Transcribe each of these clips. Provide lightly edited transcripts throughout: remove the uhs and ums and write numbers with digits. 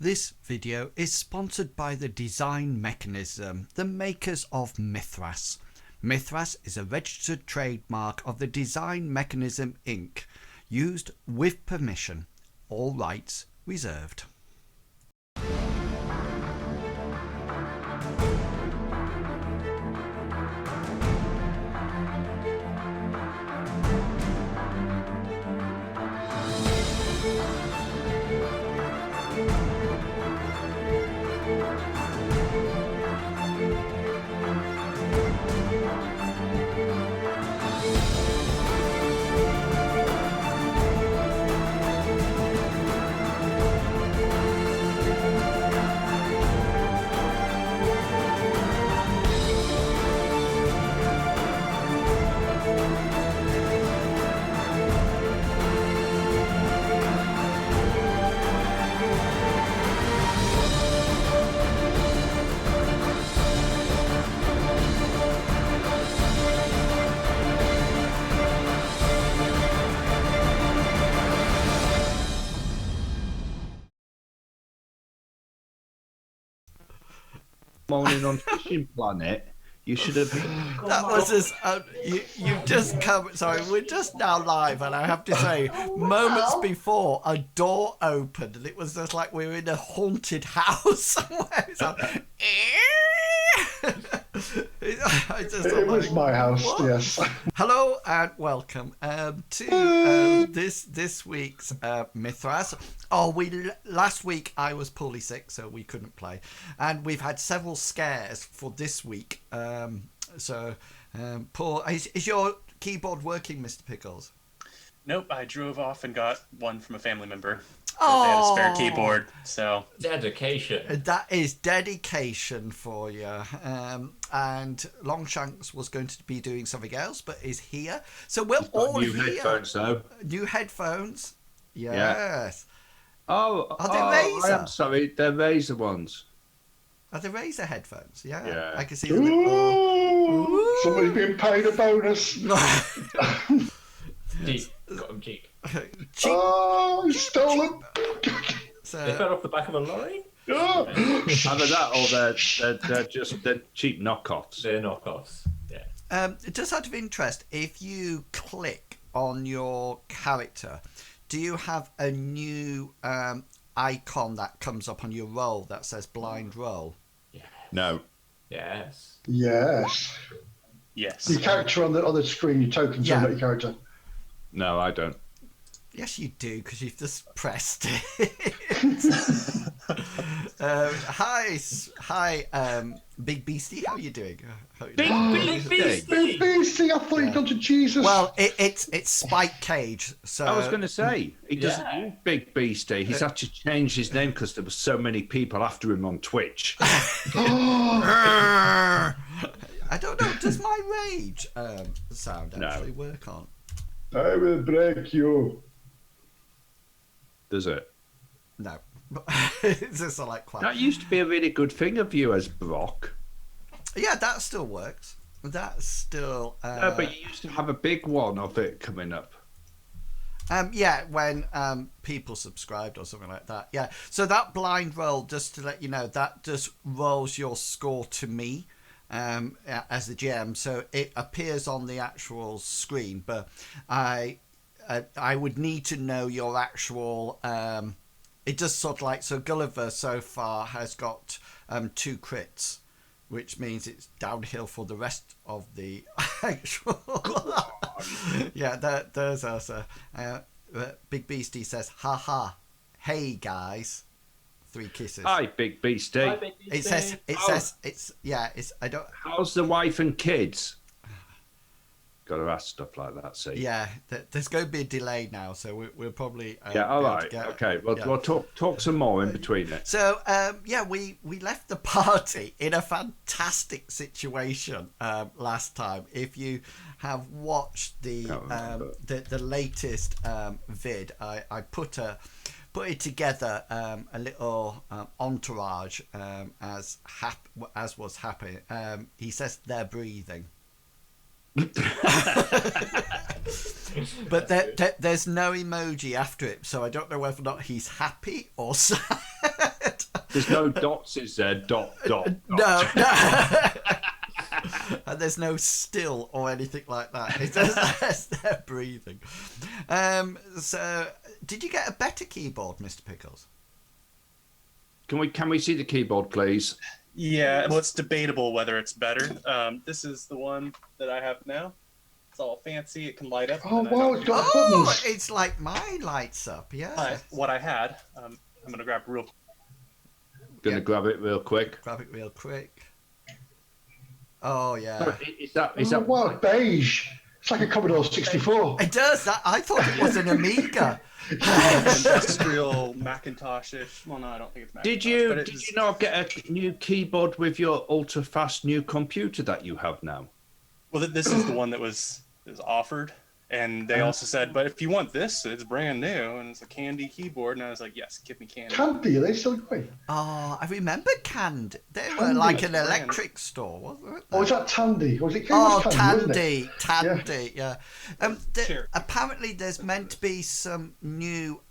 This video is sponsored by the Design Mechanism, the makers of Mythras. Mythras is a registered trademark of the Design Mechanism Inc., used with permission. All rights reserved. Morning on Fishing Planet, you should have been. That was just you've just come. Sorry, we're just now live, and I have to say, moments before a door opened, and it was just like we were in a haunted house somewhere. It's like, It was my house, what? Yes. Hello and welcome to this week's Mythras. Last week I was poorly sick, so we couldn't play, and we've had several scares for this week. Paul, is your keyboard working, Mr. Pickles? Nope, I drove off and got one from a family member. Oh, they had a spare keyboard, so dedication. That is dedication for you. And Longshanks was going to be doing something else, but is here. So we're all new here. Headphones, though. New headphones. Yes. Yeah. Are they Razer? I'm sorry, they're Razer ones. Are they Razer headphones? Yeah. Yeah. I can see. Ooh, somebody's being paid a bonus. Cheek. Got him cheek. Oh, he's stolen. So, They fell off the back of a lorry? Oh. Either that or they're just cheap knockoffs. They're knockoffs. Yeah. just out of interest, if you click on your character, do you have a new icon that comes up on your roll that says blind roll? Yeah. No. Yes. Yes. yes. Your character on the screen, your tokens on your character. No, I don't. Yes, you do, because you've just pressed it. Hi, Big Beastie. How are you doing? Big Beastie. Big Beastie, I thought you'd gone to Jesus. Well, it's Spike Cage. So I was going to say, he doesn't use Big Beastie. He's had to change his name because there were so many people after him on Twitch. I don't know. Does my rage sound actually work on? I will break you. Does it? No. It's just like quite... That used to be a really good thing of you as Brock. Yeah, that still works. That's still... No, but you used to have a big one of it coming up. Yeah, when people subscribed or something like that. Yeah. So that blind roll, just to let you know, that just rolls your score to me as the GM. So it appears on the actual screen, but I would need to know your actual... it just sort of like... So Gulliver so far has got 2 crits, which means it's downhill for the rest of the actual... Yeah, there's also... Big Beastie says, ha. Hey, guys. 3 kisses. Hi, Big Beastie. Hi, Big Beastie. I don't... How's the wife and kids? Got to ask stuff like that, see? Yeah, there's going to be a delay now, so we'll probably... all right. Okay, we'll talk some more in between it. So, we left the party in a fantastic situation last time. If you have watched the latest vid, I put it together, a little entourage as was happening. He says they're breathing. But there's no emoji after it, so I don't know whether or not he's happy or sad. There's no dots, is there? Dot. No. And there's no still or anything like that. It's just they're breathing. So, did you get a better keyboard, Mr. Pickles? Can we see the keyboard, please? Yeah, well, it's debatable whether it's better. This is the one that I have now. It's all fancy. It can light up. Oh, wow, it's got Oh, buttons. it's like mine lights up. Yeah. What I had. I'm gonna grab real. Gonna grab it real quick. Grab it real quick. Oh yeah. Is that Oh, wow, beige. It's like a Commodore 64. It does. I thought it was an Amiga. Industrial Macintosh-ish. Well, no, I don't think it's Macintosh. Did you not get a new keyboard with your ultra fast new computer that you have now? Well, this is the one that was offered, and they also said, but if you want this, it's brand new, and it's a Candy keyboard, and I was like, yes, give me Candy. Candy, are they still going? Oh, I remember Candy. They were Tandy. like an electric store, wasn't it? Oh, is that Tandy? Was it Tandy, wasn't it? Tandy, yeah. Sure. Apparently, there's meant to be some new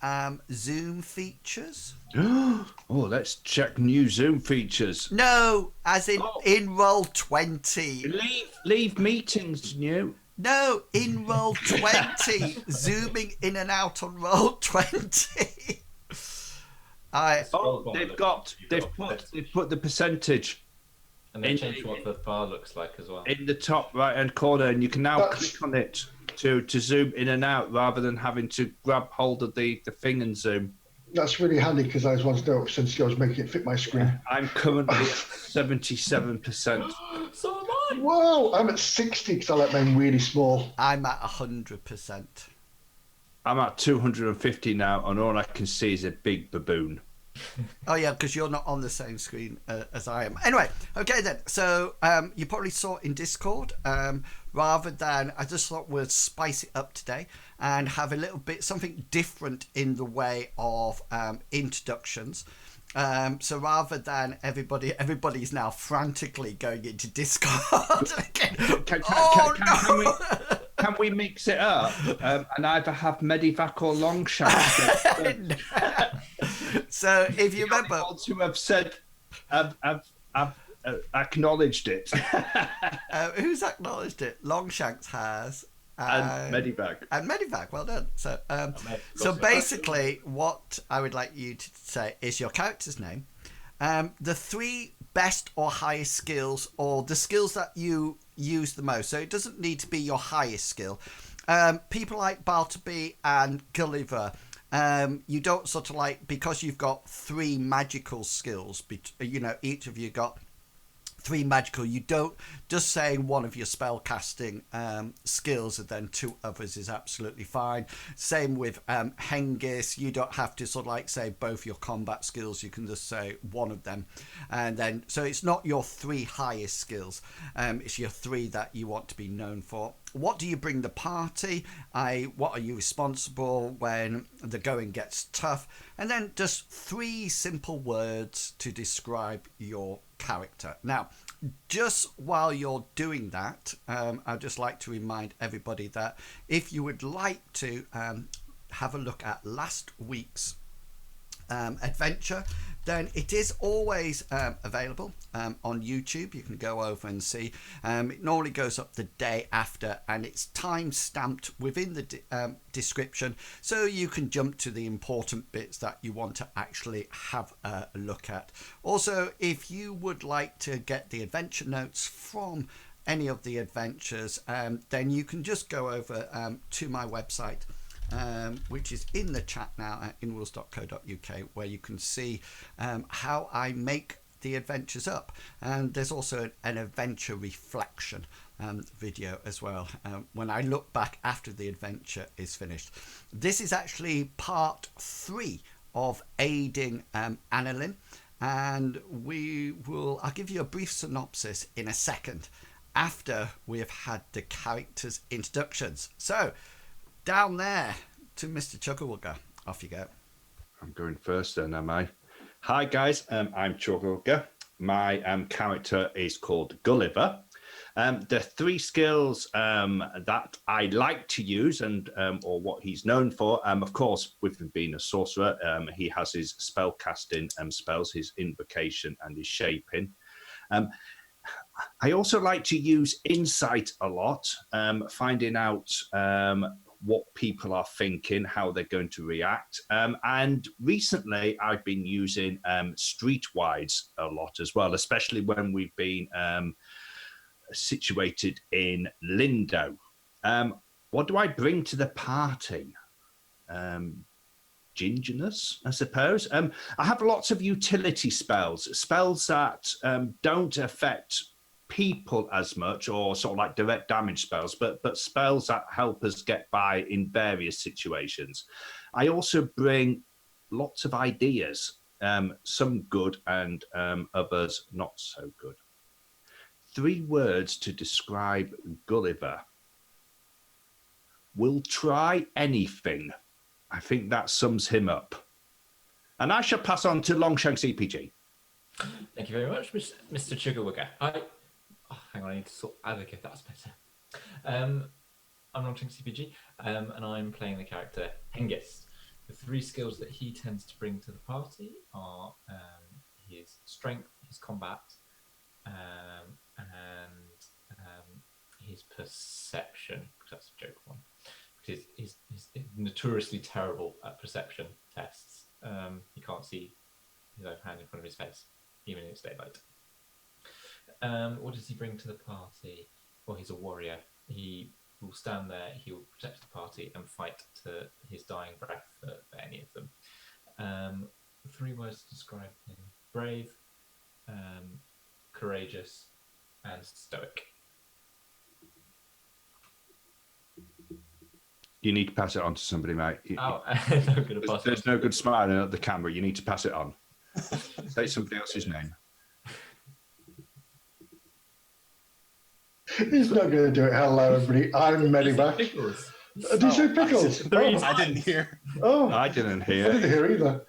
Zoom features. Oh, let's check new Zoom features. No, as in in roll 20. Leave meetings new. No, in roll 20. Zooming in and out on roll 20. They've put the percentage. And they changed what the bar looks like as well. In the top right hand corner, and you can now click on it to zoom in and out rather than having to grab hold of the thing and zoom. That's really handy because I was once there since I was making it fit my screen. I'm currently at 77%. So am I. Wow, I'm at 60 because I like mine really small. I'm at 100%. I'm at 250 now, and all I can see is a big baboon. Oh yeah, because you're not on the same screen as I am. Anyway, okay then. So you probably saw in Discord. Rather than, I just thought we'd spice it up today and have a little bit something different in the way of introductions. So rather than everybody's now frantically going into Discord again. Can we mix it up and either have Medivac or Longshanks? So if you remember, to have said, I've acknowledged it. who's acknowledged it? Longshanks has. And Medivac. And Medivac, well done. So basically, what I would like you to say is your character's name, the 3 best or highest skills, or the skills that you use the most. So it doesn't need to be your highest skill. People like Bartleby and Gulliver, you don't sort of like, because you've got 3 magical skills, each of you got 3 magical, you don't just saying one of your spell casting skills and then 2 others is absolutely fine. Same with Hengist, you don't have to sort of like say both your combat skills, you can just say one of them, and then so it's not your 3 highest skills, it's your 3 that you want to be known for. What do you bring the party? What are you responsible when the going gets tough? And then just 3 simple words to describe your character. Now, just while you're doing that, I'd just like to remind everybody that if you would like to have a look at last week's adventure, then it is always available on YouTube. You can go over and see. It normally goes up the day after, and it's time stamped within the description, so you can jump to the important bits that you want to actually have a look at. Also, if you would like to get the adventure notes from any of the adventures, then you can just go over to my website, which is in the chat now at inrules.co.uk, where you can see how I make the adventures up. And there's also an adventure reflection video as well, when I look back after the adventure is finished. This is actually part 3 of aiding Annalin, and I'll give you a brief synopsis in a second after we have had the characters' introductions. So down there to Mr. Chuckawugga. Off you go. I'm going first then, am I? Hi guys, I'm Chuckawugga. My character is called Gulliver. The 3 skills that I like to use, and or what he's known for, of course, with him being a sorcerer, he has his spell casting spells, his invocation, and his shaping. I also like to use insight a lot, finding out what people are thinking, how they're going to react. And recently, I've been using streetwise a lot as well, especially when we've been situated in Lindo. What do I bring to the party? Gingerness, I suppose. I have lots of utility spells that don't affect people as much, or sort of like direct damage spells, but spells that help us get by in various situations. I also bring lots of ideas, some good and others not so good. 3 words to describe Gulliver. Will try anything. I think that sums him up. And I shall pass on to Longshanks EPG. Thank you very much, Mr. Chuggerwugger. Hang on, I need to sort advocate. That's better. I'm Longshanks EPG, and I'm playing the character Hengist. The 3 skills that he tends to bring to the party are his strength, his combat, and his perception, because that's a joke one. Because he's notoriously terrible at perception tests. He can't see his own hand in front of his face, even in its daylight. What does he bring to the party? Well, he's a warrior. He will stand there, he will protect the party and fight to his dying breath for any of them. 3 words to describe him: brave, courageous, and stoic. You need to pass it on to somebody, mate. No good There's no good smiling at the camera. You need to pass it on. Say somebody else's name. He's not going to do it. Hello, everybody. I'm Medivac. Pickles. Did you say pickles? I didn't hear. Oh, I didn't hear. I didn't hear either.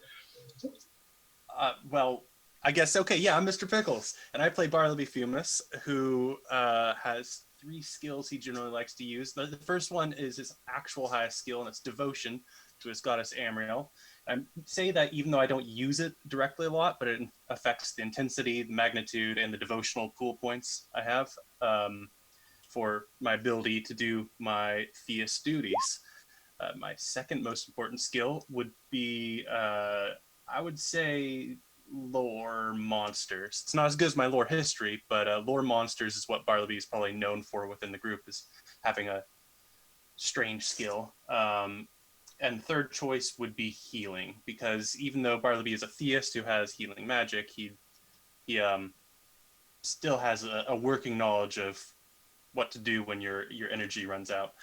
Well, I guess, okay, yeah, I'm Mr. Pickles, and I play Bartleby Fumus, who has 3 skills he generally likes to use. The first one is his actual highest skill, and it's devotion to his goddess Amriel. I say that even though I don't use it directly a lot, but it affects the intensity, the magnitude, and the devotional pool points I have for my ability to do my theist duties. My second most important skill would be, I would say, lore monsters. It's not as good as my lore history, but lore monsters is what Bartleby is probably known for within the group, is having a strange skill. And third choice would be healing, because even though Bartleby is a theist who has healing magic, he still has a working knowledge of what to do when your energy runs out.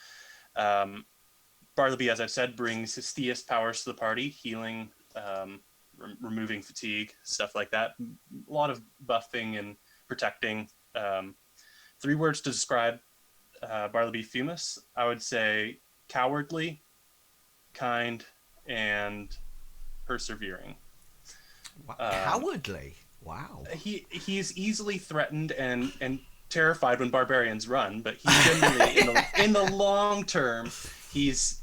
Bartleby, as I've said, brings his theist powers to the party: healing, removing fatigue, stuff like that. A lot of buffing and protecting. 3 words to describe Bartleby Fumus. I would say cowardly, kind, and persevering. Cowardly? Wow. He's easily threatened and terrified when barbarians run, but he generally, in the long term, he's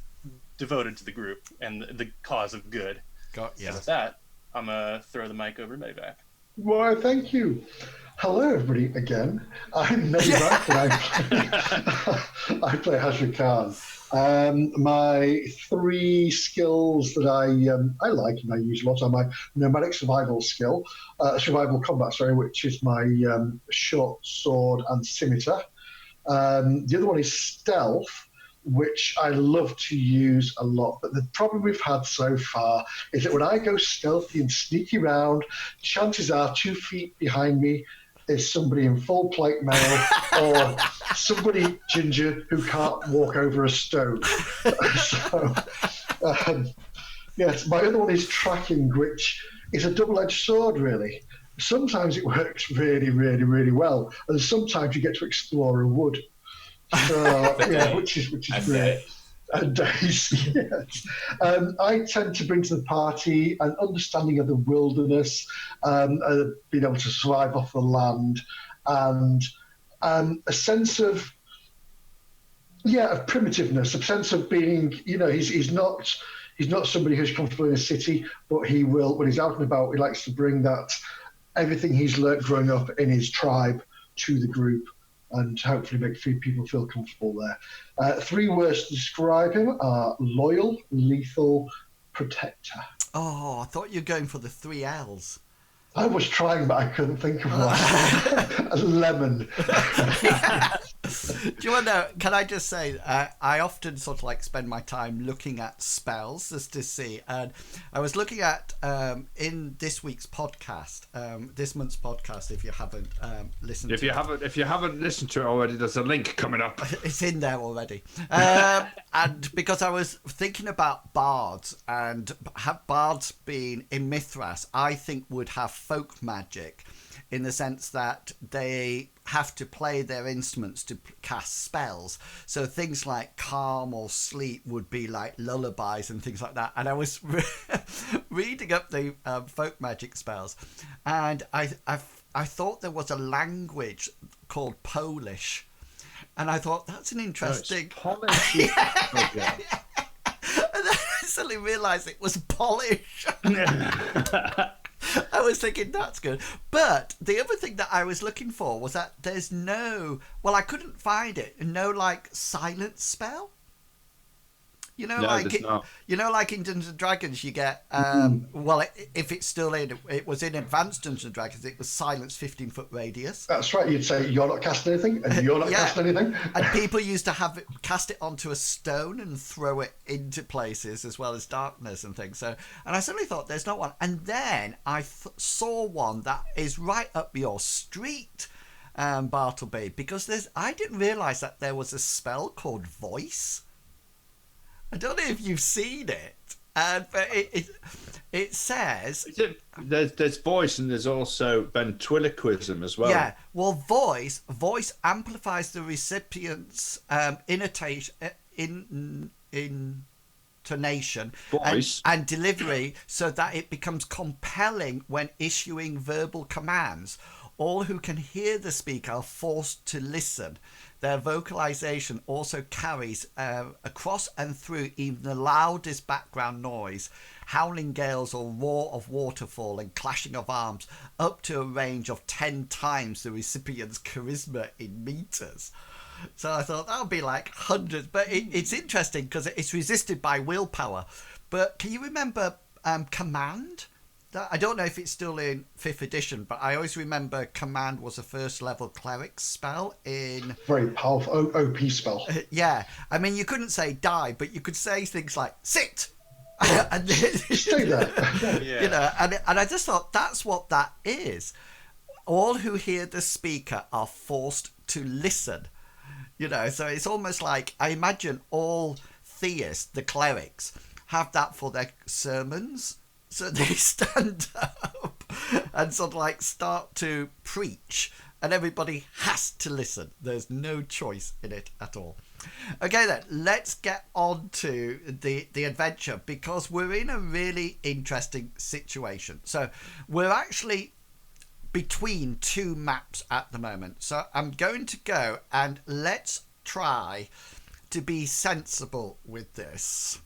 devoted to the group and the cause of good. Yeah. So with that, I'm going to throw the mic over to Medivac. Why, thank you. Hello, everybody, again. I'm Medivac, and I play Hashra Khan. My 3 skills that I like and I use a lot are my nomadic survival skill, survival combat, which is my short sword and scimitar. The other one is stealth, which I love to use a lot. But the problem we've had so far is that when I go stealthy and sneaky around, chances are 2 feet behind me is somebody in full plate mail or somebody ginger who can't walk over a stone. So, yes, my other one is tracking, which is a double-edged sword, really. Sometimes it works really, really, really well, and sometimes you get to explore a wood. So, yeah, which is great. And days, yes. I tend to bring to the party an understanding of the wilderness, being able to survive off the land, and a sense of primitiveness, a sense of being, he's not somebody who's comfortable in a city, but he will, when he's out and about, he likes to bring that everything he's learnt growing up in his tribe to the group and hopefully make people feel comfortable there. 3 words to describe him are loyal, lethal, protector. Oh, I thought you were going for the 3 L's. I was trying, but I couldn't think of one. A lemon. Do you want to know, can I just say, I often sort of like spend my time looking at spells just to see. And I was looking at, in this week's podcast, this month's podcast, if you haven't listened to it. If you haven't listened to it already, there's a link coming up. It's in there already. And because I was thinking about bards, and have bards been in Mythras, I think would have folk magic in the sense that they have to play their instruments to cast spells. So things like calm or sleep would be like lullabies and things like that. And I was reading up the folk magic spells, and I thought there was a language called Polish. And I thought, that's an interesting... Polish. Yeah. And then I suddenly realised it was Polish. I was thinking, that's good. But the other thing that I was looking for was that there's no... Well, I couldn't find it. No, like, silence spell. You know, like in Dungeons and Dragons, you get well, if it's still in, it was in Advanced Dungeons and Dragons. It was silence 15-foot radius. That's right. You'd say you're not casting anything, and you're not casting anything. And people used to have it, cast it onto a stone and throw it into places as well as darkness and things. So, and I suddenly thought, there's not one. And then I saw one that is right up your street, Bartleby, because I didn't realise that there was a spell called Voice. I don't know if you've seen it, but it says... There's voice, and there's also ventriloquism as well. Yeah, well, voice amplifies the recipient's intonation voice. And delivery so that it becomes compelling when issuing verbal commands. All who can hear the speaker are forced to listen. Their vocalization also carries across and through even the loudest background noise, howling gales or roar of waterfall and clashing of arms, up to a range of 10 times the recipient's charisma in meters. So I thought that would be like hundreds, but it's interesting because it's resisted by willpower. But can you remember Command? I don't know if it's still in 5th edition, but I always remember Command was a first level cleric spell in... Very powerful, OP spell. Yeah. I mean, you couldn't say die, but you could say things like, sit! And stay there. Yeah. You know, and I just thought that's what that is. All who hear the speaker are forced to listen. You know, so it's almost like, I imagine all theists, the clerics, have that for their sermons. So they stand up and sort of like start to preach, and everybody has to listen. There's no choice in it at all. Okay then, let's get on to the adventure, because we're in a really interesting situation. So we're actually between 2 maps at the moment. So I'm going to go, and let's try to be sensible with this.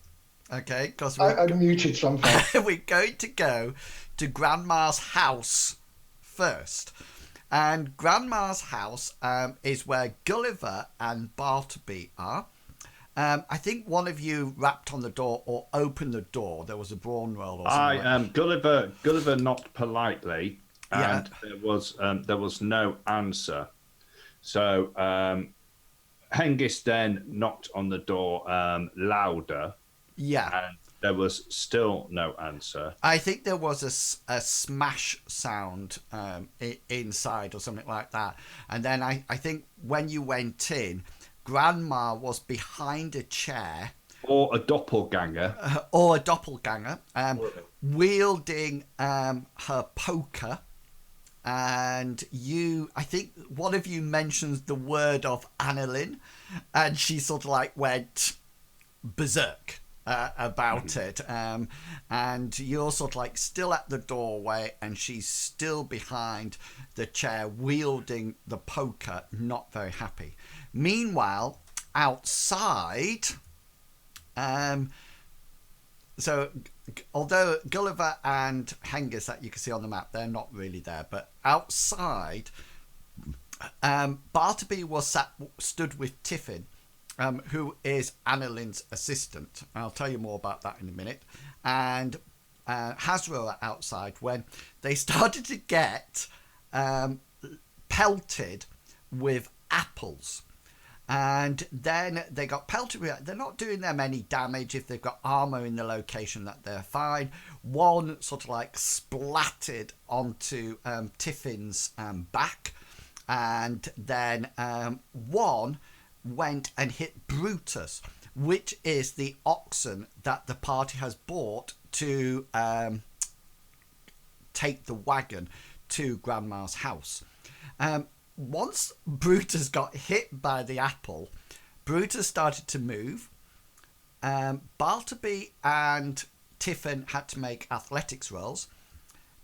Okay, because I'm muted, so I'm fine. We're going to go to Grandma's house first. And Grandma's house is where Gulliver and Bartleby are. I think one of you rapped on the door or opened the door. There was a brawn roll or something. Gulliver knocked politely, and there was no answer. So Hengist then knocked on the door louder. Yeah. And there was still no answer. I think there was a smash sound inside or something like that. And then I think when you went in, Grandma was behind a chair. Or a doppelganger. Wielding her poker. And I think one of you mentions the word of Annalin, and she sort of like went berserk. about it, and you're sort of like still at the doorway, and she's still behind the chair wielding the poker, not very happy. Meanwhile, outside, so although Gulliver and Hengist that you can see on the map, they're not really there, but outside, Bartleby was stood with Tiffin, who is Annalin's assistant. I'll tell you more about that in a minute. And Hasra are outside when they started to get pelted with apples. And then they got pelted with, they're not doing them any damage if they've got armor in the location, that they're fine. One sort of like splattered onto Tiffin's back, and then one went and hit Brutus, which is the oxen that the party has bought to take the wagon to Grandma's house. Once Brutus got hit by the apple, Brutus started to move. Bartleby and Tiffin had to make athletics rolls.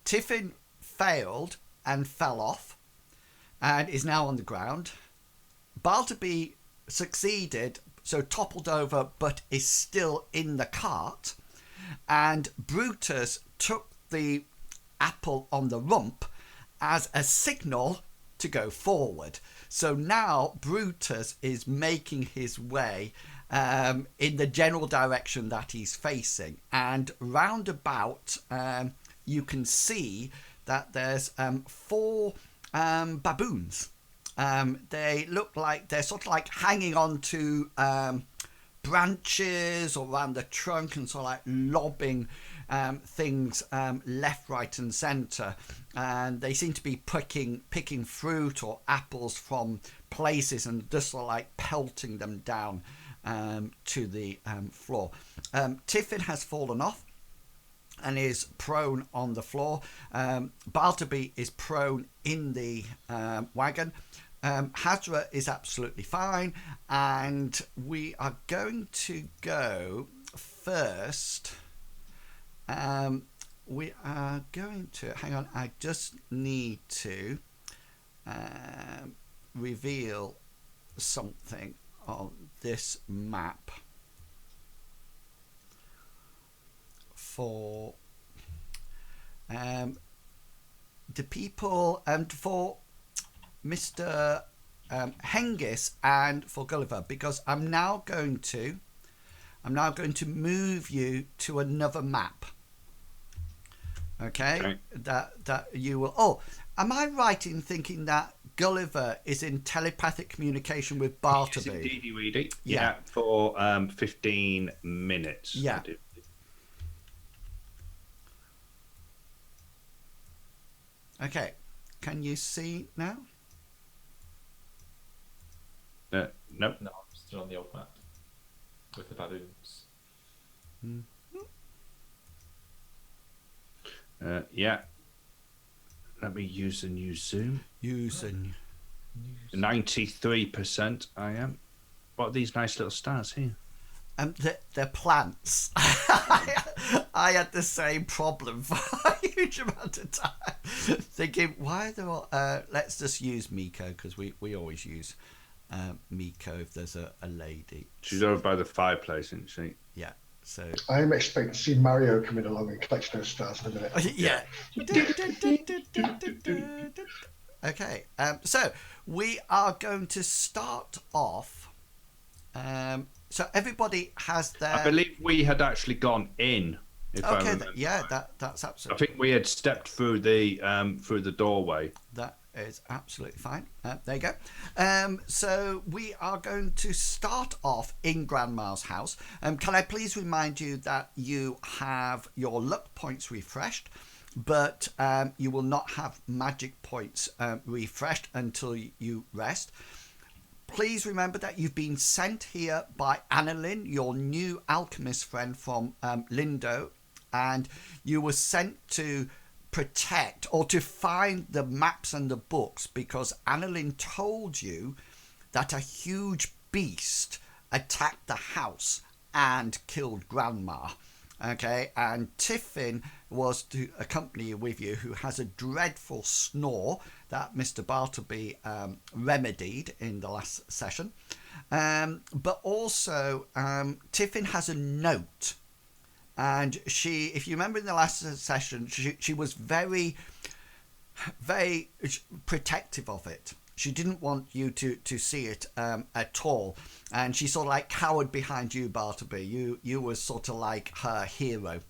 Tiffin failed and fell off and is now on the ground. Bartleby succeeded, so toppled over, but is still in the cart. And Brutus took the apple on the rump as a signal to go forward. So now Brutus is making his way in the general direction that he's facing, and roundabout you can see that there's 4 baboons. They look like they're sort of like hanging on to branches or around the trunk and sort of like lobbing things left, right and centre, and they seem to be picking fruit or apples from places and just sort of like pelting them down to the floor. Tiffin has fallen off and is prone on the floor. Bartleby is prone in the wagon. Hasra is absolutely fine, and we are going to go first. We are going to, hang on, I just need to reveal something on this map for the people, and for Mr. Hengist and for Gulliver, because I'm now going to move you to another map. Okay. That you will. Oh, am I right in thinking that Gulliver is in telepathic communication with Bartleby? Yes, indeedy weedy. Yeah, for 15 minutes. Yeah. Okay. Can you see now? Nope. No, I'm still on the old map with the baboons. Yeah. Let me use the new zoom. 93% I am. What are these nice little stars here? They're plants. I had the same problem for a huge amount of time, thinking, why are they all... let's just use Miko, because we always use Miko if there's a lady. She's over by the fireplace, isn't she? Yeah. So I'm expecting to see Mario coming along and collect those stars in a minute. yeah. Okay. So we are going to start off. So everybody has their. I believe we had actually gone in. If I Okay. remember. That's I absolutely. think we had stepped through the doorway. That is absolutely fine. There you go. So we are going to start off in Grandma's house. Can I please remind you that you have your luck points refreshed, but you will not have magic points refreshed until you rest. Please remember that you've been sent here by Annalin, your new alchemist friend from Lindo, and you were sent to protect or to find the maps and the books, because Annalin told you that a huge beast attacked the house and killed Grandma. Okay, and Tiffin was to accompany with you, who has a dreadful snore that Mr. Bartleby remedied in the last session. But also, Tiffin has a note. And she, if you remember in the last session, she was very, very protective of it. She didn't want you to see it at all. And she sort of like cowered behind you, Bartleby. You were sort of like her hero.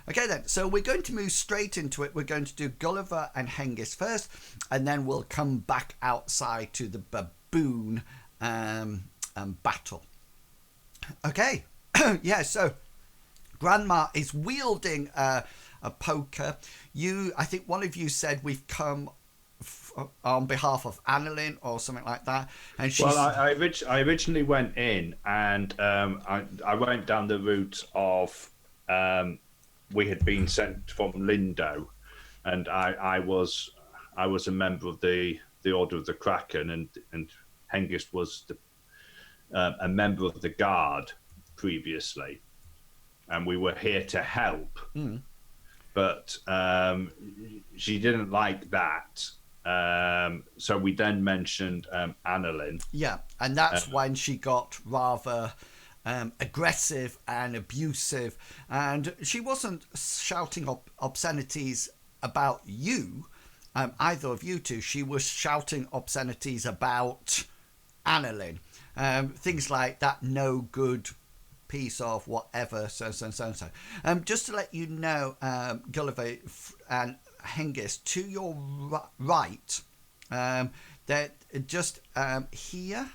Okay then, so we're going to move straight into it. We're going to do Gulliver and Hengist first, and then we'll come back outside to the baboon battle. Okay, yeah, so Grandma is wielding a poker. I think one of you said we've come on behalf of Annalin or something like that, and she's... Well, I originally went in, and I went down the route of we had been sent from Lindo, and I was a member of the Order of the Kraken, and Hengist was a member of the Guard previously, and we were here to help. But she didn't like that. So we then mentioned Annalin. Yeah, and that's when she got rather aggressive and abusive. And she wasn't shouting obscenities about you, either of you two. She was shouting obscenities about Annalin. Things like that no good piece of whatever, so. Just to let you know, Gulliver and Hengist, to your right, they're just here.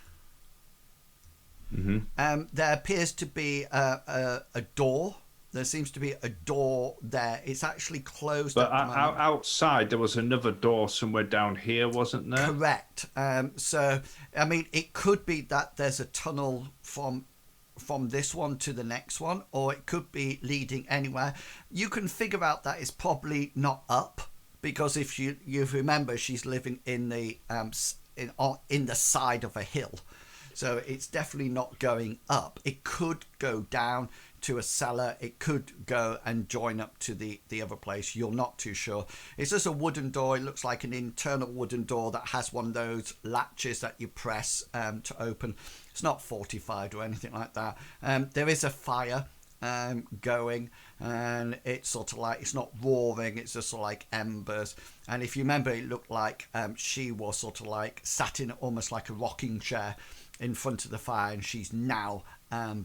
There appears to be a door. There seems to be a door there. It's actually closed. But outside, there was another door somewhere down here, wasn't there? Correct. So, I mean, it could be that there's a tunnel from this one to the next one, or it could be leading anywhere. You can figure out that it's probably not up, because if you remember, she's living in the in the side of a hill, so it's definitely not going up. It could go down to a cellar. It could go and join up to the other place. You're not too sure. It's just a wooden door. It looks like an internal wooden door that has one of those latches that you press to open. It's not fortified or anything like that. There is a fire going, and it's sort of like, it's not roaring, it's just sort of like embers. And if you remember, it looked like she was sort of like sat in almost like a rocking chair in front of the fire, and she's now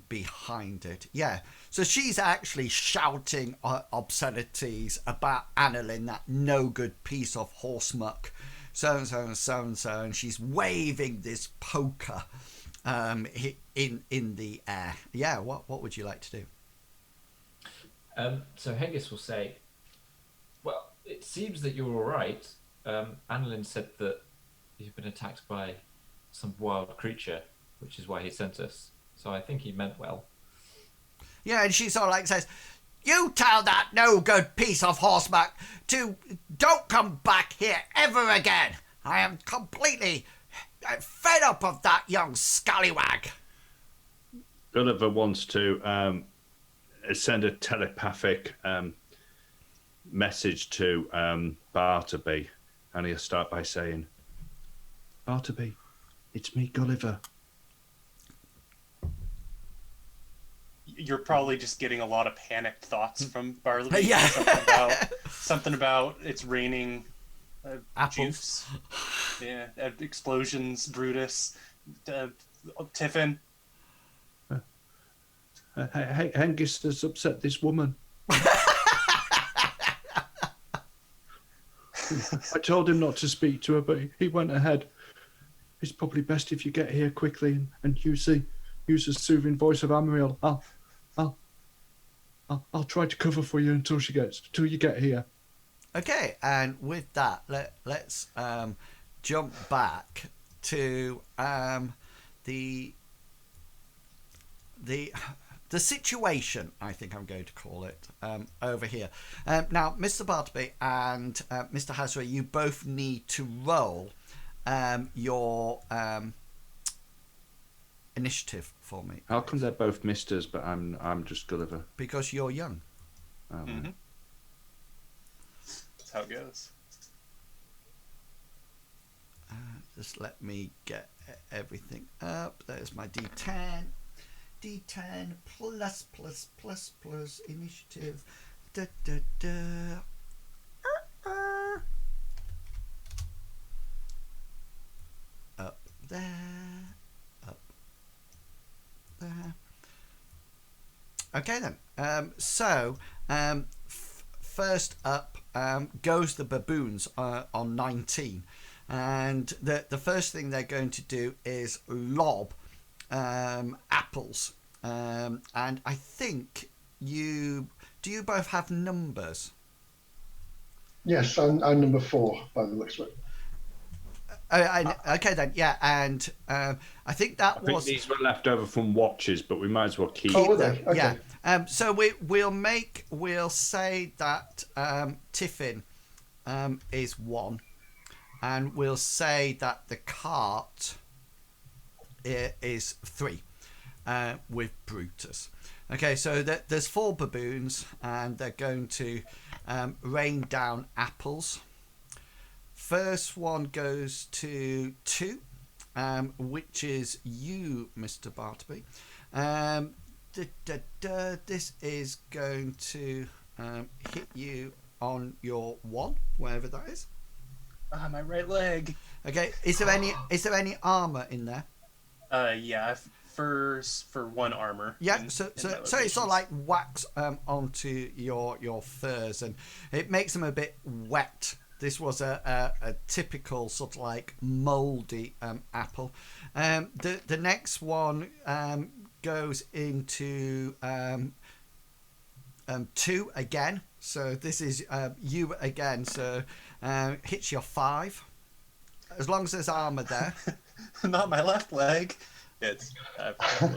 behind it. Yeah, so she's actually shouting obscenities about Annalin, that no good piece of horse muck, so and so and so and so, and she's waving this poker in the air. Yeah, what would you like to do? So Hengist will say, well, it seems that you're all right. Annalin said that you've been attacked by some wild creature, which is why he sent us. So I think he meant well. Yeah, and she sort of like says, you tell that no good piece of horseback to don't come back here ever again. I am completely fed up of that young scallywag. Gulliver wants to send a telepathic message to Bartleby, and he'll start by saying, Bartleby, it's me, Gulliver. You're probably just getting a lot of panicked thoughts from Bartleby. Yeah. Something about it's raining Apples. juice. Yeah, explosions, Brutus, Tiffin. Hengist has upset this woman. I told him not to speak to her, but he went ahead. It's probably best if you get here quickly and use the soothing voice of Amriel. I'll try to cover for you until you get here. Okay, and with that, let's jump back to the situation, I think I'm going to call it, over here. Now, Mr. Bartleby and Mr. Hazra, you both need to roll your initiative for me. How come they're both misters, but I'm just Gulliver? Because you're young. Oh, Mhm. That's how it goes. Just let me get everything up. There's my D10. D10 plus initiative. Da, da, da. Up there. Up there. Okay then. First up goes the baboons on 19. And the first thing they're going to do is lob apples. And I think do you both have numbers? Yes, I'm number 4 by the looks of it. Okay then, yeah, and I think that I think was these were left over from watches, but we might as well keep. Oh, were them. they? Okay. Yeah. So we'll say that Tiffin is 1, and we'll say that the cart is 3 with Brutus. Okay, so there's 4 baboons, and they're going to rain down apples. First one goes to 2, which is you, Mr. Bartleby. This is going to hit you on your 1, wherever that is. My right leg. Okay, is there any armor in there? Yeah, for 1 armor. Yeah, so it sort of like whacks onto your furs, and it makes them a bit wet. This was a typical sort of like mouldy apple. The next one goes into 2 again. So this is you again. So hits your 5. As long as there's armor there. Not my left leg. It's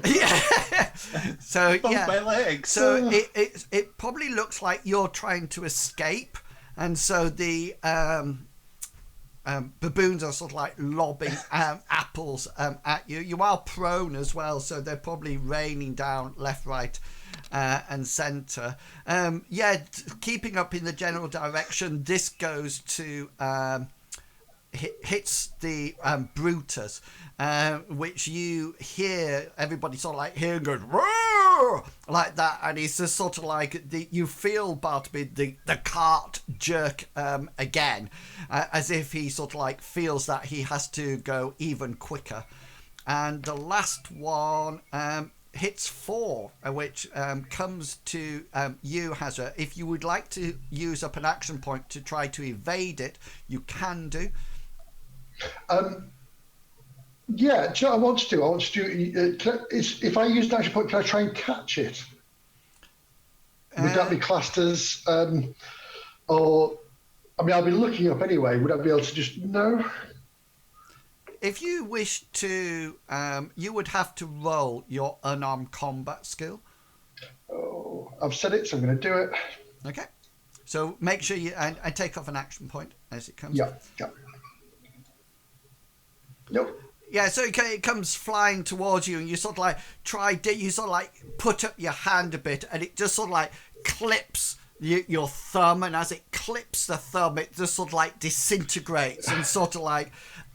Yeah. So both yeah. my legs. So it probably looks like you're trying to escape, and so the baboons are sort of like lobbing apples at you. You are prone as well, so they're probably raining down left, right, and centre. Keeping up in the general direction, this goes to hits the Brutus, which you hear everybody sort of like hear and goes "Roar!" like that, and it's just sort of like you feel Bartleby the cart jerk again, as if he sort of like feels that he has to go even quicker. And the last one hits 4, which comes to you, Hazra. If you would like to use up an action point to try to evade it, you can do. Yeah, I want to do. If I use an action point, can I try and catch it? Would that be classed as, or? I mean, I'll be looking up anyway. Would I be able to just no? If you wish to, you would have to roll your unarmed combat skill. Oh, I've said it, so I'm going to do it. Okay. So make sure you and take off an action point as it comes. Yeah. Nope. Yeah, so it comes flying towards you, and you sort of like you sort of like put up your hand a bit, and it just sort of like clips your thumb, and as it clips the thumb, it just sort of like disintegrates and sort of like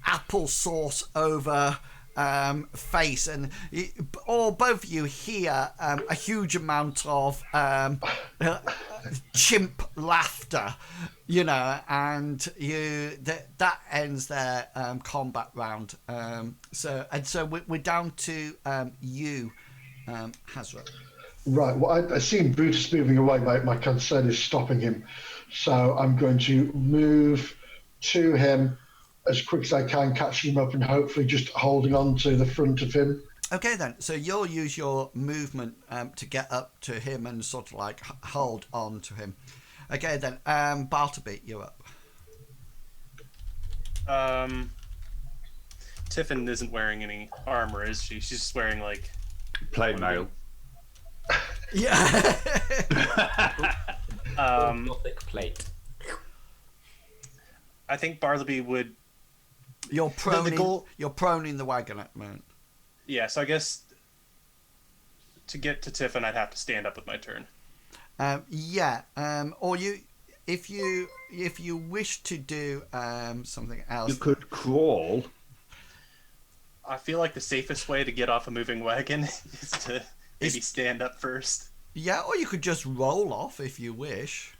applesauce over face, and both of you hear a huge amount of chimp laughter, and that ends their combat round. So we're down to you, Hazra. Right. Well, I see Brutus moving away. My concern is stopping him, so I'm going to move to him as quick as I can, catching him up and hopefully just holding on to the front of him. Okay then, so you'll use your movement to get up to him and sort of like hold on to him. Okay then, Bartleby, you're up. Tiffin isn't wearing any armor, is she? She's just wearing like Plain mail. Yeah. Gothic plate. I think Bartleby would. You're prone in the wagon at the moment. Yeah, so I guess to get to Tiffan, I'd have to stand up with my turn. Or if you wish to do something else, You could crawl. I feel like the safest way to get off a moving wagon is to maybe stand up first. Yeah, or you could just roll off if you wish.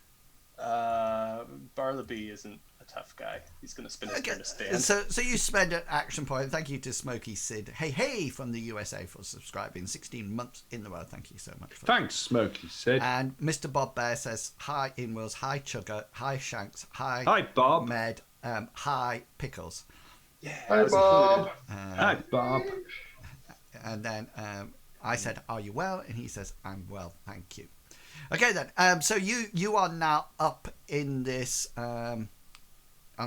Bartleby isn't a tough guy. He's going to spend his turn to stand. So you spend an action point. Thank you to Smokey Sid. Hey from the USA for subscribing 16 months in a row. Thank you so much. Thanks, Smokey Sid. And Mr. Bob Bear says, hi Inwills, hi Chugger, hi Shanks, hi Bob. Med, hi Pickles. Yeah, Hi, Bob. Hi, Bob. And then I said, are you well? And he says, I'm well, thank you. Okay then, so you are now up in this on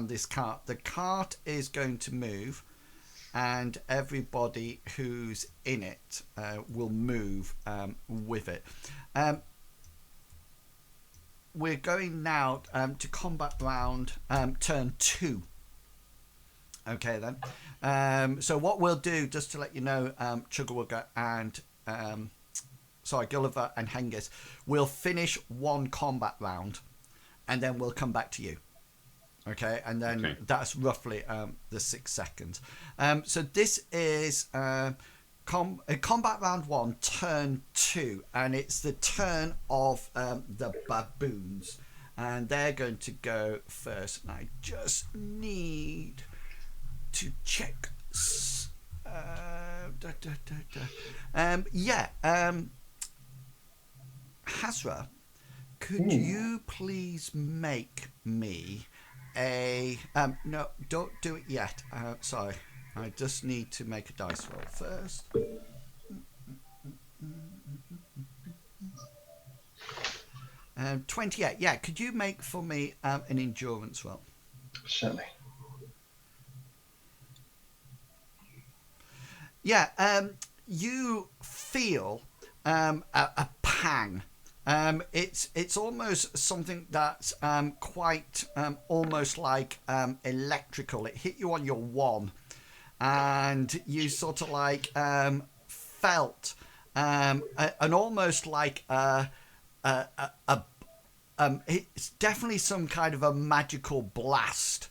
this cart. The cart is going to move, and everybody who's in it will move with it. We're going now to combat round turn 2. Okay then. So what we'll do, just to let you know, Chuggerwugger and Gulliver and Hengist, we'll finish one combat round, and then we'll come back to you. Okay, and then that's roughly the 6 seconds. So this is combat round 1, turn 2, and it's the turn of the baboons, and they're going to go first. And I just need to check. Hazra, could you please make me a no, don't do it yet. Sorry, I just need to make a dice roll first. 28. Yeah, could you make for me an endurance roll? Certainly. Yeah, you feel a pang. It's almost something that's quite almost like electrical. It hit you on your 1, and you sort of like felt an almost like it's definitely some kind of a magical blast.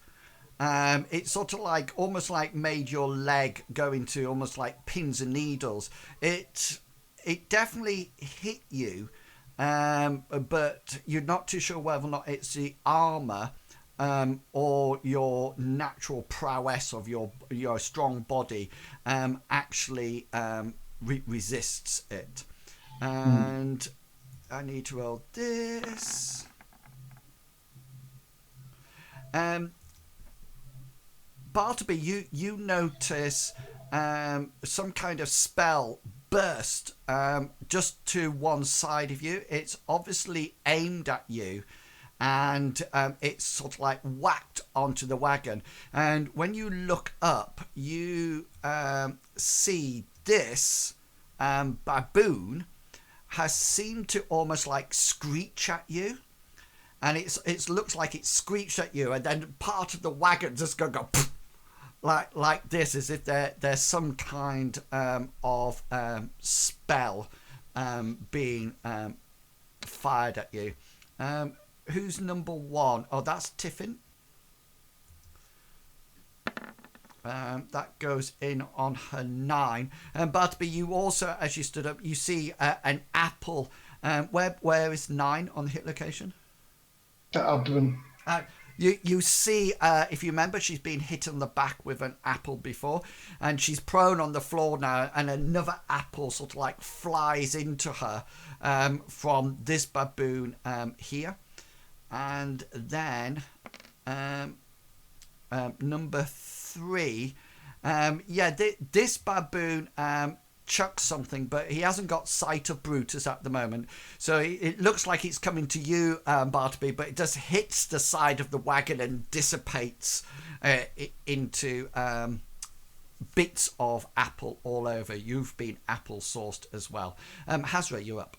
It sort of like almost like made your leg go into almost like pins and needles. It definitely hit you. But you're not too sure whether or not it's the armor or your natural prowess of your strong body actually resists it. And I need to roll this. Bartleby, you notice some kind of spell burst just to one side of you. It's obviously aimed at you, and it's sort of like whacked onto the wagon. And when you look up, you see this baboon has seemed to almost like screech at you, and it looks like it screeched at you, and then part of the wagon just go poof, like this, as if there's some kind of spell being fired at you. Who's number 1? Oh, that's Tiffan. That goes in on her 9. Bartleby, you also, as you stood up, you see an apple. Where is 9 on the hit location? Abdomen. You see, if you remember, she's been hit on the back with an apple before, and she's prone on the floor now, and another apple sort of like flies into her from this baboon here. And then number 3, this baboon chucks something, but he hasn't got sight of Brutus at the moment, so it looks like it's coming to you, Bartleby, but it just hits the side of the wagon and dissipates into bits of apple all over. You've been apple sourced as well. Hazra, you're up.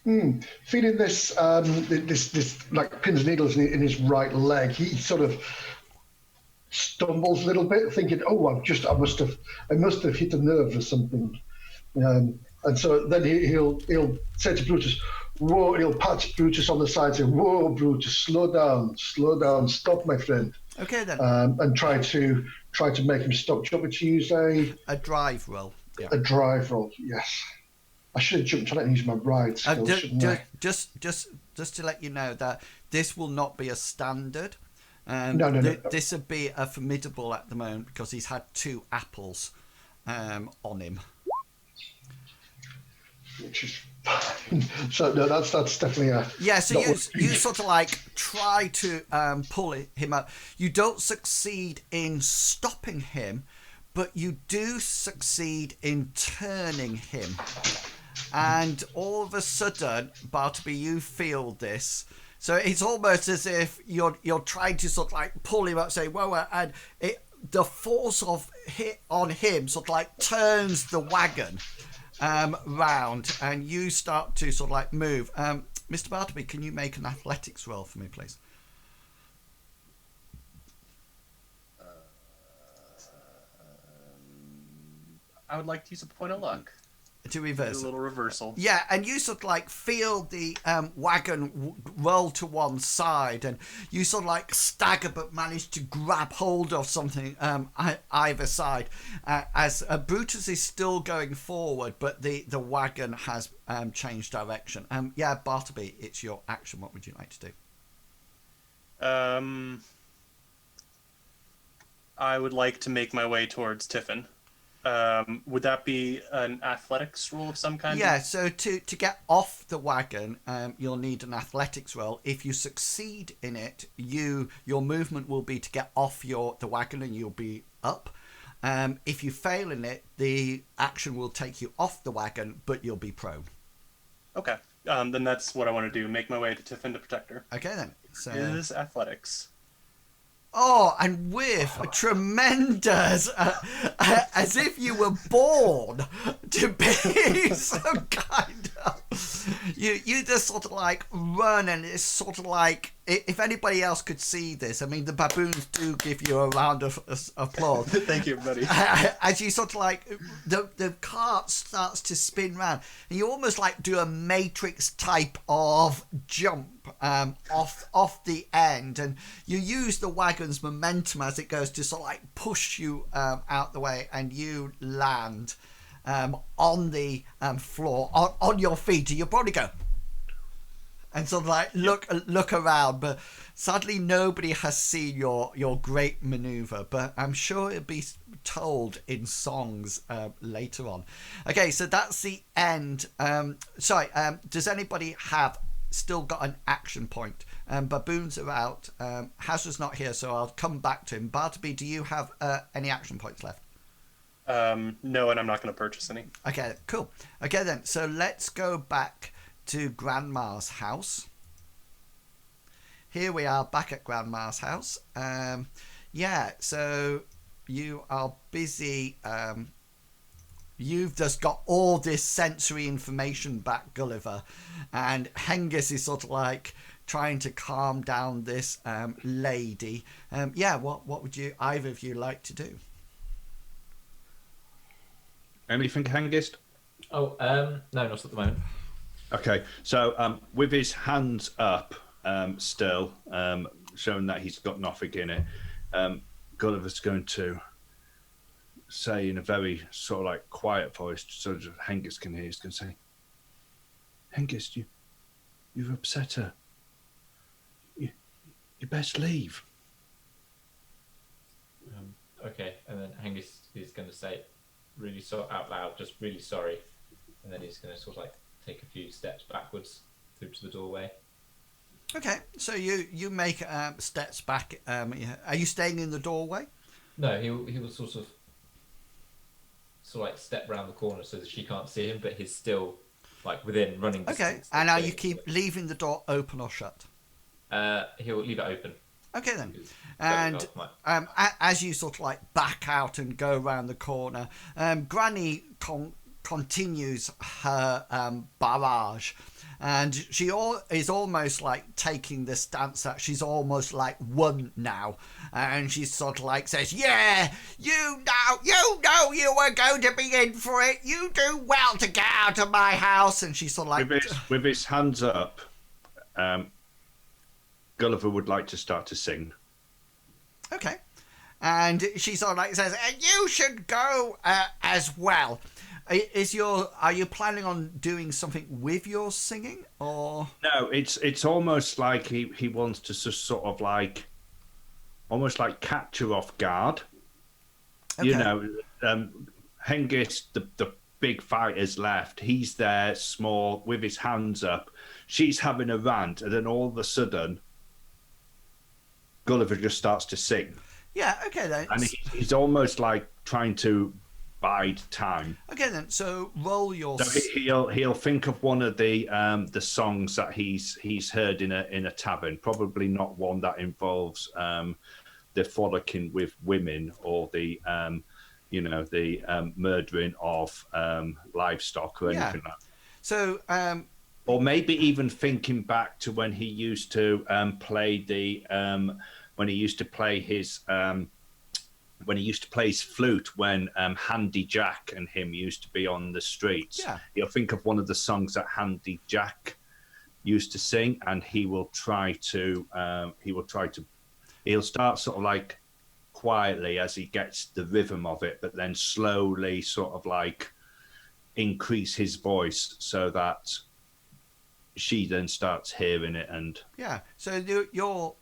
Feeling this this like pins and needles in his right leg, he sort of stumbles a little bit, thinking, "Oh, I must have hit a nerve or something." And so then he'll say to Brutus, "Whoa!" He'll pat Brutus on the side, and say, "Whoa, Brutus, slow down, stop, my friend." Okay then. And try to make him stop. Do you want me to use a drive roll? Yeah. a drive roll? Yes. I should have jumped on it and used my ride skill, shouldn't I? Just to let you know that this will not be a standard. No. This would be a formidable at the moment because he's had 2 apples on him. Which is fine. So no, that's definitely a So you sort of like try to pull him up. You don't succeed in stopping him, but you do succeed in turning him. And all of a sudden, Bartleby, you feel this. So it's almost as if you're trying to sort of like pull him up, say whoa, and the force of hit on him sort of like turns the wagon round, and you start to sort of like move. Mr. Bartleby, can you make an athletics roll for me, please? I would like to use a point of luck. To reverse Do a little reversal. Yeah, and you sort of like feel the wagon roll to one side, and you sort of like stagger but manage to grab hold of something either side as Brutus is still going forward, but the wagon has changed direction. Bartleby, it's your action. What would you like to do? I would like to make my way towards Tiffan. Would that be an athletics roll of some kind? Yeah, so to get off the wagon, you'll need an athletics roll. If you succeed in it, your movement will be to get off the wagon and you'll be up. If you fail in it, the action will take you off the wagon, but you'll be prone. Okay, then that's what I want to do. Make my way to Tiffan to protect her. Okay then. So Is athletics. Oh, and with a tremendous, as if you were born to be some kind of, you just sort of like run, and it's sort of like, if anybody else could see this, I mean, the baboons do give you a round of applause. Thank you, buddy. As you sort of like, the cart starts to spin round, and you almost like do a Matrix type of jump off the end, and you use the wagon's momentum as it goes to sort of like push you out the way, and you land on the floor on your feet, and you probably go and sort of like look around, but sadly nobody has seen your great maneuver, but I'm sure it'll be told in songs later on. Okay, so that's the end. Does anybody have still got an action point? Baboons are out. Hazard's not here, so I'll come back to him. Bartleby, do you have any action points left? No, and I'm not going to purchase any. Okay, cool. Okay then, so let's go back to Grandma's house. Here we are back at Grandma's house. So you are busy. You've just got all this sensory information back, Gulliver, and Hengist is sort of like trying to calm down this lady. What would you either of you like to do? Anything, Hengist? No, not at the moment. Okay, so with his hands up, still showing that he's got nothing in it, Gulliver's going to say in a very sort of like quiet voice, so that Hengist can hear. He's going to say, "Hengist, you've upset her. You best leave." Okay, and then Hengist is going to say, really out loud, just really sorry, and then he's going to sort of like take a few steps backwards through to the doorway. Okay, so you make steps back. Are you staying in the doorway? No, he will sort of like step round the corner so that she can't see him, but he's still like within running distance. Okay, and now you keep leaving the door open or shut? He'll leave it open. Okay then, and as you sort of like back out and go around the corner, Granny continues her barrage, and she is almost like taking the stance that she's almost like won now, and she's sort of like says, "Yeah, you know you were going to be in for it. You do well to get out of my house." And she's sort of like, with his hands up, Gulliver would like to start to sing. "Okay." And she sort of like says, "You should go as well." Are you planning on doing something with your singing, or no? It's almost like he wants to sort of like almost like catch her off guard. Okay. You know, Hengist, the big fighter's left. He's there, small, with his hands up. She's having a rant, and then all of a sudden, Gulliver just starts to sing. Yeah, okay then. And he's almost like trying to bide time. Okay then, so roll your. So he'll think of one of the songs that he's heard in a tavern. Probably not one that involves the frolicking with women or the murdering of livestock or anything like that. So. Or maybe even thinking back to when he used to play when he used to play his flute, when Handy Jack and him used to be on the streets. Yeah. He'll think of one of the songs that Handy Jack used to sing, and he'll start sort of like quietly as he gets the rhythm of it, but then slowly sort of like increase his voice so that she then starts hearing it. And so your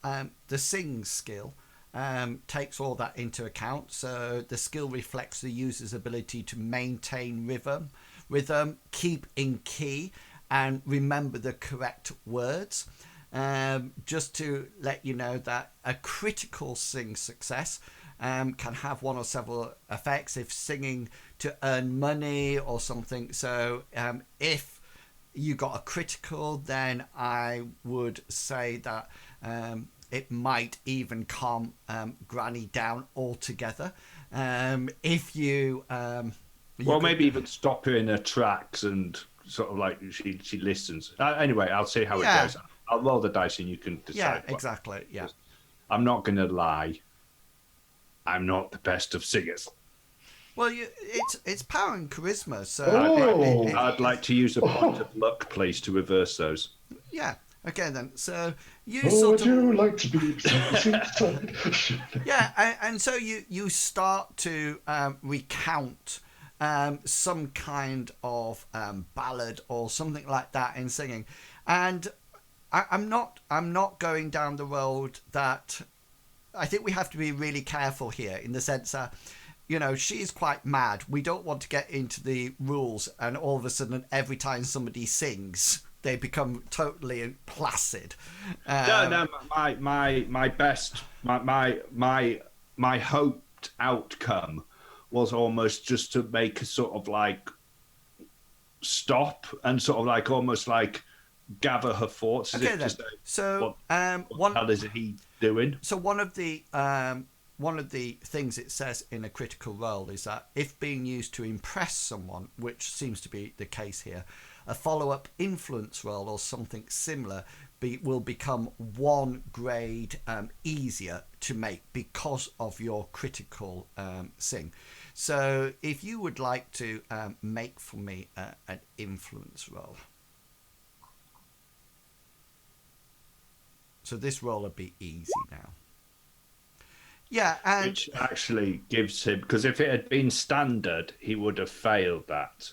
the sing skill takes all that into account. So the skill reflects the user's ability to maintain rhythm, keep in key, and remember the correct words. Just to let you know that a critical sing success can have one or several effects if singing to earn money or something. So if you got a critical, then I would say that it might even calm Granny down altogether. If you maybe even stop her in her tracks and sort of like she listens. Anyway, I'll see how it goes. I'll roll the dice and you can decide. Yeah, exactly. Yeah, I'm not going to lie. I'm not the best of singers. Well, it's power and charisma, so I'd like to use a point of luck, please, to reverse those. Yeah. Okay then. So you would you like to be? Yeah, and so you start to recount some kind of ballad or something like that in singing, and I'm not going down the road that I think we have to be really careful here in the sense that. She's quite mad. We don't want to get into the rules and all of a sudden every time somebody sings, they become totally placid. No, my best, my hoped outcome was almost just to make a sort of like stop and sort of like almost like gather her thoughts. Okay then. So what the hell is he doing? So one of the things it says in a critical role is that if being used to impress someone, which seems to be the case here, a follow-up influence roll or something similar will become one grade easier to make because of your critical sing. So if you would like to make for me an influence roll. So this roll will be easy now. Yeah, and which actually gives him, because if it had been standard, he would have failed that.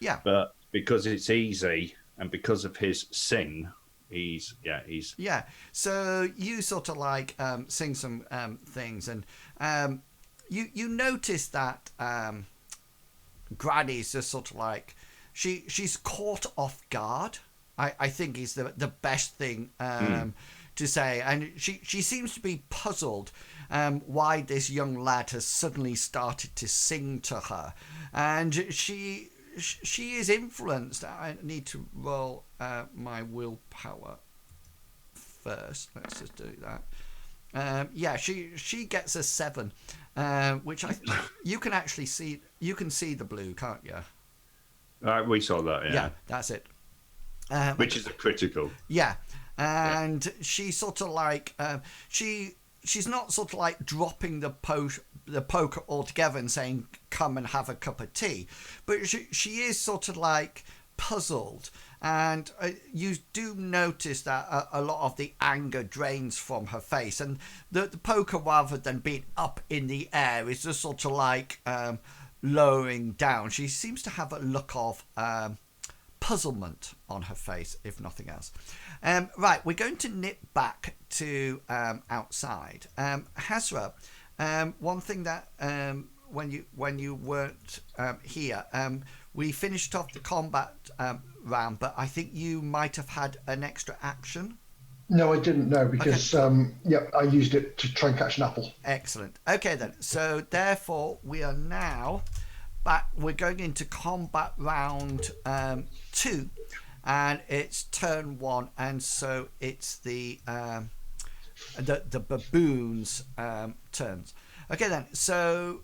Yeah. But because it's easy and because of his sing, he's. Yeah. So you sort of like sing some things, and you notice that Granny's just sort of like she's caught off guard. I think is the best thing to say, and she seems to be puzzled why this young lad has suddenly started to sing to her, and she is influenced. I need to roll my willpower first. Let's just do that. She gets a 7, which you can actually see. You can see the blue, can't you? We saw that. Yeah, that's it. Which is a critical. Yeah, and she's sort of like she's not sort of like dropping the poker altogether and saying come and have a cup of tea, but she is sort of like puzzled, and you do notice that a lot of the anger drains from her face, and the poker, rather than being up in the air, is just sort of like lowering down. She seems to have a look of puzzlement on her face, if nothing else. Right, we're going to nip back to outside. Hazra, one thing that when you weren't here, we finished off the combat round, but I think you might have had an extra action. No, I didn't know because I used it to try and catch an apple. Excellent. Okay then. So therefore, we are now back. We're going into combat round 2, and it's turn 1, and so it's the baboons' turns. Okay then. So,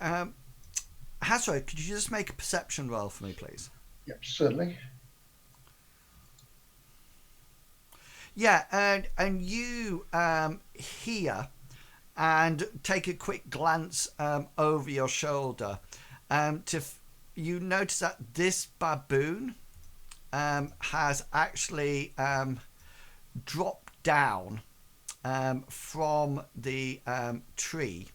Hazra, could you just make a perception roll for me, please? Yep, certainly. Yeah, and you hear and take a quick glance over your shoulder. You notice that this baboon has actually dropped down from the tree.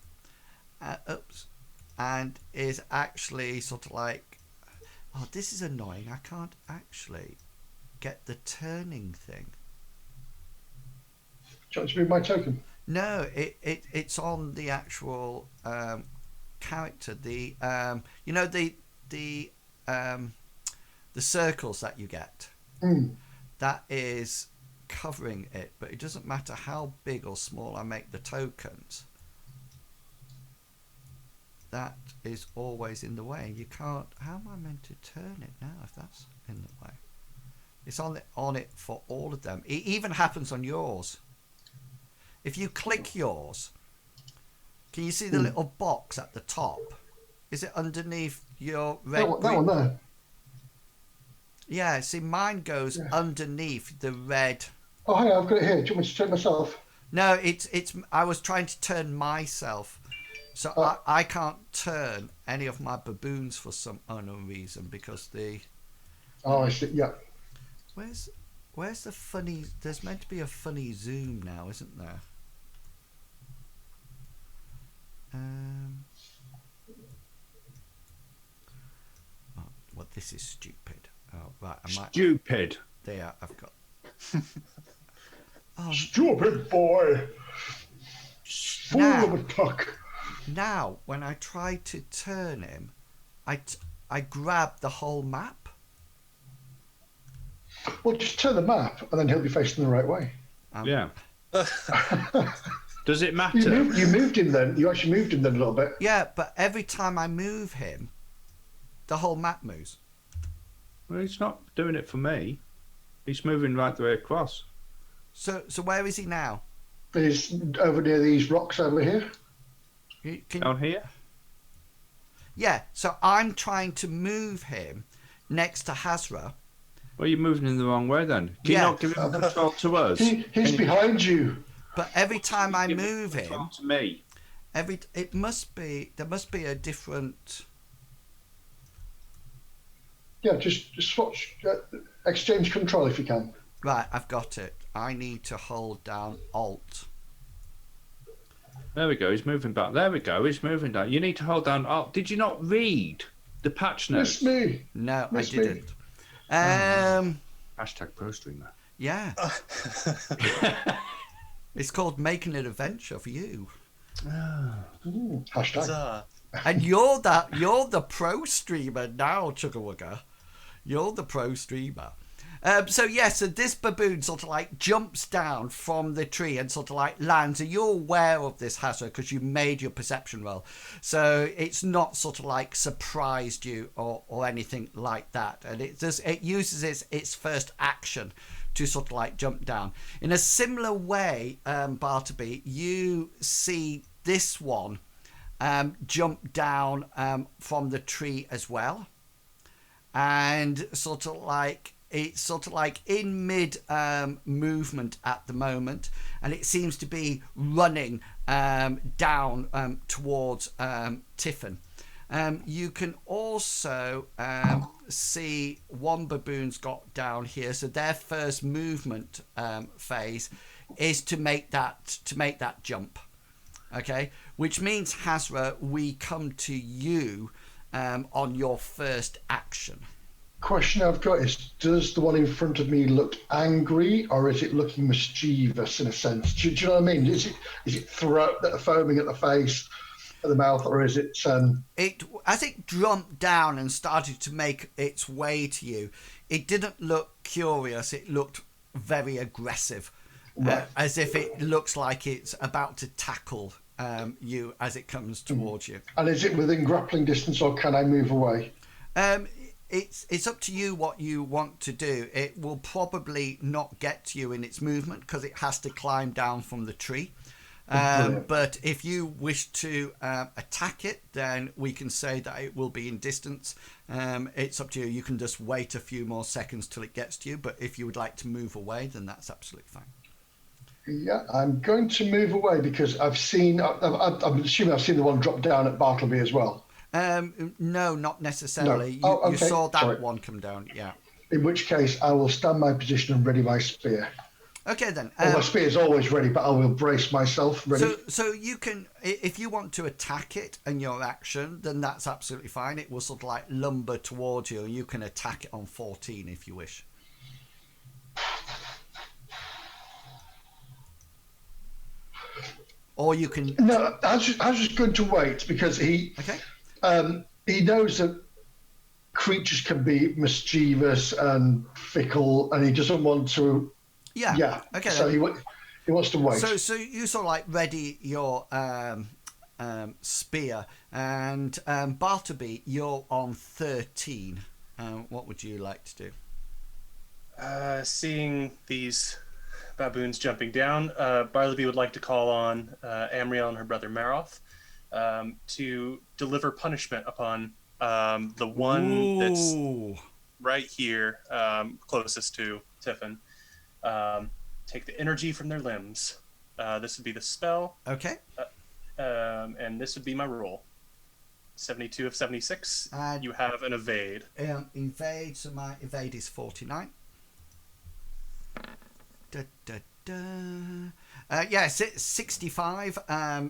And is actually sort of like, oh, this is annoying. I can't actually get the turning thing. Do you want to move my token? No, it's on the actual character. The the circles that you get. That is covering it, but it doesn't matter how big or small I make the tokens. That is always in the way. You can't. How am I meant to turn it now if that's in the way? It's on it for all of them. It even happens on yours. If you click yours, can you see the little box at the top? Is it underneath your red? That one there. Yeah. See, mine goes underneath the red. Oh, hang on, I've got it here. Do you want me to turn myself? No, it's. I was trying to turn myself. So I can't turn any of my baboons for some unknown reason because the. Oh, I see. Yeah. Where's the funny? There's meant to be a funny zoom now, isn't there? Oh, well, this is stupid. Oh, right. Stupid. There, I've got. Stupid boy. Fool of a tuck. Now, when I try to turn him, I grab the whole map. Well, just turn the map, and then he'll be facing the right way. Yeah. Does it matter? You moved him then. You actually moved him then a little bit. Yeah, but every time I move him, the whole map moves. Well, he's not doing it for me. He's moving right the way across. So where is he now? He's over near these rocks over here. Down here? Yeah, so I'm trying to move him next to Hazra. Well, you're moving in the wrong way then. Can you not give him control to us? He's behind you. But every time I move him, to me. there must be a different. Yeah, just swatch, exchange control if you can. Right, I've got it. I need to hold down Alt. There we go. He's moving back. There we go. He's moving down. You need to hold down Alt. Did you not read the patch notes? Miss me. No, Miss I didn't. Hashtag pro streamer. Yeah. It's called Making an Adventure for you. Hashtag. And you're the pro streamer now, Chugawugga. You're the pro streamer. So this baboon sort of like jumps down from the tree and sort of like lands. And you're aware of this, Hazra, because you made your perception roll. So it's not sort of like surprised you or anything like that. And it uses its first action to sort of like jump down. In a similar way, Bartleby, you see this one jump down from the tree as well. And sort of like it's sort of like in mid movement at the moment, and it seems to be running down towards Tiffan. You can also see one baboon's got down here, so their first movement phase is to make that jump. Okay, which means, Hazra, we come to you on your first action. Question I've got is, does the one in front of me look angry, or is it looking mischievous in a sense? Do you know what I mean? Is it foaming at the face, at the mouth, or is it? As it jumped down and started to make its way to you, it didn't look curious. It looked very aggressive, Right. as if it looks like it's about to tackle you as it comes towards you. And is it within grappling distance, or can I move away? It's up to you what you want to do. It will probably not get to you in its movement because it has to climb down from the tree. But if you wish to attack it, then we can say that it will be in distance. It's up to you. You can just wait a few more seconds till it gets to you. But if you would like to move away, then that's absolutely fine. Yeah, I'm going to move away because I'm assuming I've seen the one drop down at Bartleby as well. No, not necessarily. No. Okay. You saw that Sorry. one come down, yeah. In which case, I will stand my position and ready my spear. Okay then. My spear is always ready, but I will brace myself ready. So you can, if you want to attack it in your action, then that's absolutely fine. It will sort of like lumber towards you, and you can attack it on 14 if you wish. Or you can. No, I was just going to wait because he knows that creatures can be mischievous and fickle, and he doesn't want to. Yeah. Okay. So he wants to wait. So you sort of like ready your spear, and Bartleby, you're on 13. What would you like to do? Seeing these baboons jumping down, Bartleby would like to call on Amriel and her brother Maroth to deliver punishment upon the one that's right here, closest to Tiffan. Take the energy from their limbs. This would be the spell. Okay. And this would be my roll. 72 of 76. You have an evade. Evade, so my evade is 49. Yes, it's 65.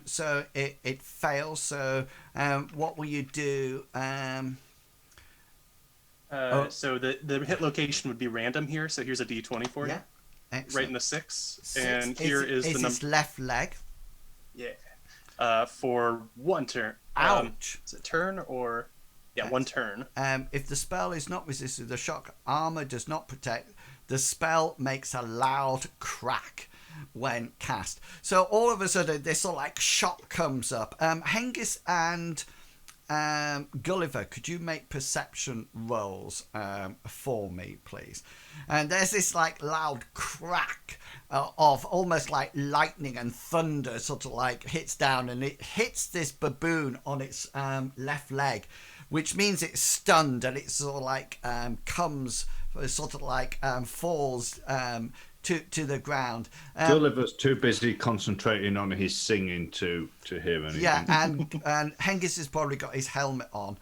So it fails. So what will you do? So the hit location would be random here. So here's a D20 for you. Excellent. Right in the 6. And here is the number. His left leg. Yeah. For one turn. Ouch. Is it turn or? Yeah, one turn. If the spell is not resisted, the shock armor does not protect. The spell makes a loud crack when cast. So all of a sudden, this sort of like shock comes up. Hengist and Gulliver, could you make perception rolls for me, please? And there's this like loud crack of almost like lightning and thunder sort of like hits down, and it hits this baboon on its left leg, which means it's stunned, and it sort of like comes sort of like falls to the ground. Gulliver's too busy concentrating on his singing to hear anything. Yeah, and Hengist has probably got his helmet on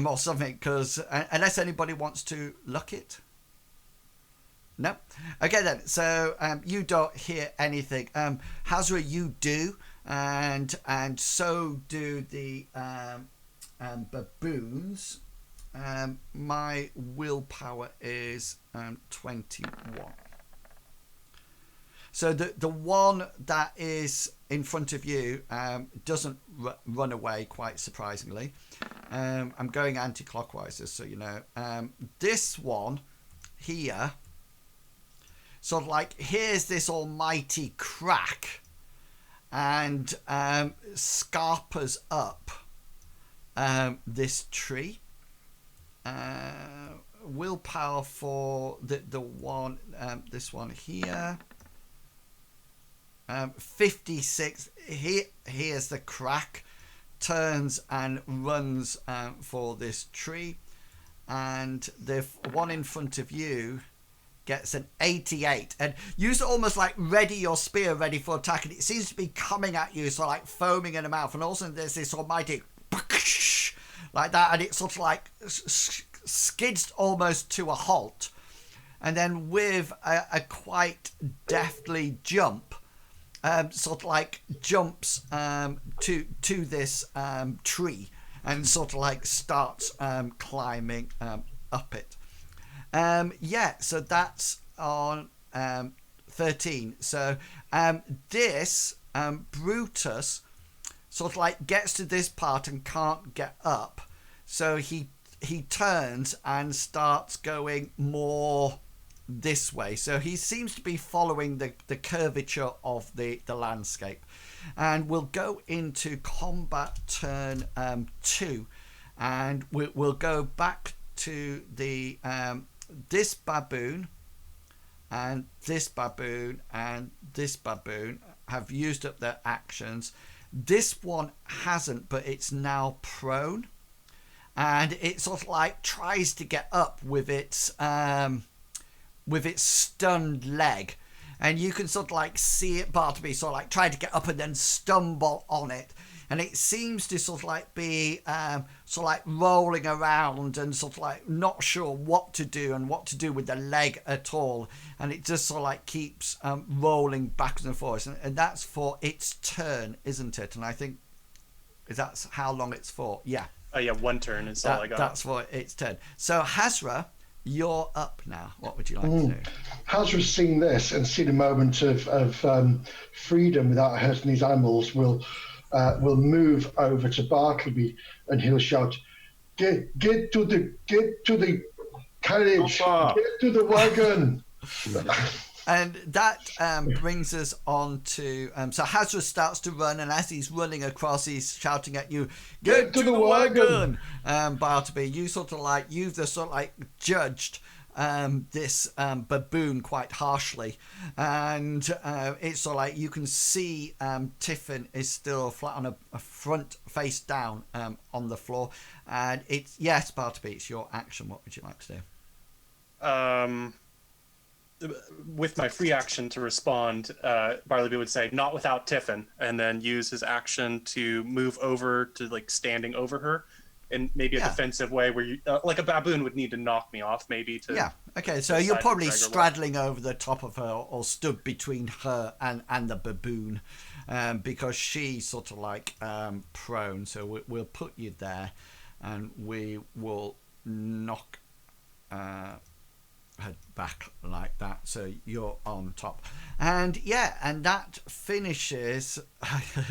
or something, because unless anybody wants to look it. No. Okay then. So you don't hear anything. Hazra, you do, and so do the baboons. My willpower is 21. So the one that is in front of you doesn't run away, quite surprisingly. I'm going anti-clockwise, just so you know. This one here sort of like hears this almighty crack and scarpers up this tree. Willpower for the one, this one here. 56. Here's the crack, turns and runs for this tree. and the one in front of you gets an 88, and you almost like ready your spear ready for attack, and it seems to be coming at you, so like foaming in the mouth, and also there's this almighty like that, and it sort of like skids almost to a halt, and then with a quite deftly jump, sort of like jumps to this tree and sort of like starts climbing up it. So that's on 13. So this Brutus sort of like gets to this part and can't get up, so he turns and starts going more this way. So he seems to be following the curvature of the landscape, and we'll go into combat turn 2, and we'll go back to the this baboon and this baboon and this baboon have used up their actions. This one hasn't, but it's now prone, and it sort of like tries to get up with its stunned leg, and you can sort of like see it, Bartleby, sort of like trying to get up and then stumble on it, and it seems to sort of like be sort of like rolling around and sort of like not sure what to do and what to do with the leg at all, and it just sort of like keeps rolling backwards and forwards, and that's for its turn, isn't it? And I think that's how long it's for. Yeah. Oh yeah, one turn is all I got. That's for its turn. So Hazra, you're up now. What would you like to do? Hazra's seen this and seen a moment of freedom without hurting these animals. Will move over to Bartleby and he'll shout, "Get to the carriage! Get to the wagon!" And that brings us on to so Hazra starts to run, and as he's running across, he's shouting at you, "Get to the wagon!" Bartleby, you sort of like you've just sort of like judged this baboon quite harshly, and it's sort of like you can see Tiffan is still flat on a front face down on the floor, and it's yes, Bartleby, it's your action. What would you like to do? With my free action to respond, Bartleby would say, "Not without Tiffan," and then use his action to move over to like standing over her in maybe a defensive way where you like a baboon would need to knock me off maybe to. Yeah. Okay. So you're probably straddling over the top of her or stood between her and the baboon, because she's sort of like prone. So we'll put you there, and we will knock her back like that, so you're on top, and that finishes.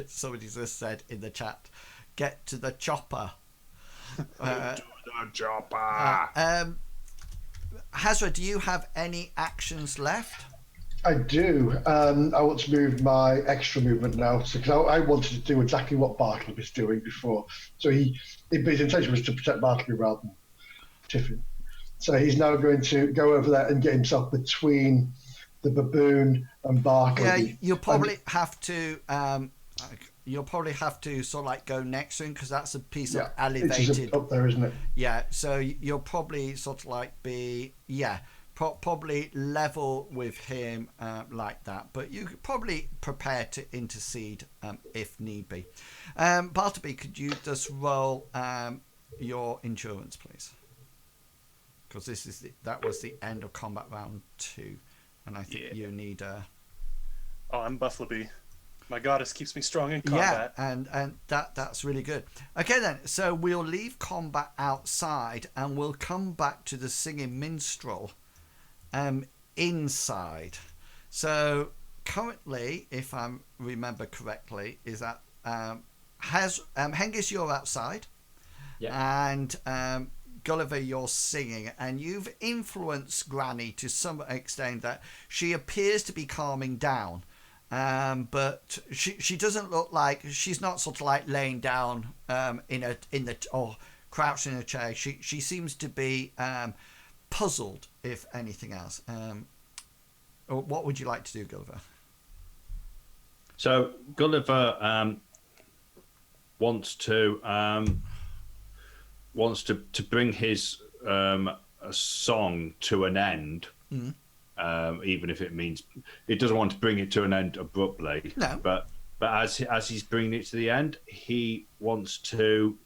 Somebody just said in the chat, "Get to the chopper." To the chopper. Hazra, do you have any actions left? I do. I want to move my extra movement now, because I wanted to do exactly what Bartleby was doing before. So his intention was to protect Bartleby rather than Tiffan. So he's now going to go over there and get himself between the baboon and Bartleby. Yeah, you'll probably have to. You'll probably have to sort of like go next to him, because that's a piece of elevated. It's up there, isn't it? Yeah. So you'll probably sort of like be probably level with him like that, but you could probably prepare to intercede if need be. Bartleby, could you just roll your endurance, please? Because that was the end of combat round 2, and I think you need a. Oh, I'm Buffleby. My goddess keeps me strong in combat. Yeah, and that's really good. Okay then, so we'll leave combat outside, and we'll come back to the singing minstrel inside. So currently, if I remember correctly, is that Hengist, you're outside, and Gulliver, you're singing, and you've influenced Granny to some extent that she appears to be calming down, but she doesn't look like she's not sort of like laying down or crouched in a chair. She seems to be puzzled, if anything else. What would you like to do, Gulliver? So Gulliver wants to bring his a song to an end, even if it means it doesn't want to bring it to an end abruptly. No. But as he's bringing it to the end, he wants to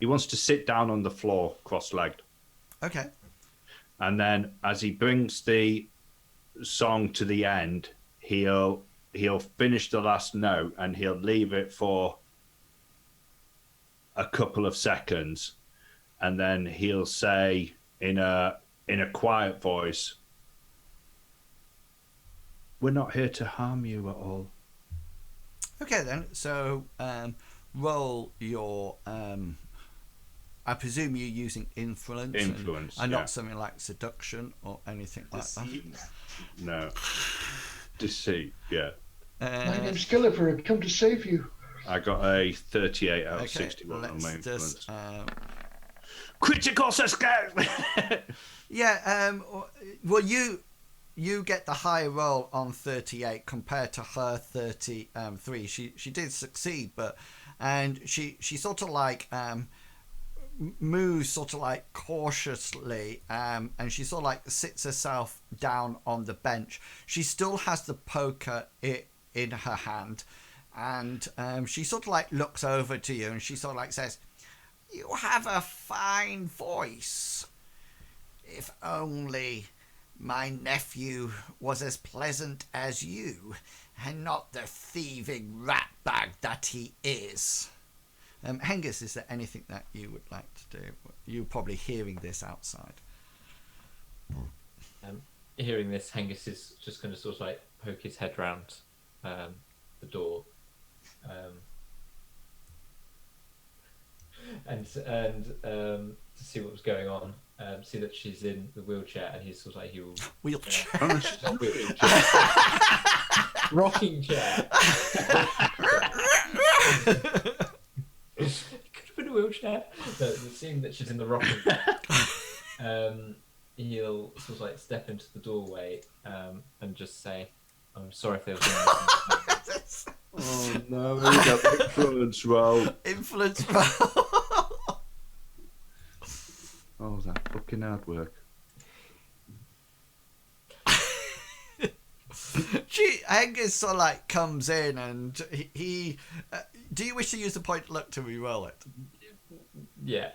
sit down on the floor, cross-legged. Okay. And then as he brings the song to the end, he'll finish the last note and he'll leave it for a couple of seconds, and then he'll say in a quiet voice, "We're not here to harm you at all." Okay then. So roll your. I presume you're using influence. Influence, and yeah. not something like seduction or anything like Deceit. No. Deceit, yeah. that. My name's Gulliver. I've come to save you. I got a 38 out of Okay, 61 on my let's influence. just. Critical success! Yeah. Well, you get the higher roll on 38 compared to her 33. She did succeed, and she sort of like moves sort of like cautiously, and she sort of like sits herself down on the bench. She still has the poker in her hand, and she sort of like looks over to you and she sort of like says, "You have a fine voice. If only my nephew was as pleasant as you, and not the thieving ratbag that he is." Hengist, is there anything that you would like to do? You're probably hearing this outside. Hearing this, Hengist is just going to sort of like poke his head round the door, and to see what was going on. See that she's in the wheelchair, and he's sort of like he will Wheelchair. not wheelchair, rocking chair. It could have been a wheelchair. No, seeing that she's in the rocking, he'll sort of like step into the doorway and just say, "I'm sorry if there was anything." Oh no, we got influence roll. Influence roll. Oh, that fucking hard work. Hengist sort of like comes in and he do you wish to use the point luck to re-roll it? Yeah,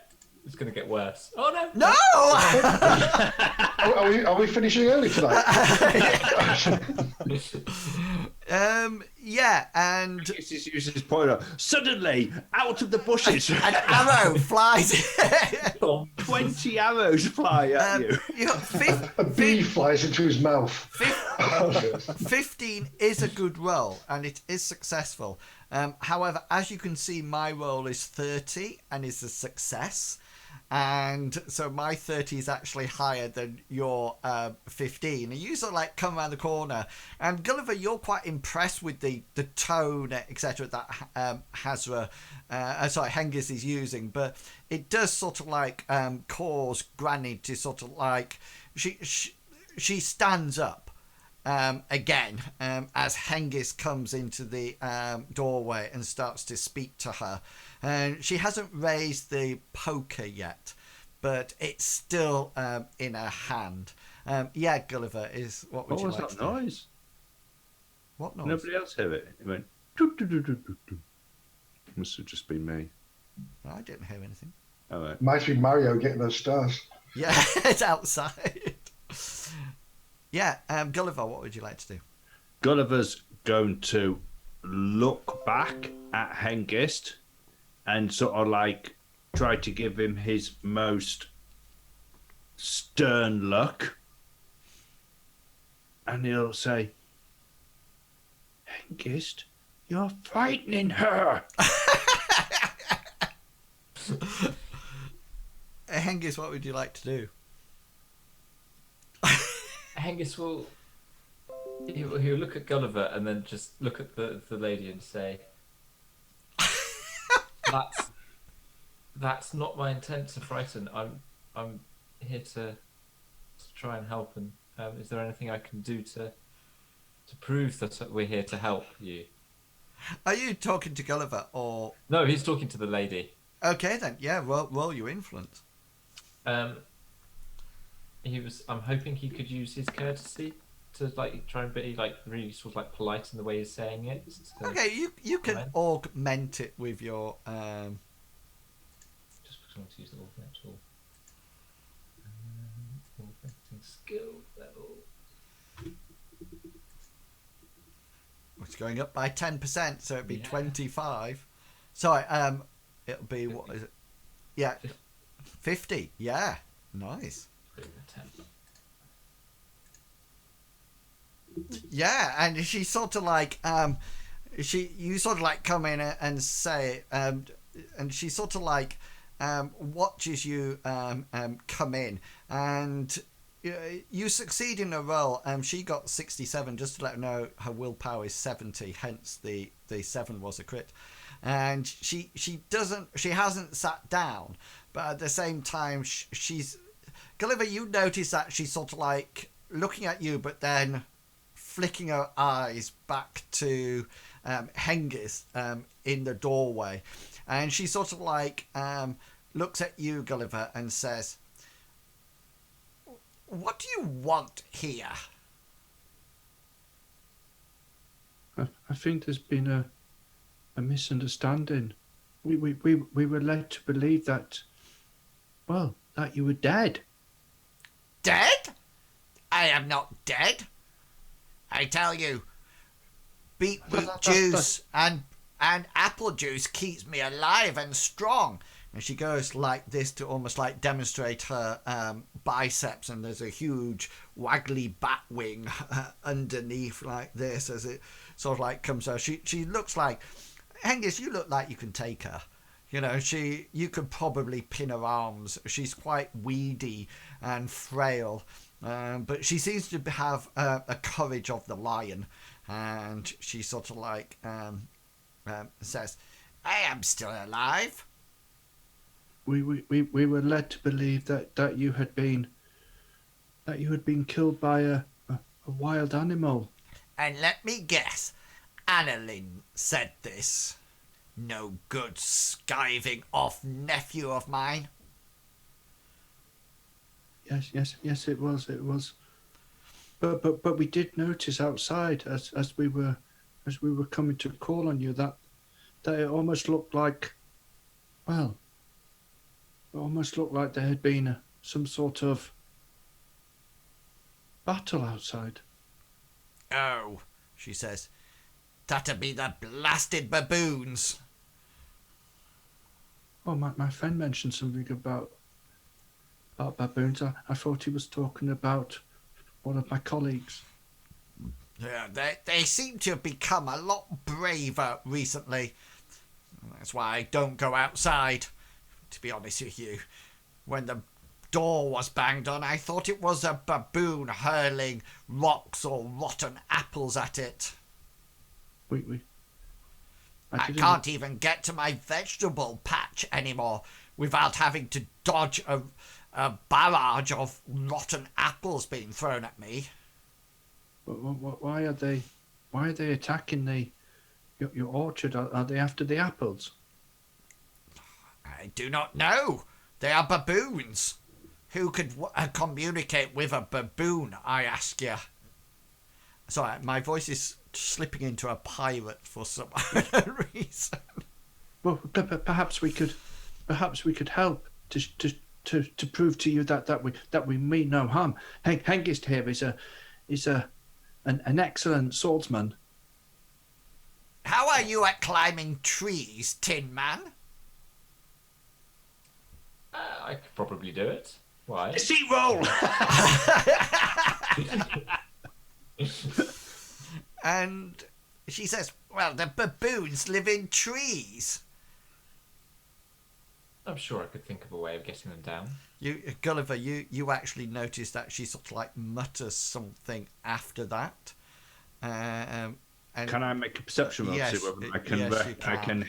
it's going to get worse. Oh no! No! Are we finishing early tonight? Yeah, and He uses his pointer. Suddenly, out of the bushes, an arrow flies. 20 arrows fly at you. You got A bee flies into his mouth. 15 is a good roll, and it is successful. However, as you can see, my roll is 30 and is a success. And so my 30 is actually higher than your 15. And you sort of like come around the corner. And Gulliver, you're quite impressed with the tone, etc. that Hengist is using. But it does sort of like cause Granny to sort of like... She stands up again as Hengist comes into the doorway and starts to speak to her. And she hasn't raised the poker yet, but it's still in her hand. Yeah, Gulliver, what would you like What was to that do? noise? What noise? Nobody else heard it. It went. Doo, doo, doo, doo, doo, doo. Must have just been me. I didn't hear anything. All right. Might be Mario getting those stars. Yeah, it's outside. Yeah, Gulliver, what would you like to do? Gulliver's going to look back at Hengist and sort of like try to give him his most stern look. And he'll say, "Hengist, you're frightening her." Hengist, what would you like to do? Hengist will he'll look at Gulliver and then just look at the lady and say, "That's not my intent to frighten. I'm here to try and help. And is there anything I can do to prove that we're here to help you?" Are you talking to Gulliver or... No, he's talking to the lady. Okay then, yeah, roll your influence. I'm hoping he could use his courtesy to like try and be like really sort of like polite in the way he's saying it. Okay, you can augment it with your Just because I want to use the augment tool. Augmenting skill level. it's going up by 10%, so it'd be Yeah. 25. Sorry, it'll be 50. what is it? Yeah, 50. Yeah, nice. Put in a 10. Yeah, and she sort of like you sort of like come in and say and she sort of like watches you come in, and you succeed in a roll. She got 67, just to let her know her willpower is 70, hence the 7 was a crit. And she hasn't sat down, but at the same time she's Gulliver, you notice that she's sort of like looking at you, but then flicking her eyes back to Hengist in the doorway, and she sort of like looks at you, Gulliver, and says, "What do you want here?" I think there's been a misunderstanding. We were led to believe that, well, that you were dead. Dead? I am not dead. I tell you, beetroot juice and apple juice keeps me alive and strong. And she goes like this to almost like demonstrate her biceps, and there's a huge waggly bat wing underneath like this as it sort of like comes out. She looks like, Hengist, you look like you can take her. You know, you could probably pin her arms. She's quite weedy and frail, but she seems to have a courage of the lion. And she sort of like says, "I am still alive." We were led to believe that you had been killed by a wild animal. And let me guess, Annalin said this. No good skiving off nephew of mine. Yes, it was. But we did notice outside as we were coming to call on you that it almost looked like, well, there had been some sort of battle outside. Oh, she says, that'd be the blasted baboons. Oh, my friend mentioned something about baboons. I thought he was talking about one of my colleagues. Yeah, they seem to have become a lot braver recently. That's why I don't go outside, to be honest with you. When the door was banged on, I thought it was a baboon hurling rocks or rotten apples at it. I can't even get to my vegetable patch anymore without having to dodge a barrage of rotten apples being thrown at me. Why are they attacking your orchard? Are they after the apples? I do not know. They are baboons. Who could communicate with a baboon, I ask you? Sorry, my voice is slipping into a pirate for some reason. Well, perhaps we could help to prove to you that we mean no harm. Hengist here is an excellent swordsman. How are you at climbing trees, Tin Man? I could probably do it. Why? Deceit roll. And she says, well, the baboons live in trees. I'm sure I could think of a way of getting them down. Gulliver, you actually notice that she sort of like mutters something after that. And can I make a perception roll? Yes, See whether I can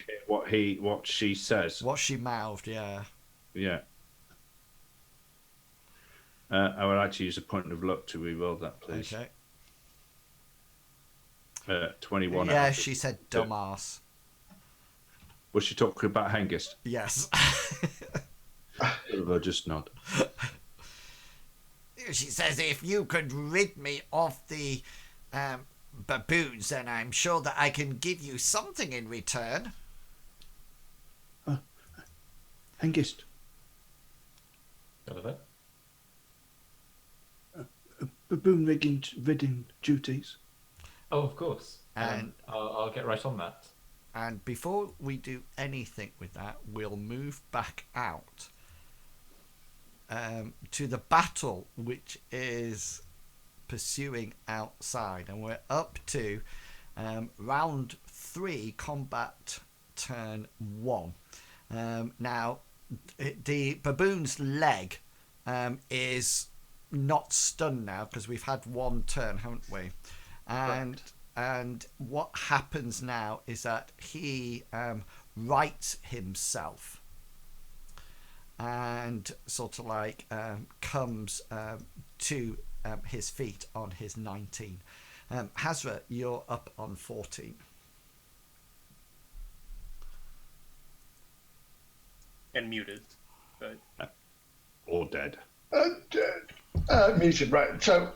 hear what she says. What she mouthed, yeah. Yeah. I would like to use a point of luck to re-roll that, please. Okay. 21. Yeah, she said dumbass. Was she talking about Hengist? Yes. Or just nod. she says, if you could rid me of the baboons, then I'm sure that I can give you something in return. Hengist. Gulliver? Baboon ridding duties. Oh, of course. And I'll get right on that. And before we do anything with that, we'll move back out to the battle, which is pursuing outside. And we're up to round 3, combat turn 1. Now, the baboon's leg is not stunned now because we've had one turn, haven't we? And what happens now is that he rights himself and sort of like comes to his feet on his 19. Hazra, you're up on 14. And muted. But Or dead. Muted, right. So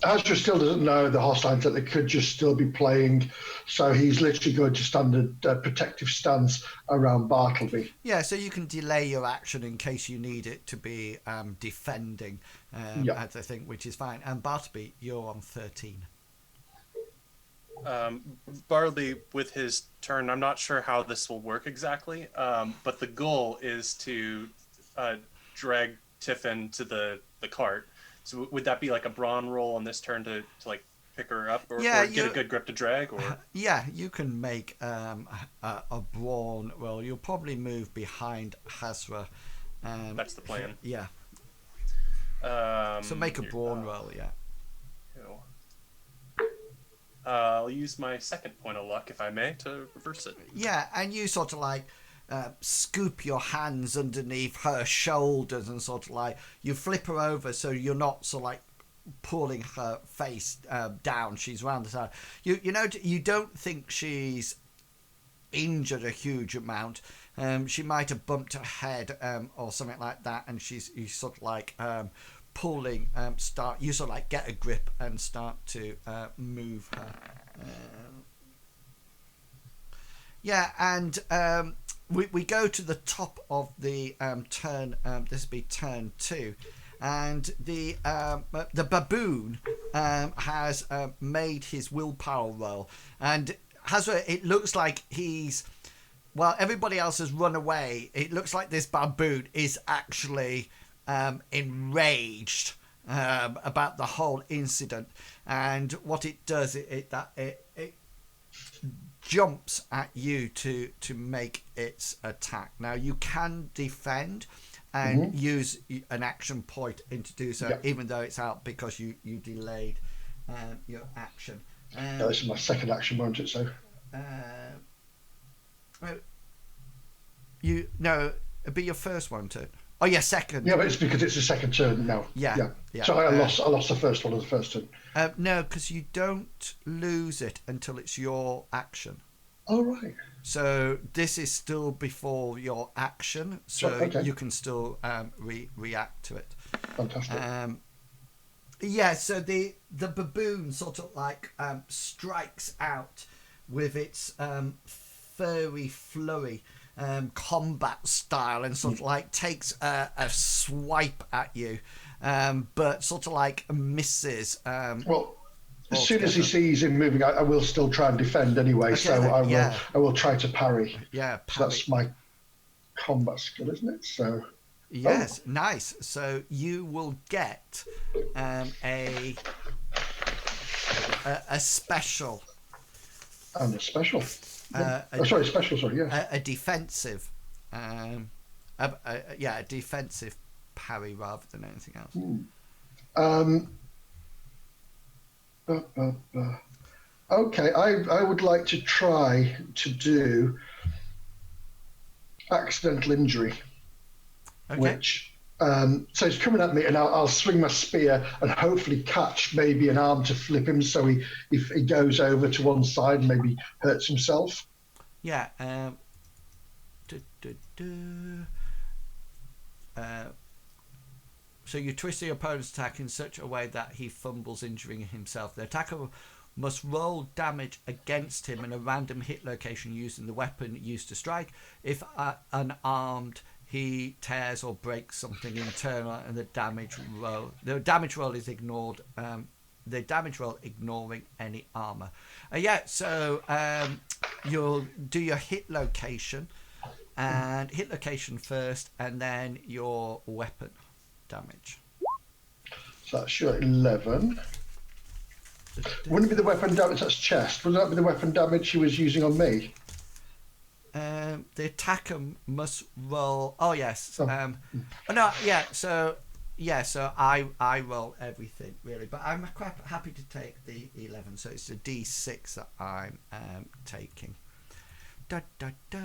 Astra still doesn't know the hostiles that they could just still be playing, so he's literally going to stand a protective stance around Bartleby. Yeah, so you can delay your action in case you need it to be defending, as I think, which is fine. And Bartleby, you're on 13. Bartleby, with his turn, I'm not sure how this will work exactly, but the goal is to drag Tiffan to the cart. So would that be like a brawn roll on this turn to like pick her up, or get a good grip to drag? Or yeah, you can make a brawn roll. You'll probably move behind Hazra. That's the plan. Yeah. So make a brawn roll, yeah. I'll use my second point of luck, if I may, to reverse it. Yeah, and you sort of like scoop your hands underneath her shoulders and sort of like you flip her over so you're not sort of like pulling her face down. She's round the side. You know, you don't think she's injured a huge amount. She might have bumped her head or something like that, and you sort of like pulling, you sort of like get a grip and start to move her. Yeah, and we go to the top of the turn. This will be turn 2, and the baboon has made his willpower roll, and it looks like everybody else has run away. It looks like this baboon is actually enraged about the whole incident, and what it does, it jumps at you to make its attack. Now you can defend and use an action point to do so, even though it's out because you delayed your action. This is my second action, won't it? So it'd be your first one, too. Oh yeah, second. Yeah, but it's because it's the second turn now. Yeah. So I lost the first one of the first turn. No, because you don't lose it until it's your action. Oh right. So this is still before your action, so you can still react to it. Fantastic. Yeah. So the baboon sort of like strikes out with its furry flurry. Combat style, and sort of like takes a swipe at you, but sort of like misses. Well, as soon as he sees him moving, I will still try and defend anyway. Okay, so I will try to parry. Yeah, parry. So that's my combat skill, isn't it? So yes, nice. So you will get a special. And a special. Special. Sorry, yeah. A defensive, a defensive parry rather than anything else. Okay, I would like to try to do accidental injury, which so he's coming at me, and I'll swing my spear and hopefully catch maybe an arm to flip him, so if he goes over to one side, maybe hurts himself. Yeah. So you twist the opponent's attack in such a way that he fumbles, injuring himself. The attacker must roll damage against him in a random hit location using the weapon used to strike. If unarmed, he tears or breaks something internal, and the damage roll is ignored. The damage roll ignoring any armor. So you'll do your hit location, and hit location first, and then your weapon damage. So that's your 11. Wouldn't it be the weapon damage? That's chest. Wouldn't that be the weapon damage she was using on me? The attacker must roll. Oh yes. Oh. So I roll everything really, but I'm quite happy to take the 11. So it's a D6 that I'm taking. Da da da.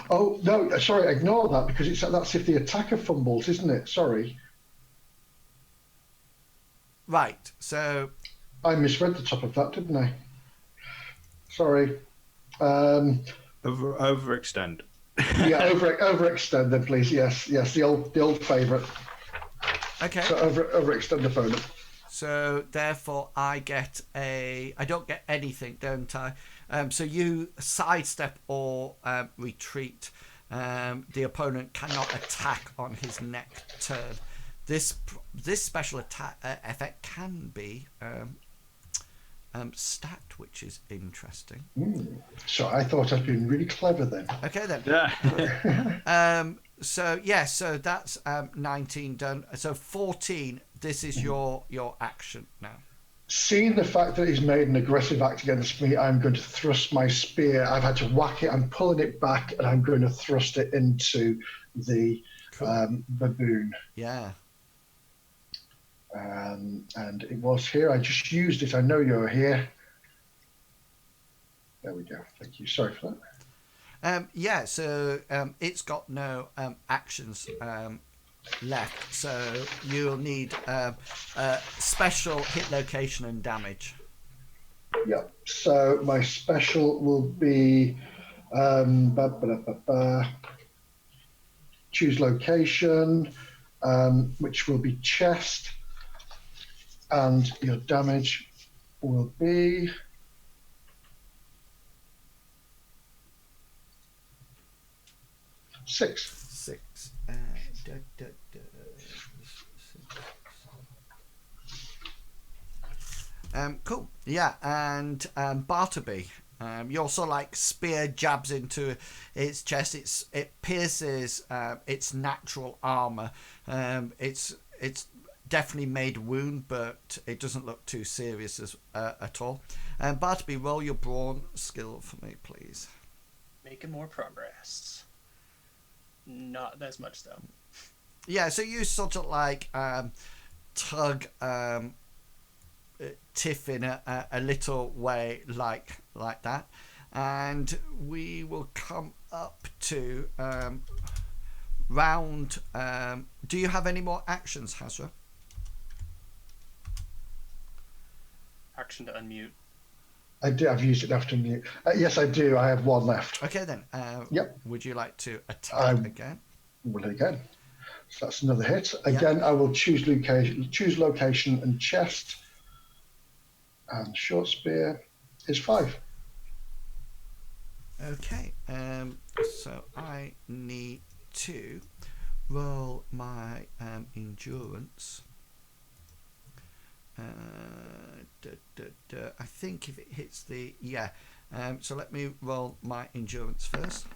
Oh no, sorry, ignore that because that's if the attacker fumbles, isn't it? Sorry. Right. So I misread the top of that, didn't I? Sorry. Overextend. Yeah, overextend then, please. Yes, the old favourite. okay. So overextend opponent. So therefore, I don't get anything, don't I? So you sidestep or retreat. The opponent cannot attack on his next turn. This special attack effect can be stacked, which is interesting. So I thought I'd been really clever then. Okay then. Yeah. So that's 19 done. So 14. This is your action now. Seeing the fact that he's made an aggressive act against me, I'm going to thrust my spear. I've had to whack it. I'm pulling it back, and I'm going to thrust it into the baboon. Yeah. And it was here. I just used it. I know you're here. There we go. Thank you. Sorry for that. So it's got no actions left. So you'll need special hit location and damage. Yeah. So my special will be choose location, which will be chest. And your damage will be 6. 6. Cool. Yeah, and Bartleby, your sort of like spear jabs into its chest. It pierces its natural armor. It's definitely made a wound, but it doesn't look too serious at all. Bartleby, roll your brawn skill for me, please. Making more progress. Not as much though. Yeah, so you sort of like tug Tiffan a little way like that, and we will come up to round. Do you have any more actions, Hazra? Action to unmute. I do. I've used it after mute. Yes, I do. I have one left. Okay then. Yep. Would you like to attack again? Well, again. So that's another hit. Again, I will choose location and chest. And short spear is 5. Okay. So I need to roll my endurance. I think if it hits the so let me roll my endurance first.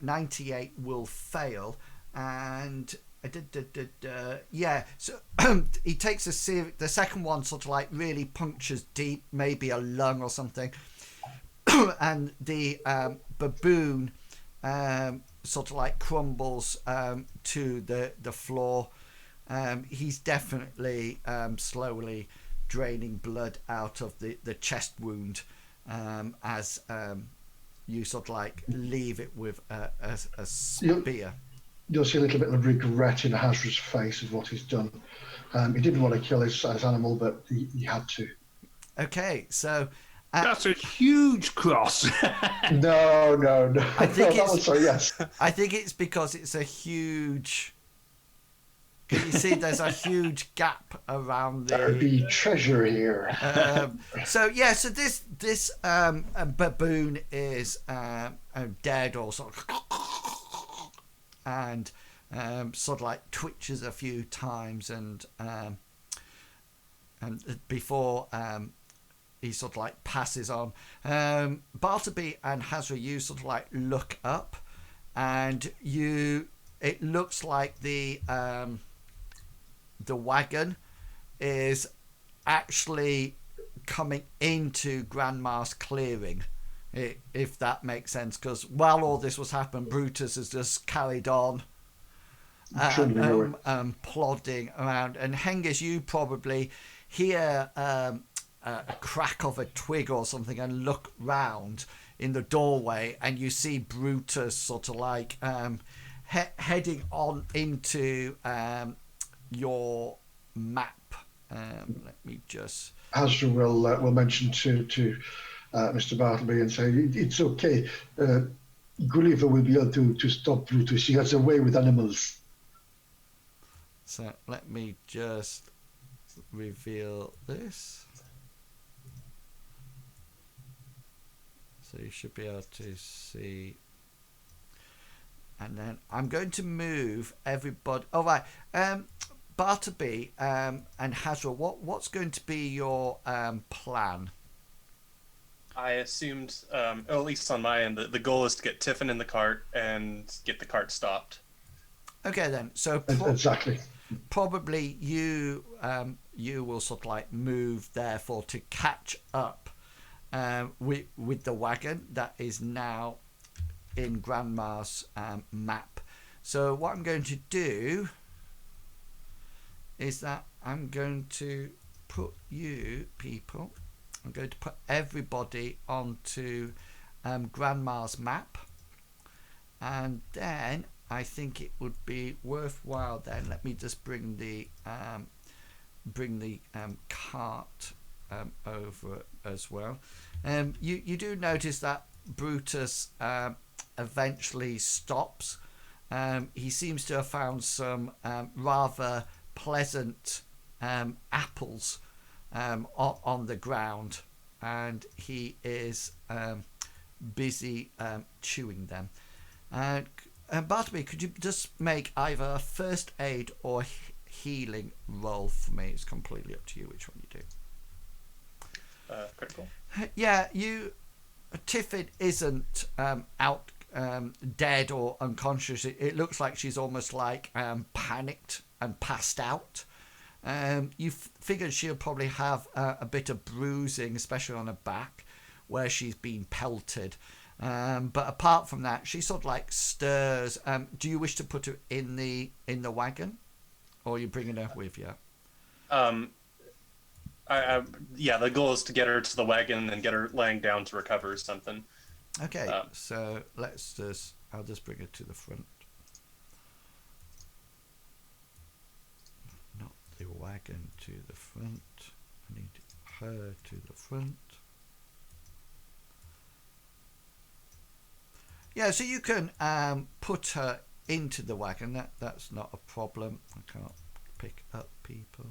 98 will fail, and so he takes the second one sort of like really punctures deep, maybe a lung or something, and the baboon sort of like crumbles to the floor. He's definitely slowly draining blood out of the chest wound as you sort of like leave it with a spear. You'll see a little bit of regret in Hazra's face of what he's done. He didn't want to kill his animal, but he had to. Okay, so... That's a huge cross. No. I think yes. I think it's because it's a huge Can you see there's a huge gap around There the... be treasure here. So this baboon is dead or sort of, and sort of like twitches a few times, and before he sort of like passes on. Bartleby and Hazra, you sort of like look up, and it looks like the wagon is actually coming into Grandma's clearing, if that makes sense, because while all this was happening, Brutus has just carried on plodding around. And Hengist, you probably hear a crack of a twig or something and look round in the doorway, and you see Brutus sort of like heading on into your map. Let me just... Hazra will mention to Mr. Bartleby and say, it's okay. Gulliver will be able to stop Brutus. He has a way with animals. So let me just reveal this. So you should be able to see. And then I'm going to move everybody. Oh, right. Bartleby and Hazra, what's going to be your plan? I assumed, at least on my end, the goal is to get Tiffan in the cart and get the cart stopped. Okay, then. So exactly. Probably you will sort of like move, therefore, to catch up with the wagon that is now in Grandma's map. So what I'm going to do is that I'm going to put I'm going to put everybody onto Grandma's map, and then I think it would be worthwhile then. Let me just bring the cart over as well. You do notice that Brutus eventually stops. He seems to have found some rather pleasant apples on the ground, and he is busy chewing them. Bartleby, could you just make either a first aid or healing roll for me? It's completely up to you which one you do. Critical? Yeah, Tiffan isn't out dead or unconscious. It looks like she's almost like panicked and passed out. You figured she'll probably have a bit of bruising, especially on her back, where she's been pelted. But apart from that, she sort of like stirs. Do you wish to put her in the wagon, or are you bringing her with you? Yeah, the goal is to get her to the wagon and get her laying down to recover or something. Okay, so I'll just bring her to the front. Not the wagon to the front. I need her to the front. Yeah, so you can put her into the wagon. That's not a problem. I can't pick up people.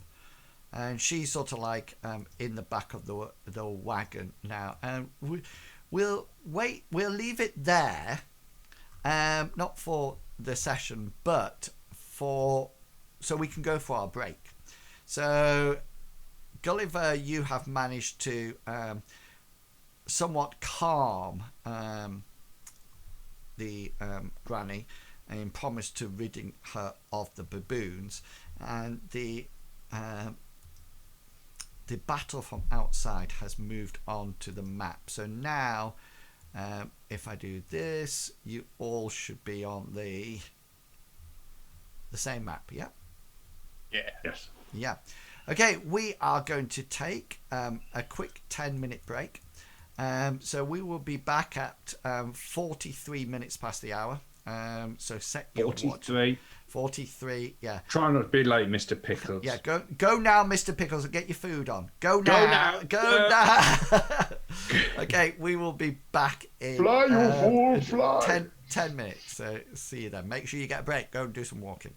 And she's sort of like in the back of the wagon now. And we'll wait. We'll leave it there, not for the session, but so we can go for our break. So, Gulliver, you have managed to somewhat calm the granny and promised to ridding her of the baboons, and the battle from outside has moved on to the map. So now if I do this, you all should be on the same map. Yeah. Yes. Yeah. Okay, we are going to take a quick 10-minute break. So we will be back at 43 minutes past the hour. So set your 43. watch. 43, yeah. Try not to be late, Mr. Pickles. Yeah, go now, Mr. Pickles, and get your food on. Go now. Okay, we will be back in Fly, you fool, fly. 10 minutes. So see you then. Make sure you get a break. Go and do some walking.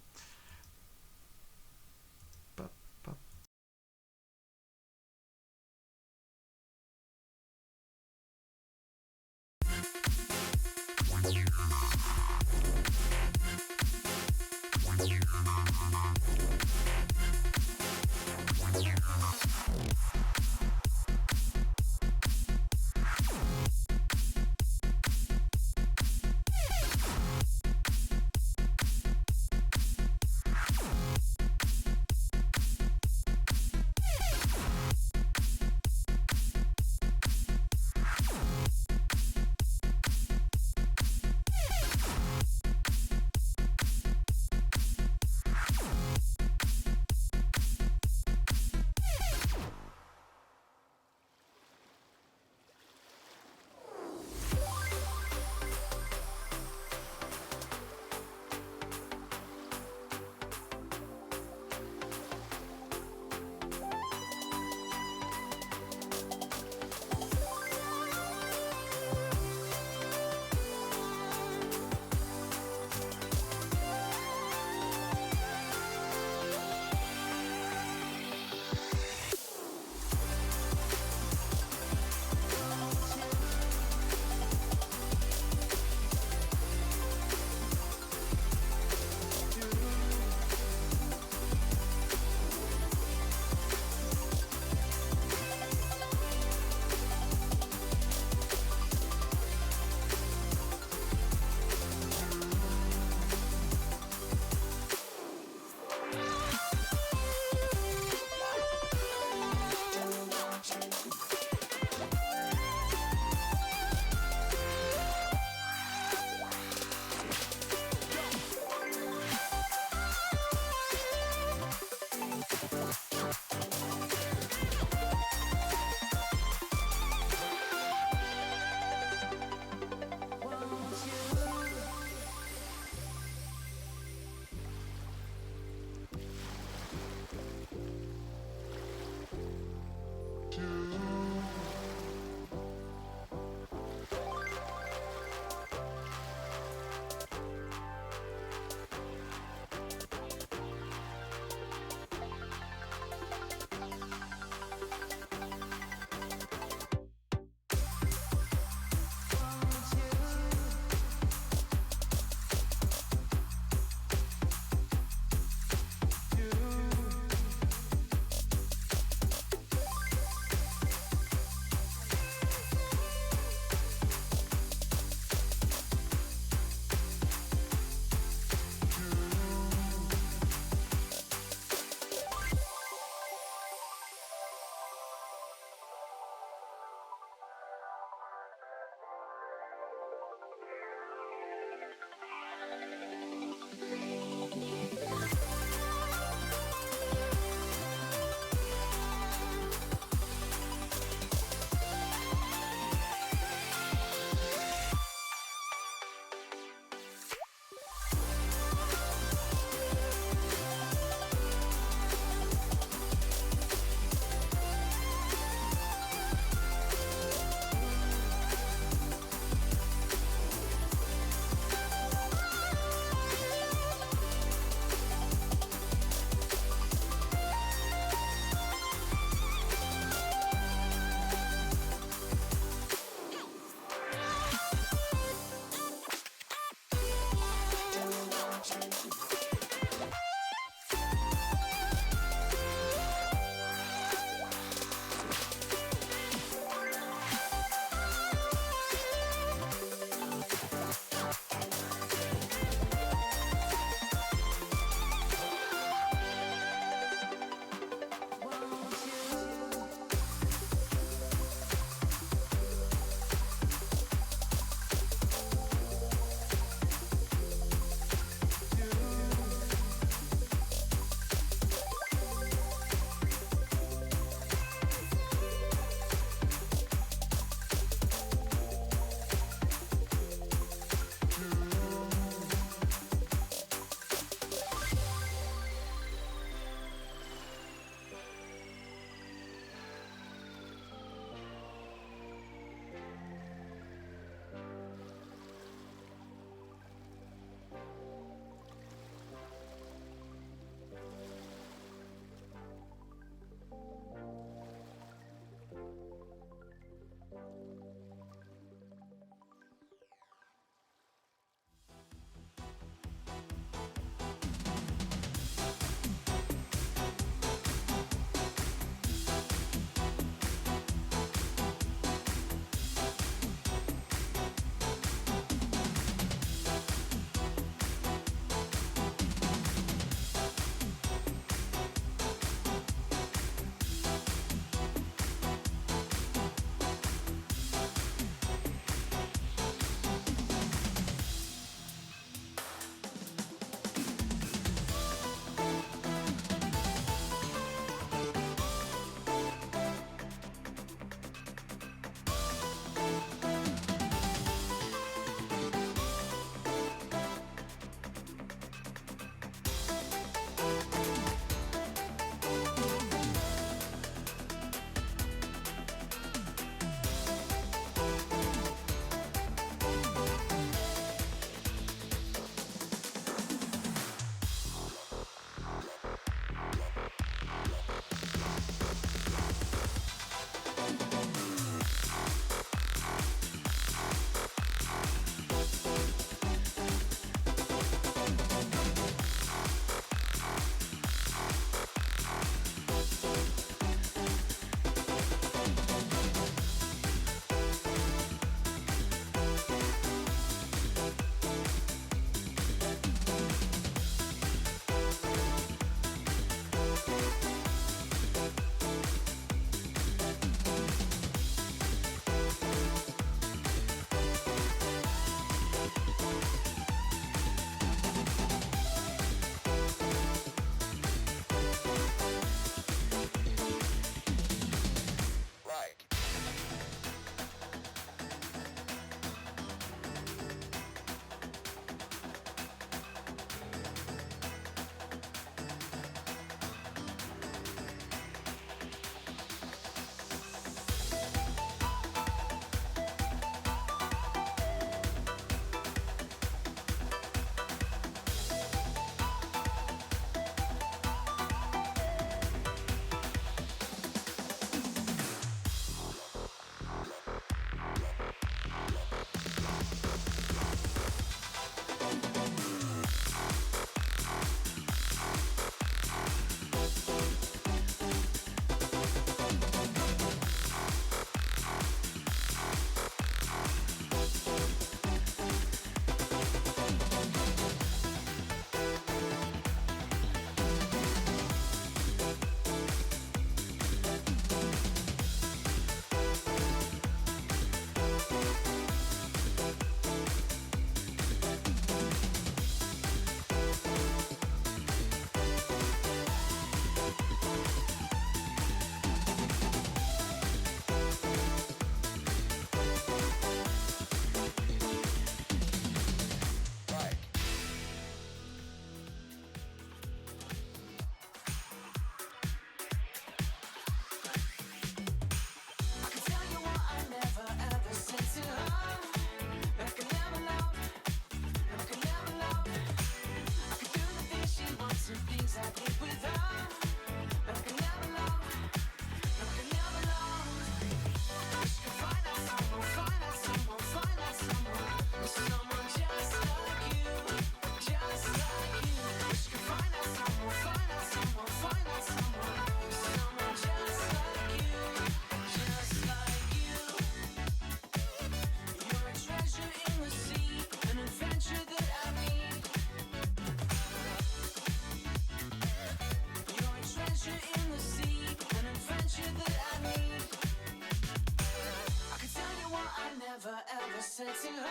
it to her,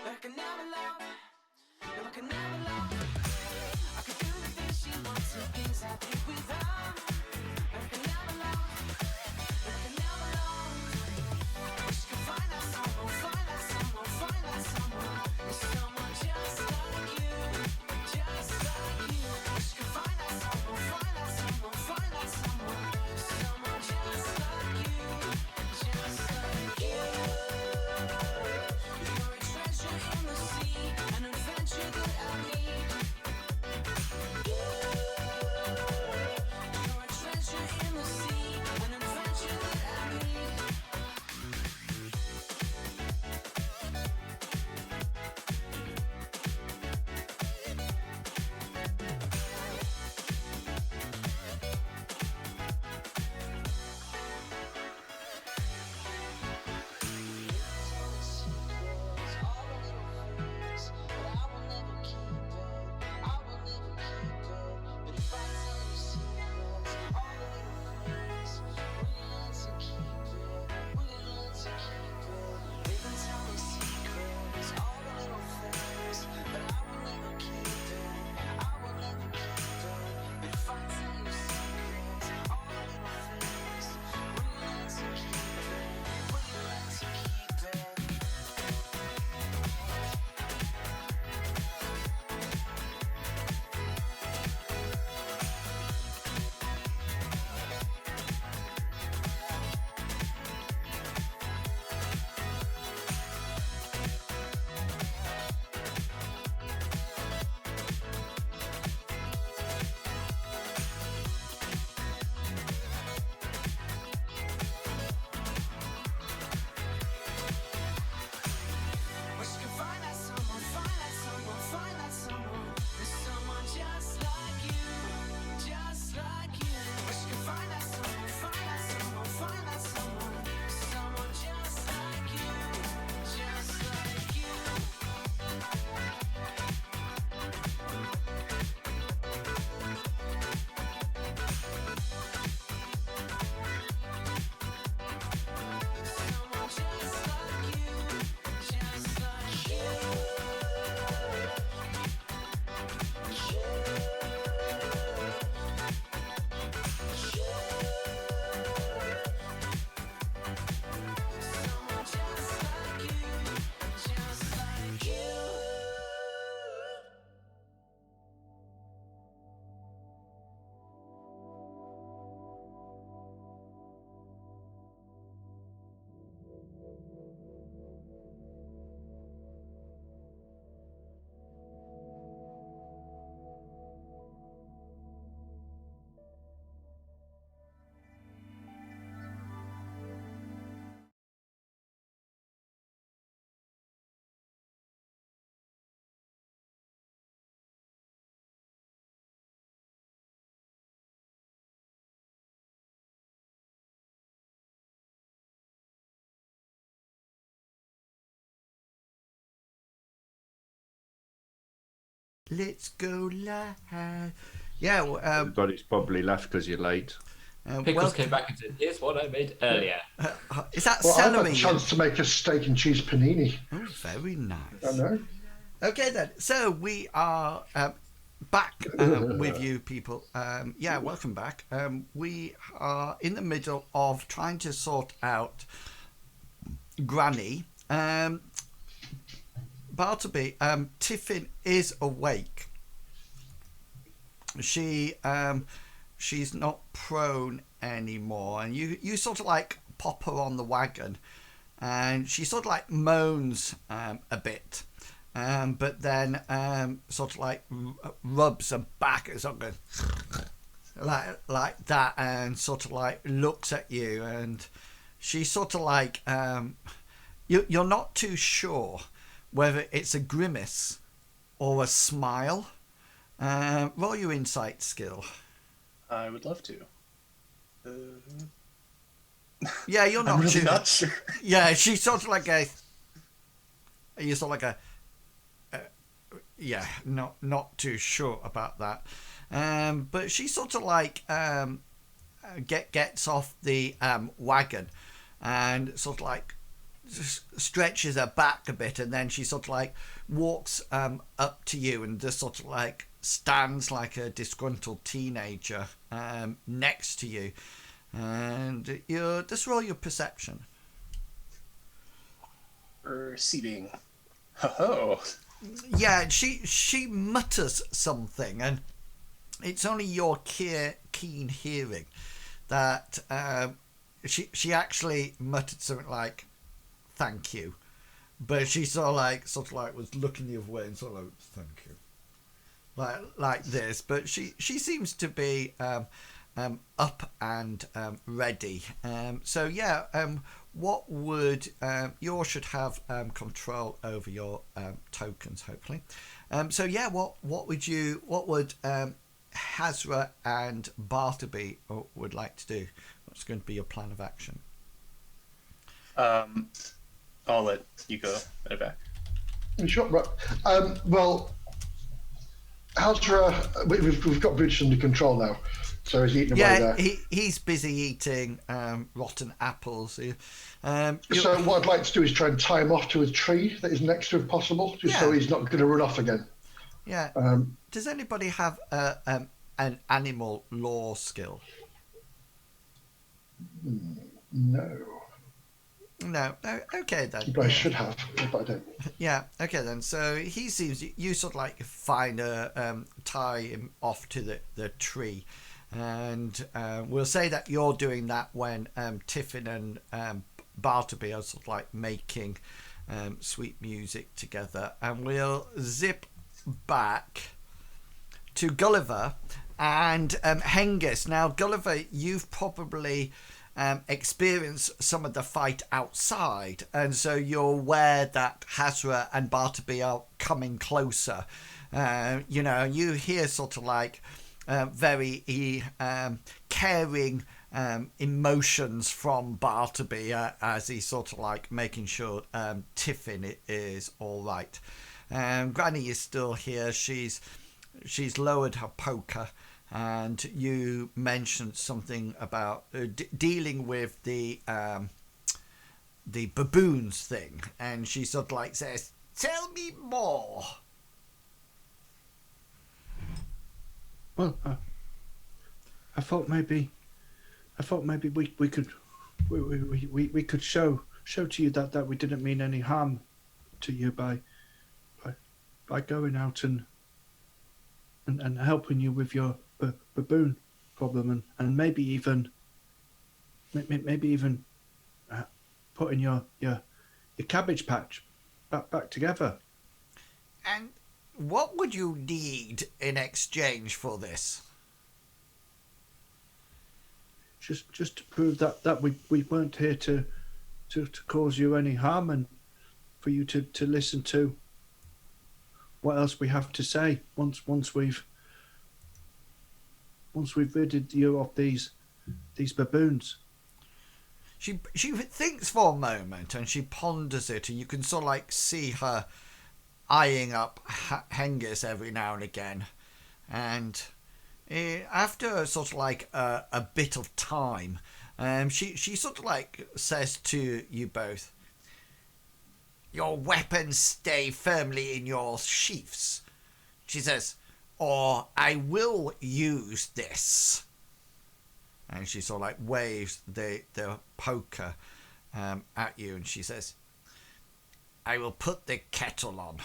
but I can never love. No, I can never love. I could do the things she wants, the things I did with her, but I can never love. No, I can never love. Wish I could find that someone, find that someone, find that someone. There's someone just like you, just like you. Wish I could find that someone, find that someone, find that someone. There's someone just like you, just like you. You're a treasure in the sea, an adventure that I need. You're a treasure in the sea, an adventure that I need. Wish you could find that someone, find that someone, find that someone. There's someone just like you, just like you. Wish you could find that someone, find that someone, find that someone. There's someone just like you, just like you. Someone just like you, just like you. Someone just like you, just like you. Let's go live. Yeah, well, Everybody's probably left because you're late. Pickles well, came back and said, "Here's what I made earlier." is that Well, I've had celery? a chance to make a steak and cheese panini. Oh, very nice. I know. Okay then, so we are back with you people. Yeah, welcome back. We are in the middle of trying to sort out Granny. Bartleby, Tiffin is awake. She's not prone anymore, and you sort of like pop her on the wagon, and she sort of like moans a bit. But then sort of like rubs her back or something like that, and sort of like looks at you, and she's sort of like you're not too sure whether it's a grimace or a smile. Roll your insight skill. I would love to. Yeah, you're not I'm really too. not sure. Yeah, she's sort of like a. You're sort of like a. Yeah, not too sure about that. But she sort of like gets off the wagon and sort of like stretches her back a bit, and then she sort of like walks up to you and just sort of like stands like a disgruntled teenager next to you, and you just roll your perception. Perceiving. Ho-ho. Yeah, she mutters something, and it's only your keen hearing that she actually muttered something like "thank you," but she sort of like was looking the other way and sort of like "thank you," like this. But she seems to be up and ready. So yeah, what would you should have control over your tokens, hopefully. So yeah, what would Hazra and Bartleby would like to do? What's going to be your plan of action? I'll let you go. Back. Sure. Right. Well, Hazra, we've got Bridge under control now, so he's eating away there. He's busy eating rotten apples. So what I'd like to do is try and tie him off to a tree that is next to him, if possible, just so he's not going to run off again. Yeah. Does anybody have an animal law skill? No. No. Okay then. But I should have, but I don't. Yeah. Okay then. So he seems you sort of like find tie him off to the tree, and we'll say that you're doing that when Tiffan and Bartleby are sort of like making sweet music together, and we'll zip back to Gulliver and Hengist. Now, Gulliver, you've probably experienced some of the fight outside, and so you're aware that Hazra and Bartleby are coming closer. You hear sort of like very caring emotions from Bartleby as he's sort of like making sure Tiffin is all right. Grannie is still here. She's lowered her poker, and you mentioned something about dealing with the baboons thing, and she sort of like says, "Tell me more." Well, I thought maybe we could show to you that we didn't mean any harm to you by going out and helping you with your baboon problem, and maybe even putting your cabbage patch back together. And what would you need in exchange for this? Just to prove that we weren't here to cause you any harm, and for you to listen to what else we have to say once we've ridded you of these baboons. She thinks for a moment, and she ponders it, and you can sort of like see her eyeing up Hengist every now and again, and after sort of like a bit of time, she sort of like says to you both, "Your weapons stay firmly in your sheaths," she says, "or I will use this." And she sort of like waves the poker at you, and she says, "I will put the kettle on."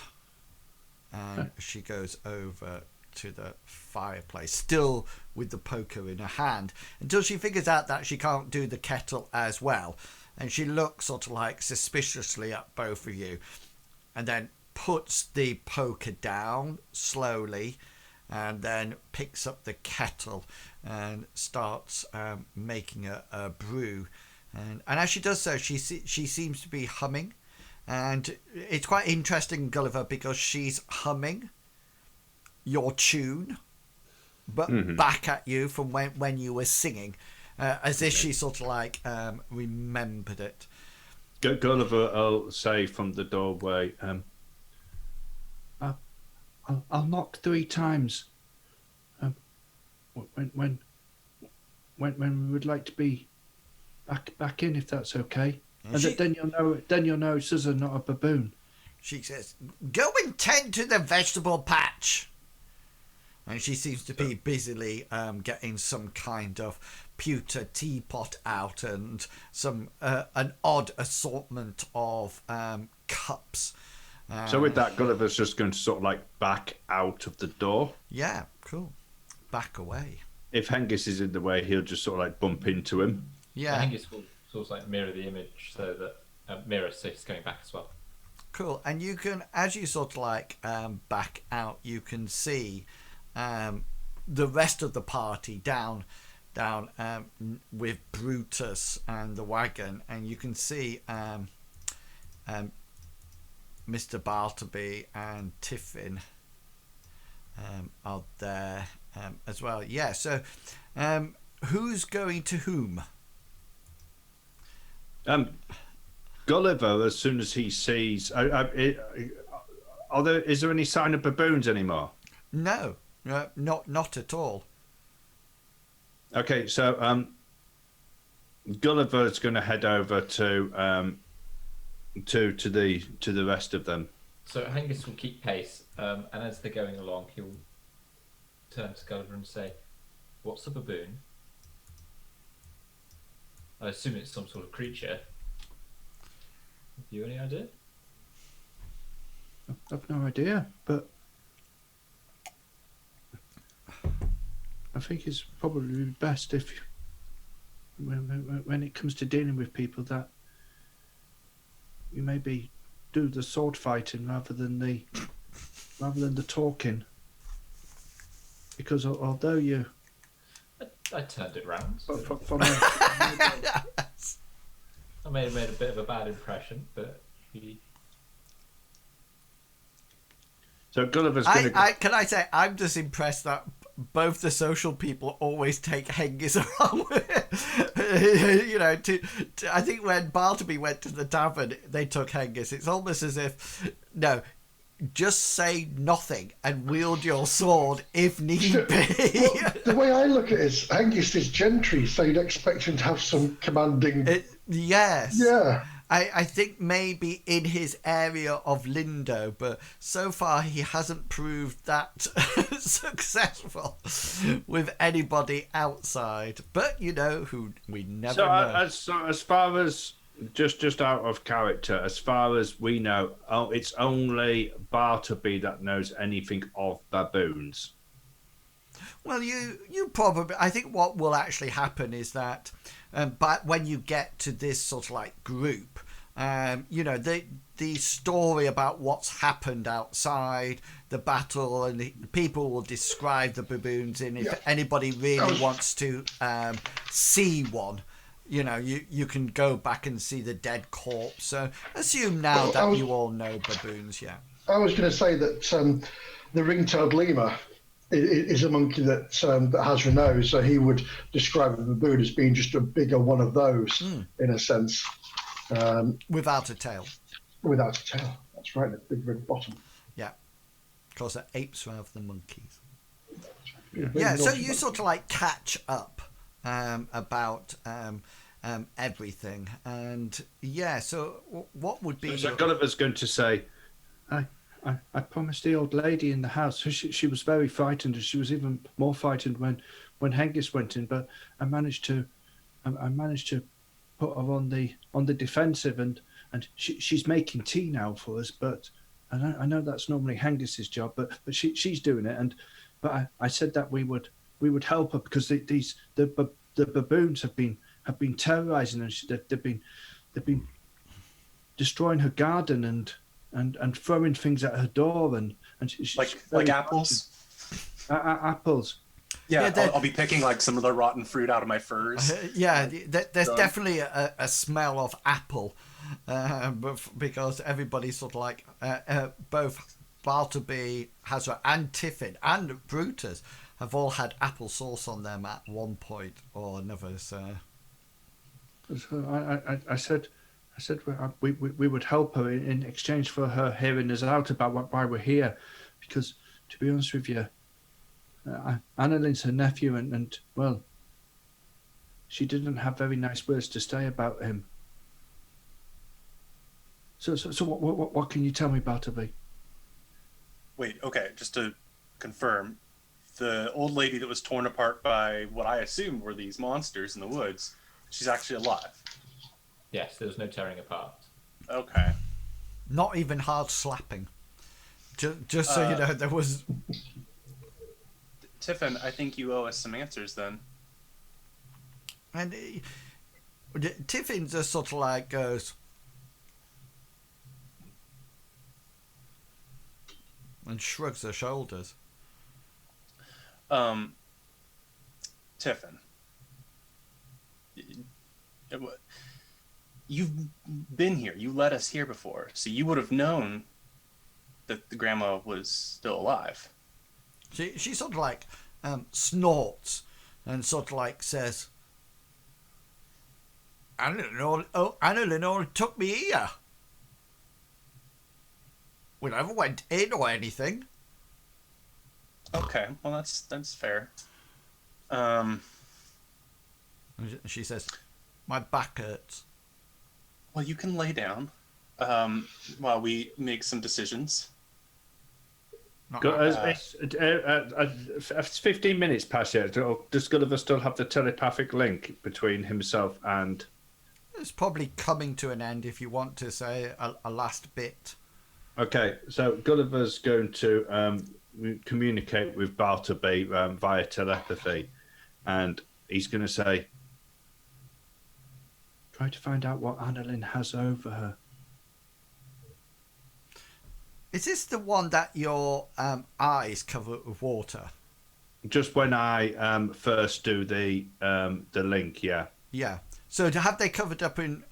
And she goes over to the fireplace, still with the poker in her hand, until she figures out that she can't do the kettle as well. And she looks sort of like suspiciously at both of you, and then puts the poker down slowly, and then picks up the kettle and starts making a brew. And as she does so, she seems to be humming. And it's quite interesting, Gulliver, because she's humming your tune, but back at you from when you were singing, as if she sort of like remembered it. Gulliver will say from the doorway, I'll knock 3 times. When we would like to be back in, if that's okay. And then you'll know it's us and not a baboon. She says, "Go and tend to the vegetable patch." And she seems to be busily getting some kind of pewter teapot out and some an odd assortment of cups. So with that, Gulliver's just going to sort of like back out of the door. Yeah, cool. Back away. If Hengist is in the way, he'll just sort of like bump into him. Yeah. Angus will sort of like mirror the image so that so he's going back as well. Cool. And you can, as you sort of like back out, you can see the rest of the party down with Brutus and the wagon, and you can see Mr. Bartleby and Tiffin are there as well. Yeah. So, who's going to whom? Gulliver, as soon as he sees, is there any sign of baboons anymore? No, not at all. Okay, so Gulliver's going to head over to the rest of them. So Hengist will keep pace, and as they're going along, he'll turn to Gulliver and say, "What's a baboon?" I assume it's some sort of creature. Have you any idea? I've no idea, but I think it's probably best if, when it comes to dealing with people, that you maybe do the sword fighting rather than the talking. Because although you, I turned it round. I may have made a bit of a bad impression, but he... So Gulliver's going to... Can I say, I'm just impressed that both the social people always take Hengist along with it. You know, I think when Bartleby went to the tavern, they took Hengist. It's almost as if, no, just say nothing and wield your sword if need be. Well, the way I look at it is, Hengist is gentry, so you'd expect him to have some commanding... Yes. Yeah. I think maybe in his area of Lindo, but so far he hasn't proved that successful with anybody outside. But you know, who we never know. So as far as just out of character, as far as we know, it's only Bartleby that knows anything of baboons. Well, you probably... I think what will actually happen is that but when you get to this sort of like group, you know, the story about what's happened outside, the battle, and the people will describe the baboons in. If anybody really wants to see one, you know, you can go back and see the dead corpse. So assume now that you all know baboons, yeah. I was going to say that the ring-tailed lemur is a monkey that has a nose, so he would describe a baboon as being just a bigger one of those, in a sense. Without a tail. Without a tail. That's right, a big red bottom. Yeah. Of course, they're apes rather than monkeys. Yeah, so you sort of like catch up about everything. And yeah, so what would be... So Gulliver's going to say, I promised the old lady in the house. She was very frightened, and she was even more frightened when Hengist went in. But I managed to put her on the defensive, and she's making tea now for us. But I know that's normally Hengist's job, but she's doing it. But I said that we would help her because the baboons have been terrorizing her. They've been destroying her garden and throwing things at her door and she's like apples. Apples. Yeah, I'll be picking like some of the rotten fruit out of my furs. There's definitely a smell of apple, because everybody's sort of like both Bartleby, Hazra, and Tiffin and Brutus have all had apple sauce on them at one point or another. So I said we would help her in exchange for her hearing us out about why we're here, because to be honest with you, Annalin's her nephew, and well, she didn't have very nice words to say about him. So what can you tell me, Bartleby? Wait, okay, just to confirm, the old lady that was torn apart by what I assumed were these monsters in the woods, she's actually alive. Yes, there was no tearing apart. Okay. Not even hard slapping. Just so you know, there was. Tiffan, I think you owe us some answers then. And Tiffin just sort of like goes. And shrugs her shoulders. Tiffin. You've been here. You led us here before, so you would have known that the grandma was still alive. She sort of like snorts and sort of like says, Annalin all took me here. We never went in or anything. Okay, well that's fair. She says, my back hurts. Well, you can lay down while we make some decisions. It's 15 minutes past yet. Does Gulliver still have the telepathic link between himself and... It's probably coming to an end if you want to say a last bit. Okay, so Gulliver's going to communicate with Bartleby via telepathy, and he's going to say, try to find out what Annalin has over her. Is this the one that your eyes cover with water? Just when I first do the link, yeah. Yeah. So have they covered up in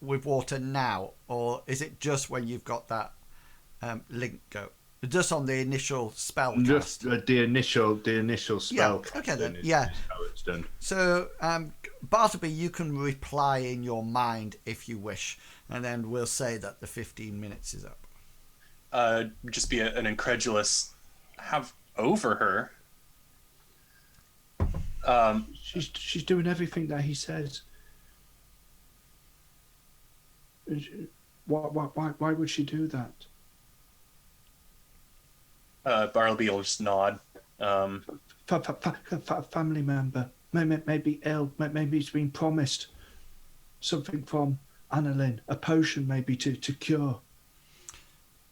with water now, or is it just when you've got that link go? Just on the initial spell cast? Just the initial spell cast. Okay then. Is how it's done. So Bartleby, you can reply in your mind if you wish, and then we'll say that the 15 minutes is up. Just be an incredulous have over her. She's doing everything that he says. Why would she do that? Bartleby will just nod. Family member, maybe ill, maybe he's been promised something from Annalin, a potion maybe to cure.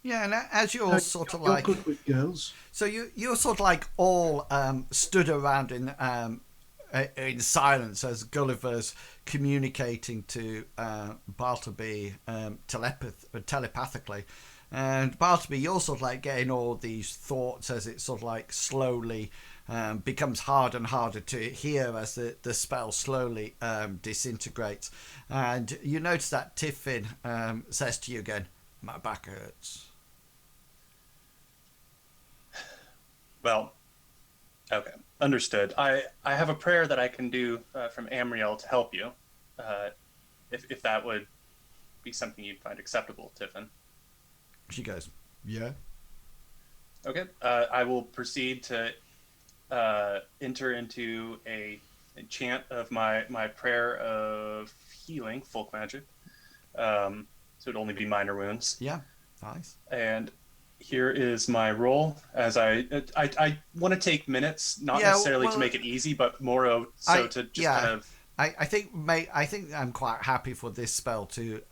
Yeah, and as you're sort of like... You're good with girls. So you're sort of like all stood around in silence as Gulliver's communicating to Bartleby telepathically. And Bartleby, you're sort of like getting all these thoughts as it sort of like slowly becomes harder and harder to hear as the spell slowly disintegrates. And you notice that Tiffin says to you again, my back hurts. Well, okay, understood. I have a prayer that I can do from Amriel to help you, if that would be something you'd find acceptable, Tiffin. She goes, yeah. Okay, I will proceed to enter into a chant of my prayer of healing, folk magic. So it'd only be minor wounds. Yeah, nice. And here is my roll. As I want to take minutes, not necessarily to make it easy, but more to just kind of. I think I'm quite happy for this spell to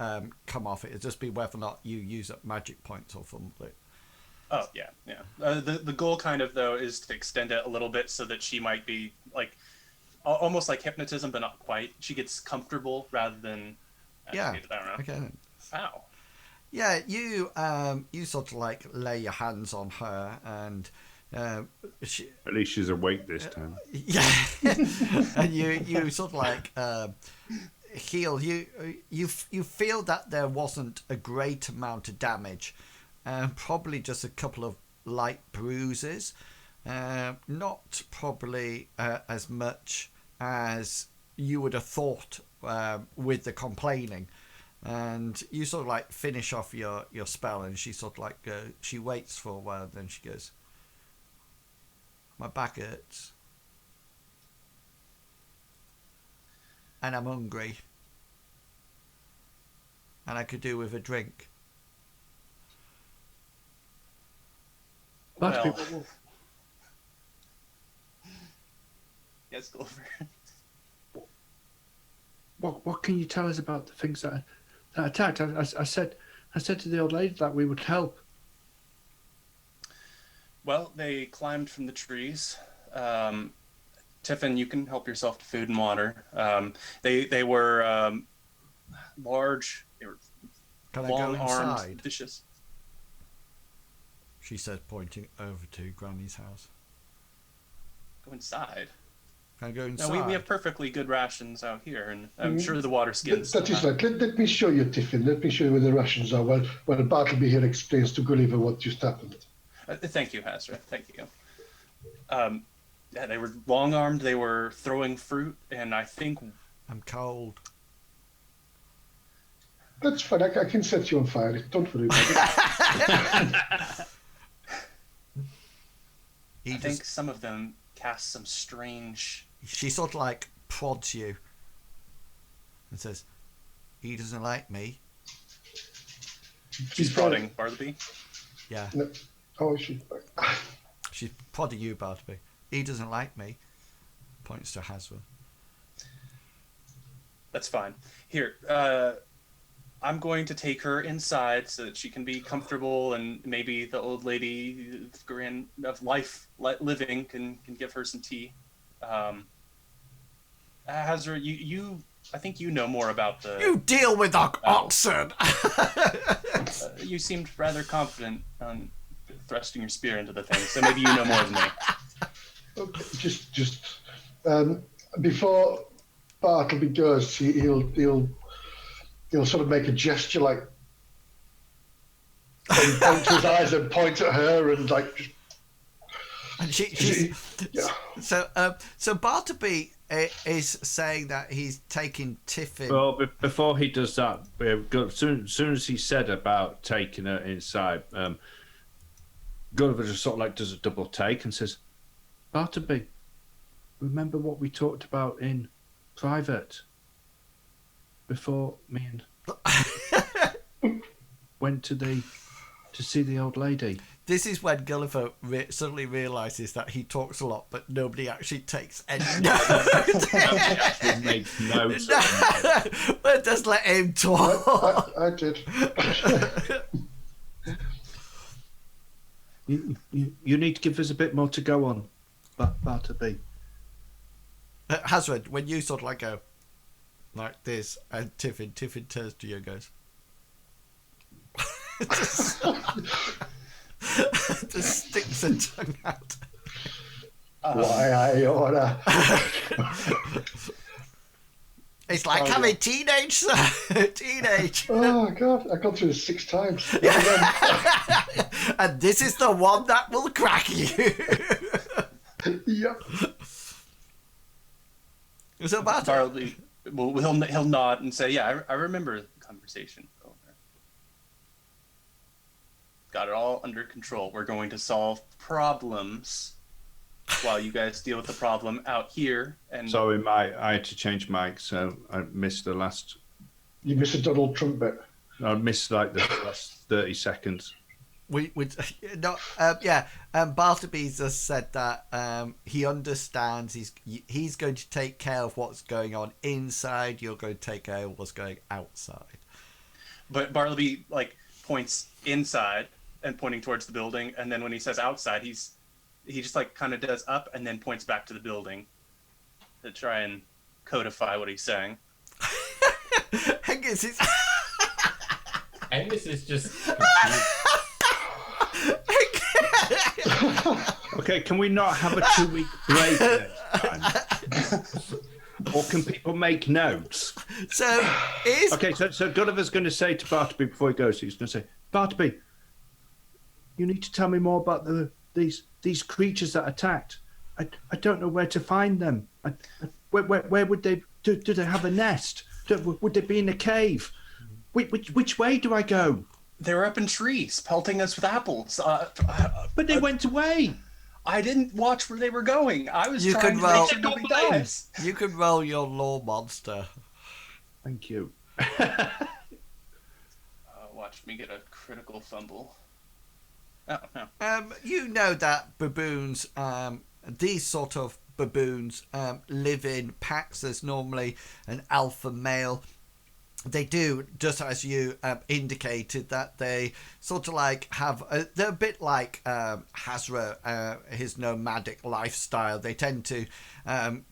come off. It'll just be whether or not you use up magic points or something. Oh yeah. The goal kind of though is to extend it a little bit so that she might be like almost like hypnotism, but not quite. She gets comfortable rather than. Agitated. I don't know. Okay. Ow. Yeah, you sort of like lay your hands on her, and she, at least she's awake this time. Yeah, and you sort of like heal. You feel that there wasn't a great amount of damage, probably just a couple of light bruises, not probably as much as you would have thought with the complaining. And you sort of like finish off your spell, and she sort of like she waits for a while, then she goes, my back hurts and I'm hungry and I could do with a drink. Bartleby, Well, yes, Gulliver. what can you tell us about the things that attacked? I said to the old lady that we would help. Well, they climbed from the trees. Tiffan, you can help yourself to food and water. They were large. They were Can I go long-armed, inside? vicious. She said, pointing over to Granny's house. Go inside. Can I go No, inside? we have perfectly good rations out here, and I'm sure the water skins. That is right. Let me show you, Tiffin. Let me show you where the rations are while Bartleby here explains to Gulliver what just happened. Thank you, Hazra. Thank you. Yeah, they were long-armed. They were throwing fruit, and I think I'm cold. That's fine. I can set you on fire. Don't worry about it. I think some of them cast some strange. She sort of like prods you and says, "He doesn't like me." She's prodding Bartleby. Yeah. No. Oh, she. She's prodding you, Bartleby. "He doesn't like me." Points to Haswell. That's fine. Here, I'm going to take her inside so that she can be comfortable, and maybe the old lady of life living can give her some tea. Hazra, you I think you know more about the. You deal with oxen. You seemed rather confident on thrusting your spear into the thing, so maybe you know more than me. Okay, just before Bartleby goes, he'll sort of make a gesture like and point to his eyes and point at her and like. Just, And she's yeah. So Bartleby is saying that he's taking Tiffin. Well, before he does that, soon as he said about taking her inside, Gulliver just sort of like does a double take and says, "Bartleby, remember what we talked about in private before me and went to see the old lady?" This is when Gulliver suddenly realises that he talks a lot, but nobody actually takes any notes. Actually makes notes. But just let him talk. I did. You need to give us a bit more to go on, Bartleby. Hazard, when you sort of like go like this, and Tiffin turns to you and goes, just sticks her tongue out. Why I oughta. It's like having teenage. Oh God, I've gone through this 6 times. And this is the one that will crack you. Yep. So Bartleby, well, he'll nod and say, "Yeah, I remember the conversation. Got it all under control. We're going to solve problems while you guys deal with the problem out here." And Sorry, I had to change mic, so I missed the last. You missed a Donald Trump bit. I missed like the last 30 seconds. Bartleby just said that he understands. He's going to take care of what's going on inside. You're going to take care of what's going outside. But Bartleby points inside and pointing towards the building, and then when he says outside, he just kind of does up and then points back to the building to try and codify what he's saying. Angus is. Angus is just. Okay, can we not have a 2-week break next time? Or can people make notes? So is Okay, so Gulliver's going to say to Bartleby before he goes, he's going to say, "Bartleby, you need to tell me more about these creatures that attacked. I don't know where to find them. Where would they? Do they have a nest? Would they be in a cave? Which way do I go?" They were up in trees, pelting us with apples. But they went away. I didn't watch where they were going. I was You trying can to roll- make sure nobody dies. you can roll your law monster. Thank you. Watch me get a critical fumble. Oh, no. You know that baboons, these sort of baboons, live in packs. There's normally an alpha male. They do, just as you indicated, that they sort of like have, they're a bit like Hazra, his nomadic lifestyle. They tend to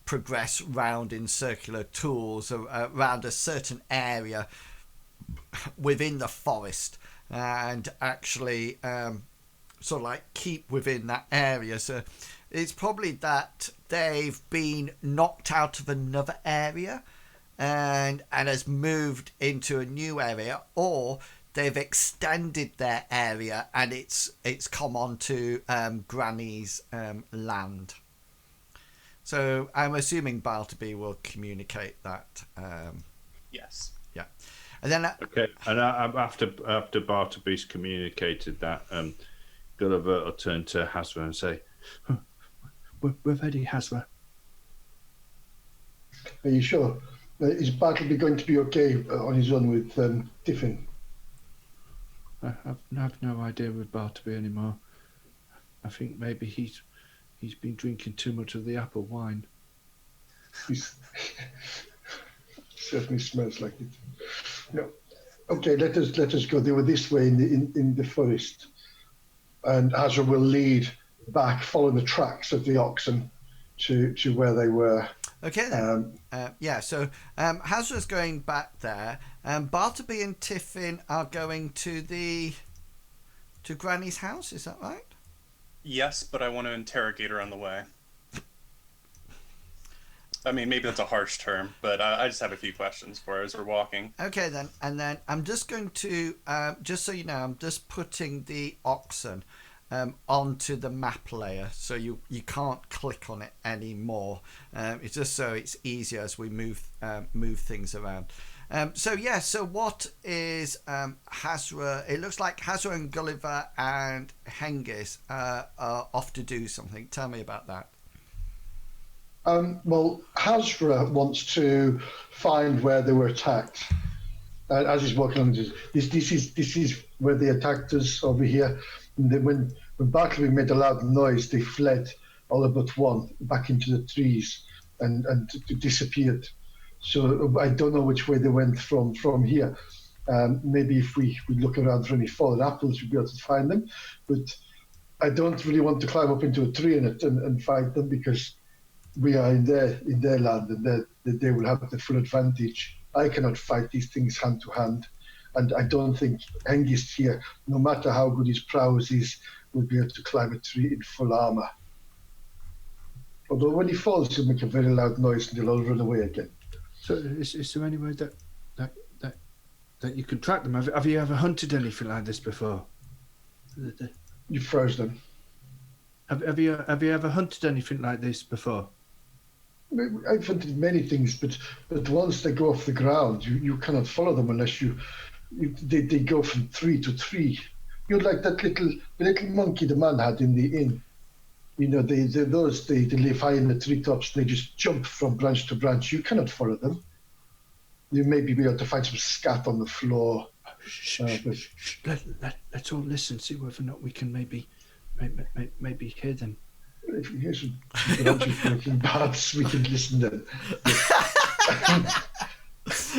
progress round in circular tours around a certain area within the forest and actually sort of like keep within that area. So it's probably that they've been knocked out of another area and has moved into a new area, or they've extended their area and it's come onto Granny's land. So I'm assuming Bartleby will communicate that. Yes. Yeah, and then Okay, and after Bartleby's communicated that, Gulliver will turn to Hazra and say, "We're ready, Hazra." Are you sure? Is Bartleby going to be okay on his own with Tiffan? I've no idea with Bartleby anymore. I think maybe he's been drinking too much of the apple wine. Certainly smells like it. No. Okay, let us go. They were this way in the forest, and Hazra will lead back, following the tracks of the oxen to where they were. Okay then. So Hazra's going back there. Bartleby and Tiffin are going to Granny's house. Is that right? Yes, but I want to interrogate her on the way. I mean, maybe that's a harsh term, but I just have a few questions for her as we're walking. Okay then. And then I'm just going to, just so you know, I'm just putting the oxen onto the map layer, so you can't click on it anymore. It's just so it's easier as we move things around. So what is Hazra? It looks like Hazra and Gulliver and Hengist are off to do something. Tell me about that. Well, Hazra wants to find where they were attacked. As he's walking along, this is where they attacked us over here. And then when Bartleby made a loud noise, they fled, all but one, back into the trees and disappeared. So I don't know which way they went from here. Maybe if we look around for any fallen apples, we'll be able to find them. But I don't really want to climb up into a tree and fight them, because we are in their land, and they will have the full advantage. I cannot fight these things hand to hand, and I don't think Hengist here, no matter how good his prowess is, will be able to climb a tree in full armour. Although when he falls, he'll make a very loud noise and they'll all run away again. So is there any way that you can track them? Have you ever hunted anything like this before? You froze them. Have you ever hunted anything like this before? I've hunted many things, but once they go off the ground, you cannot follow them unless they go from tree to tree. You're like that little monkey the man had in the inn. You know, they live high in the treetops. They just jump from branch to branch. You cannot follow them. You may be able to find some scat on the floor. Let's all listen, see whether or not we can maybe hear them. If we hear some branches breaking bats, we can listen to them.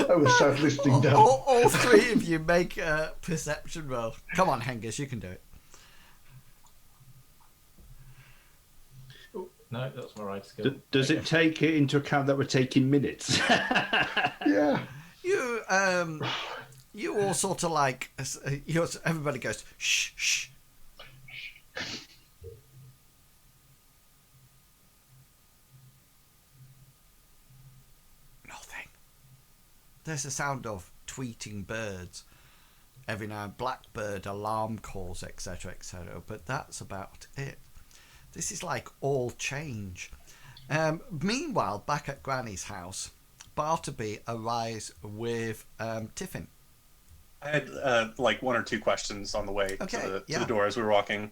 I will start listening down. All three of you make a perception roll. Come on, Hengist, you can do it. No, that's my right skill. Does it take it into account that we're taking minutes? Yeah. You all sort of like, everybody goes, shh, shh. Nothing. There's a sound of tweeting birds. Every now and blackbird alarm calls, etc., etc. But that's about it. This is like all change. Meanwhile, back at Granny's house, Bartleby arrives with Tiffin. I had like one or two questions on the way to the door as we were walking.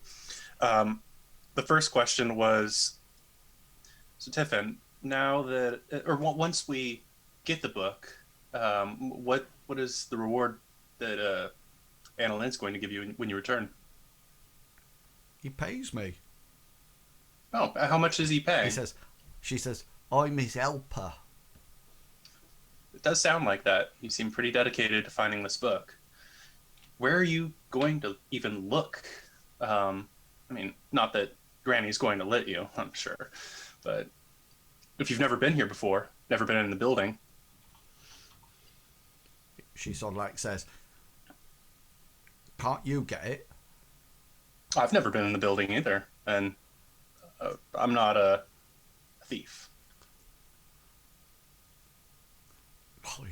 The first question was, so Tiffan, now that, or once we get the book, what is the reward that Annalin's going to give you when you return? He pays me. Oh, how much does he pay? She says, I'm his helper. It does sound like that. You seem pretty dedicated to finding this book. Where are you going to even look? I mean, not that Granny's going to let you, I'm sure. But if you've never been here before, never been in the building. She sort of like says, can't you get it? I've never been in the building either. And I'm not a thief.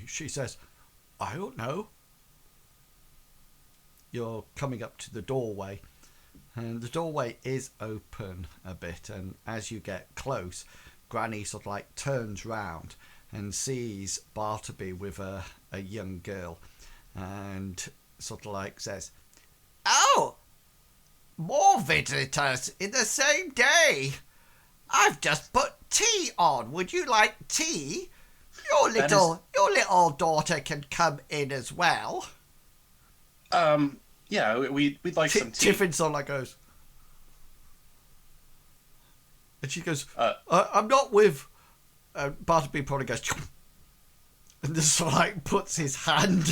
She says, I don't know. You're coming up to the doorway, and the doorway is open a bit, and as you get close, Granny sort of like turns round and sees Bartleby with a young girl, and sort of like says, oh, more visitors in the same day. I've just put tea on. Would you like tea? Your little daughter can come in as well. Yeah, we'd like some tea. Tiffan sort of like goes, and she goes, I'm not with. Bartleby probably goes, and just sort of like puts his hand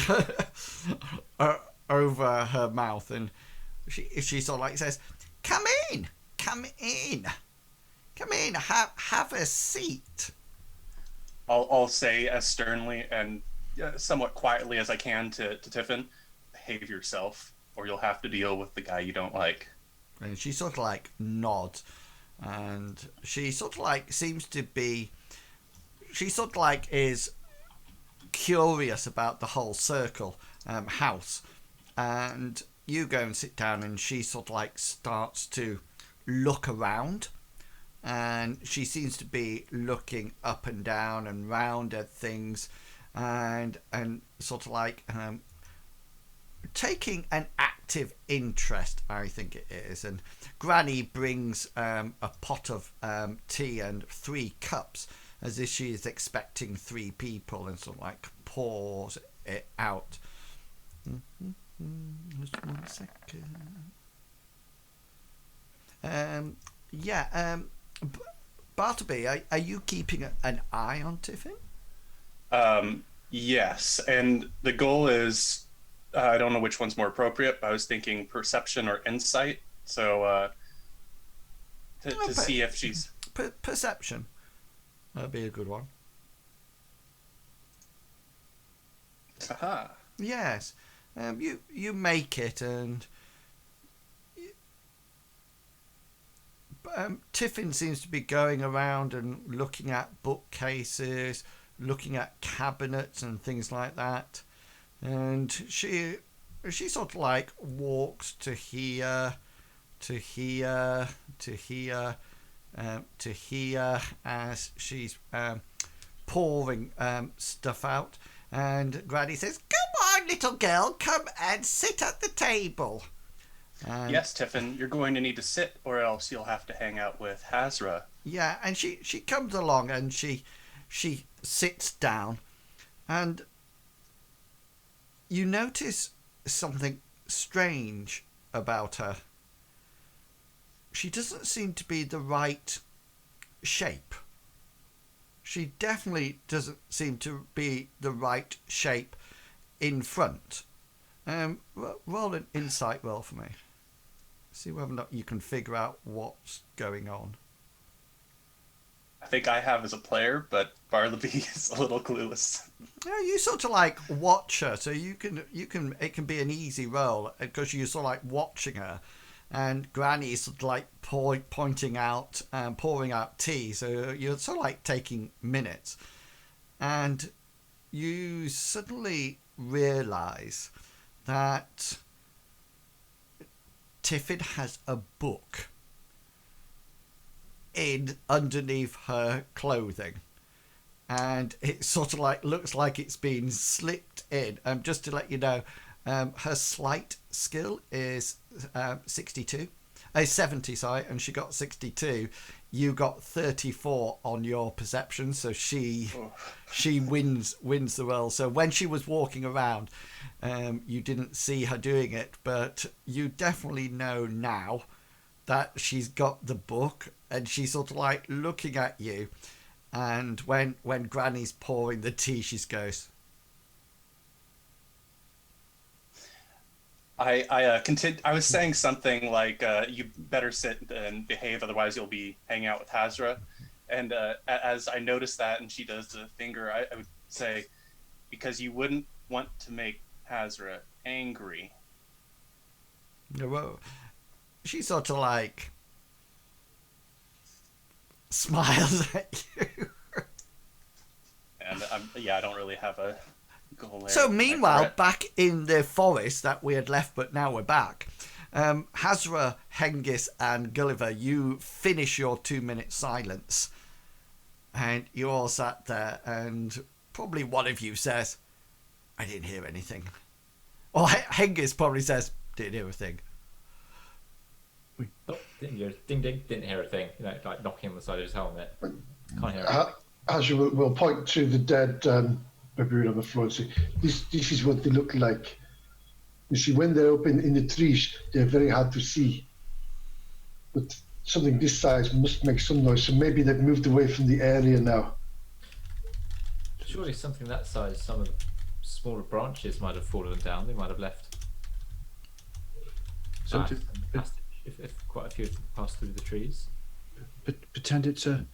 over her mouth, and she sort of like says, come in, have a seat. I'll say as sternly and somewhat quietly as I can to Tiffan, behave yourself, or you'll have to deal with the guy you don't like. And she sort of like nods, and she sort of like seems to be, she sort of like is curious about the whole circle house, and you go and sit down, and she sort of like starts to look around, and she seems to be looking up and down and round at things, and sort of like taking an active interest, I think it is. And Granny brings a pot of tea and 3 cups, as if she is expecting 3 people, and sort of like pours it out. Just 1 second. Bartleby, are you keeping an eye on Tiffin? Yes, and the goal is, I don't know which one's more appropriate, but I was thinking perception or insight. So to see if she's... Perception. That'd be a good one. Aha. Yes. You make it, and Tiffin seems to be going around and looking at bookcases, looking at cabinets and things like that, and she sort of like walks to here, to here, to here, to here, as she's pouring stuff out. And Granny says, come on, little girl, come and sit at the table. Yes, Tiffin, you're going to need to sit, or else you'll have to hang out with Hazra. Yeah, and she comes along, and she sits down, and you notice something strange about her. She doesn't seem to be the right shape. She definitely doesn't seem to be the right shape in front. Roll an insight roll for me. See whether or not you can figure out what's going on. I think I have as a player, but Bartleby is a little clueless. Yeah, you sort of like watch her, so you can. It can be an easy roll because you're sort of like watching her, and Granny is sort of like pouring out tea. So you're sort of like taking minutes, and you suddenly realise that Tiffin has a book underneath her clothing, and it sort of like looks like it's been slipped in. Just to let you know, her sleight skill is 70, sorry, and she got 62. You got 34 on your perception, so she wins the roll. So when she was walking around, you didn't see her doing it, but you definitely know now that she's got the book and she's sort of like looking at you. And when Granny's pouring the tea, she goes, I was saying something like, "You better sit and behave, otherwise you'll be hanging out with Hazra." And as I noticed that, and she does the finger, I would say, "Because you wouldn't want to make Hazra angry." well, she sort of like smiles at you. And I don't really have a goal there. So meanwhile, Right. back in the forest that we had left, but now we're back. Hazra, Hengist, and Gulliver, you finish your 2-minute silence, and you all sat there, and probably one of you says, "I didn't hear anything," or Hengist probably says, "Didn't hear a thing." Oh, didn't hear, ding ding, didn't hear a thing. You know, like knocking on the side of his helmet. Can't hear it. As you will point to the dead baboon on the floor and say, this is what they look like. You see, when they're up in the trees, they're very hard to see. But something this size must make some noise, so maybe they've moved away from the area now. Surely something that size, some of the smaller branches might have fallen down. They might have left. So Some to- passage, if quite a few have passed through the trees. Pretend it's a.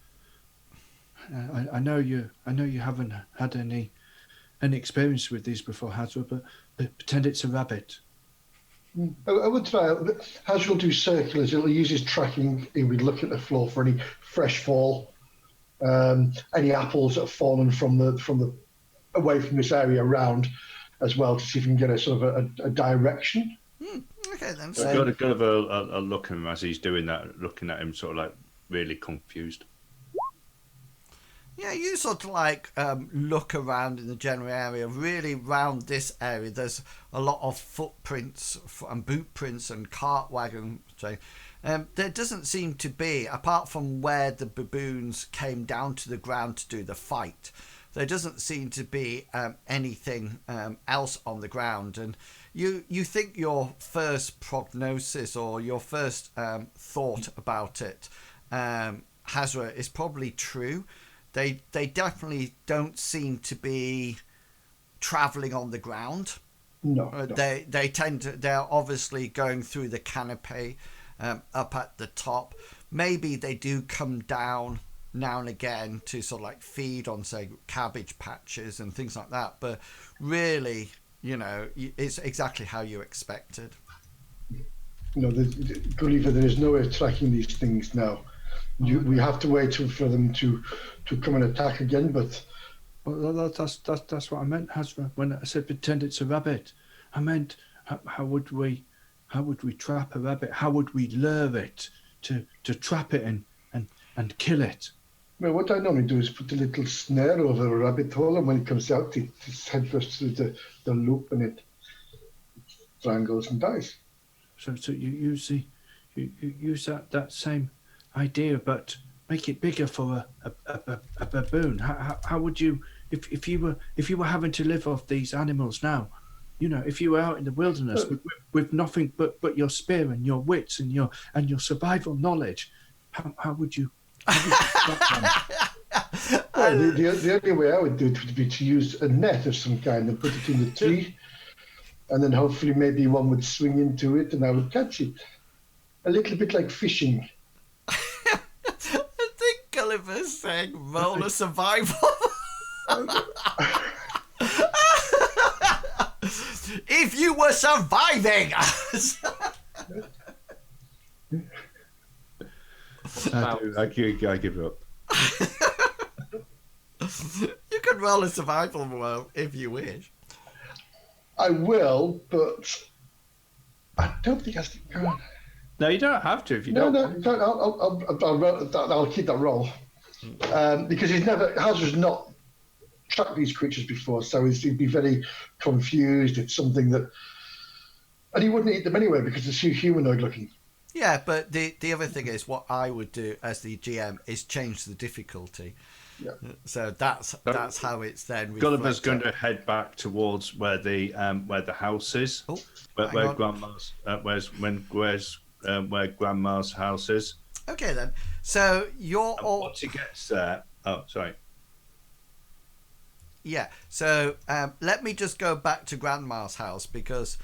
I know you haven't had any experience with these before, Hazra, but pretend it's a rabbit. I would try. As you'll do circulars, it'll use his tracking. He would look at the floor for any fresh fall, any apples that have fallen from the away from this area around, as well, to see if he can get a sort of a direction. Okay then. So So Gulliver a look at him as he's doing that, looking at him sort of like really confused. yeah, you sort of like look around in the general area. Really, round this area, there's a lot of footprints and boot prints and cart wagon. There doesn't seem to be, apart from where the baboons came down to the ground to do the fight, there doesn't seem to be anything else on the ground. And you think your first prognosis or your first thought about it, Hazra, is probably true. They definitely don't seem to be travelling on the ground. No. They tend to. They're obviously going through the canopy up at the top. Maybe they do come down now and again to sort of like feed on, say, cabbage patches and things like that. But really, it's exactly how you expected. Gulliver, there is no way of tracking these things now. We have to wait for them to come and attack again. But Well, that's what I meant, Hazra. When I said pretend it's a rabbit, I meant how would we trap a rabbit? How would we lure it to trap it and kill it? well, what I normally do is put a little snare over a rabbit hole, and when it comes out, it's head first through the loop, and it strangles and dies. So you use that same idea, but make it bigger for a baboon. How would you, if you were having to live off these animals now, if you were out in the wilderness with nothing but your spear and your wits and your survival knowledge, how would you? Well, the only way I would do it would be to use a net of some kind and put it in the tree, and then hopefully maybe one would swing into it and I would catch it. A little bit like fishing. I think Gulliver's saying roll a survival. If you were surviving. I give it up. You can roll a survival roll if you wish. I will, but I don't think I stick going. No, you don't have to if you No, don't. I'll keep that roll. Because Hazard's not tracked these creatures before, so he'd be very confused. It's something that, and he wouldn't eat them anyway because they're too humanoid looking. Yeah, but the other thing is, what I would do as the GM is change the difficulty. Yeah. So that's how it's then. Gulliver's going reflected. to head back towards where the house is, Oh, where hang on. Grandma's. Where's where Grandma's house is. Okay then. So you're And all once he gets there, oh, sorry. yeah. So let me just go back to Grandma's house because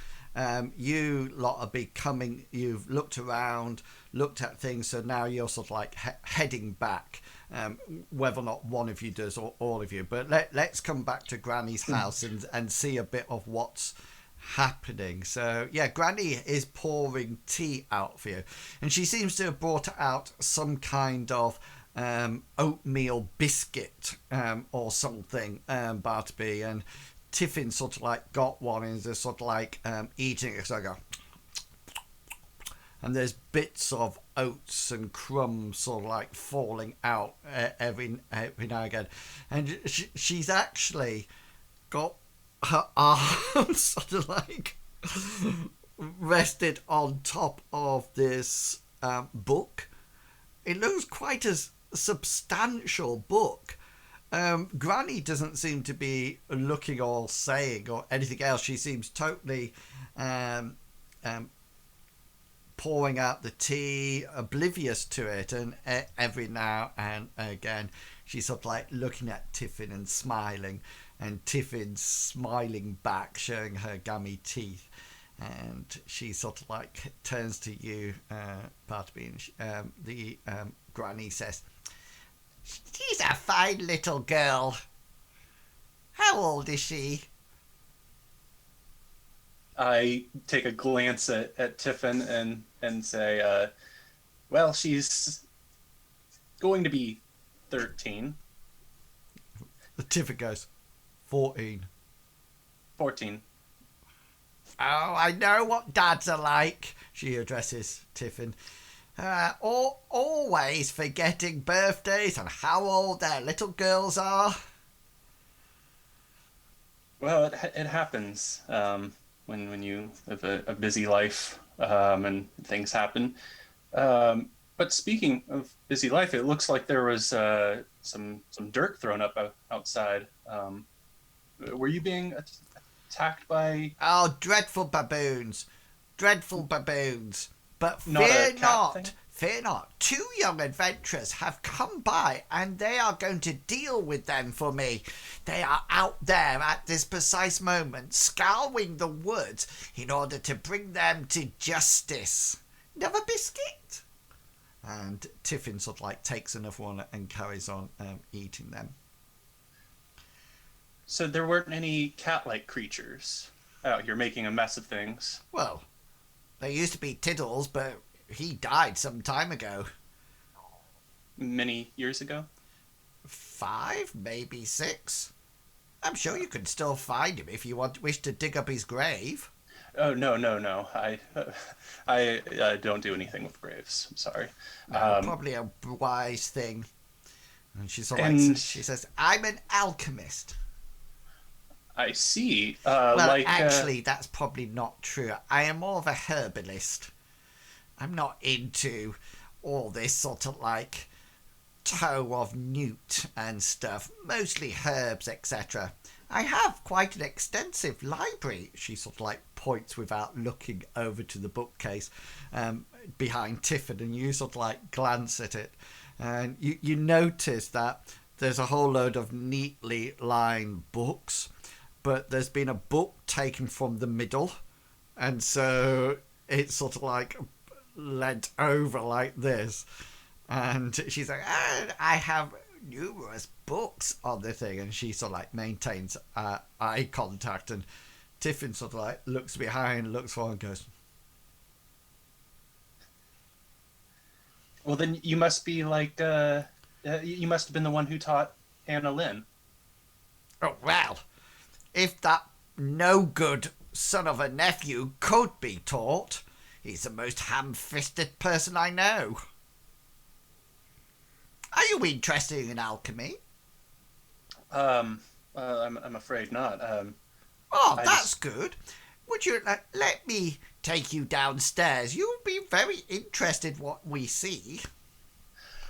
you lot are becoming. You've looked around, looked at things. So now you're sort of like heading back. Whether or not one of you does or all of you, but let's come back to Granny's house and see a bit of what's happening. So yeah, Granny is pouring tea out for you, and she seems to have brought out some kind of oatmeal biscuit or something, Bartleby, and Tiffin sort of like got one and is just sort of like eating it. So I go, and there's bits of oats and crumbs sort of like falling out every now and again, and she's actually got her arms sort of like rested on top of this book. It looks quite a substantial book. Granny doesn't seem to be looking or saying or anything else. She seems totally pouring out the tea, oblivious to it, and every now and again she's sort of like looking at Tiffin and smiling, and Tiffin smiling back, showing her gummy teeth, and she sort of like turns to you, Bartleby, and the Granny says, "She's a fine little girl. How old is she?" I take a glance at Tiffin and say, well, she's going to be 13. The Tiffin goes, 14. 14. "Oh, I know what dads are like," she addresses Tiffin. Always forgetting birthdays and how old their little girls are." Well, it happens when you live a busy life and things happen. But speaking of busy life, it looks like there was some dirt thrown up outside. Were you being attacked by? "Oh, dreadful baboons. Dreadful baboons. But Not a fear cat not, thing? fear not. 2 young adventurers have come by, and they are going to deal with them for me. They are out there at this precise moment, scouring the woods in order to bring them to justice. Another biscuit?" And Tiffin sort of like takes another one and carries on eating them. So there weren't any cat-like creatures out here making a mess of things. Well, there used to be Tiddles, but he died some time ago. Many years ago. 5, maybe 6. I'm sure you can still find him if you wish to dig up his grave. Oh no. I don't do anything with graves. I'm sorry. Probably a wise thing. And she sort of And- like, she says, "I'm an alchemist." I see. Well, actually, that's probably not true. I am more of a herbalist. I'm not into all this sort of like toe of newt and stuff. Mostly herbs, etc. I have quite an extensive library. She sort of like points without looking over to the bookcase behind Tiffin, and you sort of like glance at it, and you notice that there's a whole load of neatly lined books, but there's been a book taken from the middle, and so it's sort of like leant over like this, and she's like, I have numerous books on the thing, and she sort of like maintains eye contact, and Tiffin sort of like looks behind, looks forward, and goes, Well, then you must be like you must have been the one who taught Annalin. "Oh, well, if that no good son of a nephew could be taught, he's the most ham-fisted person I know. Are you interested in alchemy?" I'm afraid not. "Oh, I that's good. Would you let me take you downstairs? You'll be very interested what we see."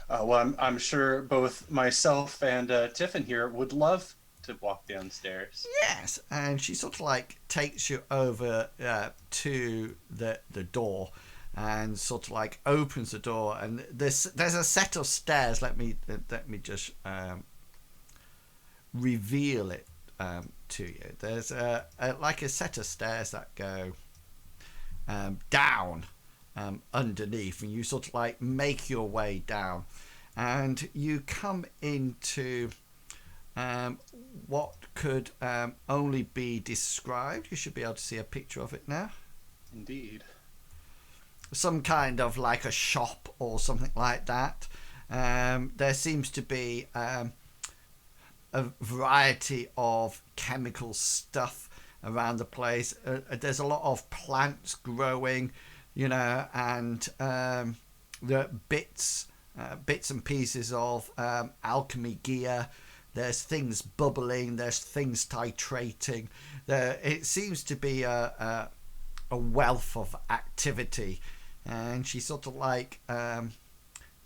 Well, I'm sure both myself and Tiffin here would love to walk downstairs. "Yes," and she sort of like takes you over to the door, and sort of like opens the door, and there's a set of stairs. Let me just reveal it to you. There's like a set of stairs that go down underneath, and you sort of like make your way down, and you come into what could only be described. You should be able to see a picture of it now. Indeed. Some kind of like a shop or something like that. There seems to be a variety of chemical stuff around the place. There's a lot of plants growing, and the bits and pieces of alchemy gear. There's things bubbling. There's things titrating. It seems to be a wealth of activity, and she sort of like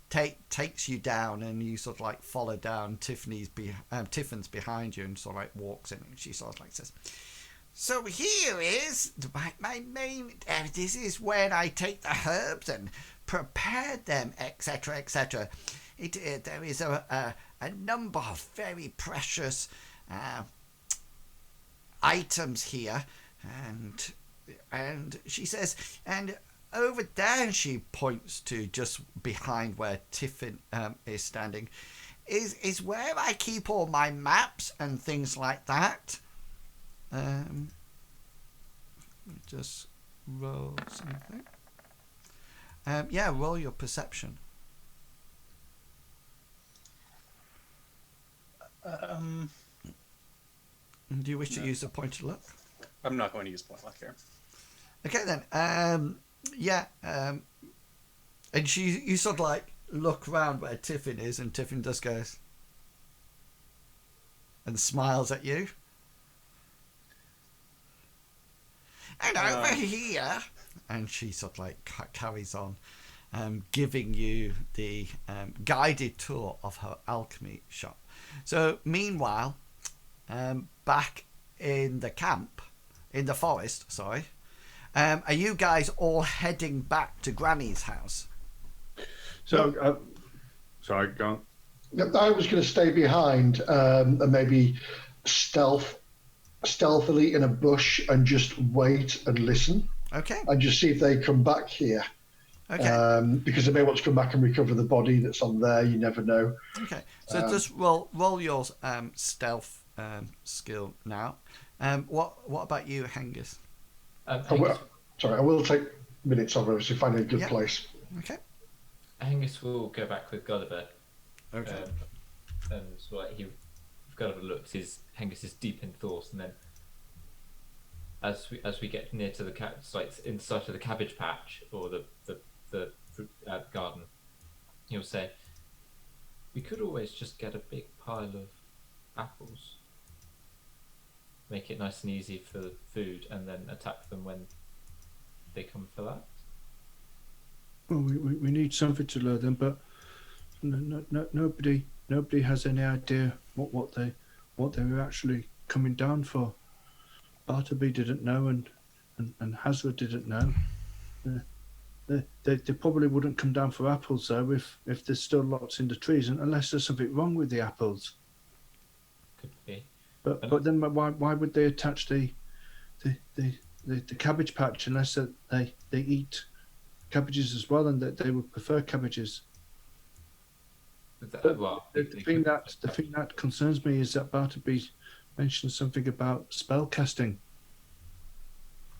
takes you down, and you sort of like follow down. Tiffan's behind you, and sort of like walks in, and she sort of like says, "So here is my main. This is when I take the herbs and prepare them, etc., etc. There is a number of very precious items here, and she says, and over there," she points to just behind where Tiffan is standing, is where I keep all my maps and things like that. Just roll something. Roll your perception. Do you wish to use a point of luck? I'm not going to use point luck here. Okay then. And you sort of like look around where Tiffan is, and Tiffan just goes and smiles at you. And over here, and she sort of like carries on, giving you the guided tour of her alchemy shop. So meanwhile, back in the camp, in the forest, sorry, are you guys all heading back to Granny's house? So, sorry, go on. I was going to stay behind and maybe stealthily in a bush and just wait and listen. Okay. And just see if they come back here. Okay. Because they may want to come back and recover the body that's on there. You never know. Okay. So just roll your stealth skill now. What about you, Hengus? Sorry, I will take minutes of it to find a good place. Okay. Angus will go back with Gulliver. Okay. And so like Gulliver looks, Hengus is deep in thought, and then as we get near to the in sight of the cabbage patch or the fruit garden, he'll say, "We could always just get a big pile of apples, make it nice and easy for food, and then attack them when they come for that." Well, we need something to lure them, but nobody has any idea what they were actually coming down for. Bartleby didn't know, and Hazard didn't know. They probably wouldn't come down for apples though if there's still lots in the trees, and unless there's something wrong with the apples. Could be. But then why would they attach the cabbage patch unless they eat cabbages as well, and that they would prefer cabbages? The thing that concerns me is that Bartleby mentioned something about spell casting.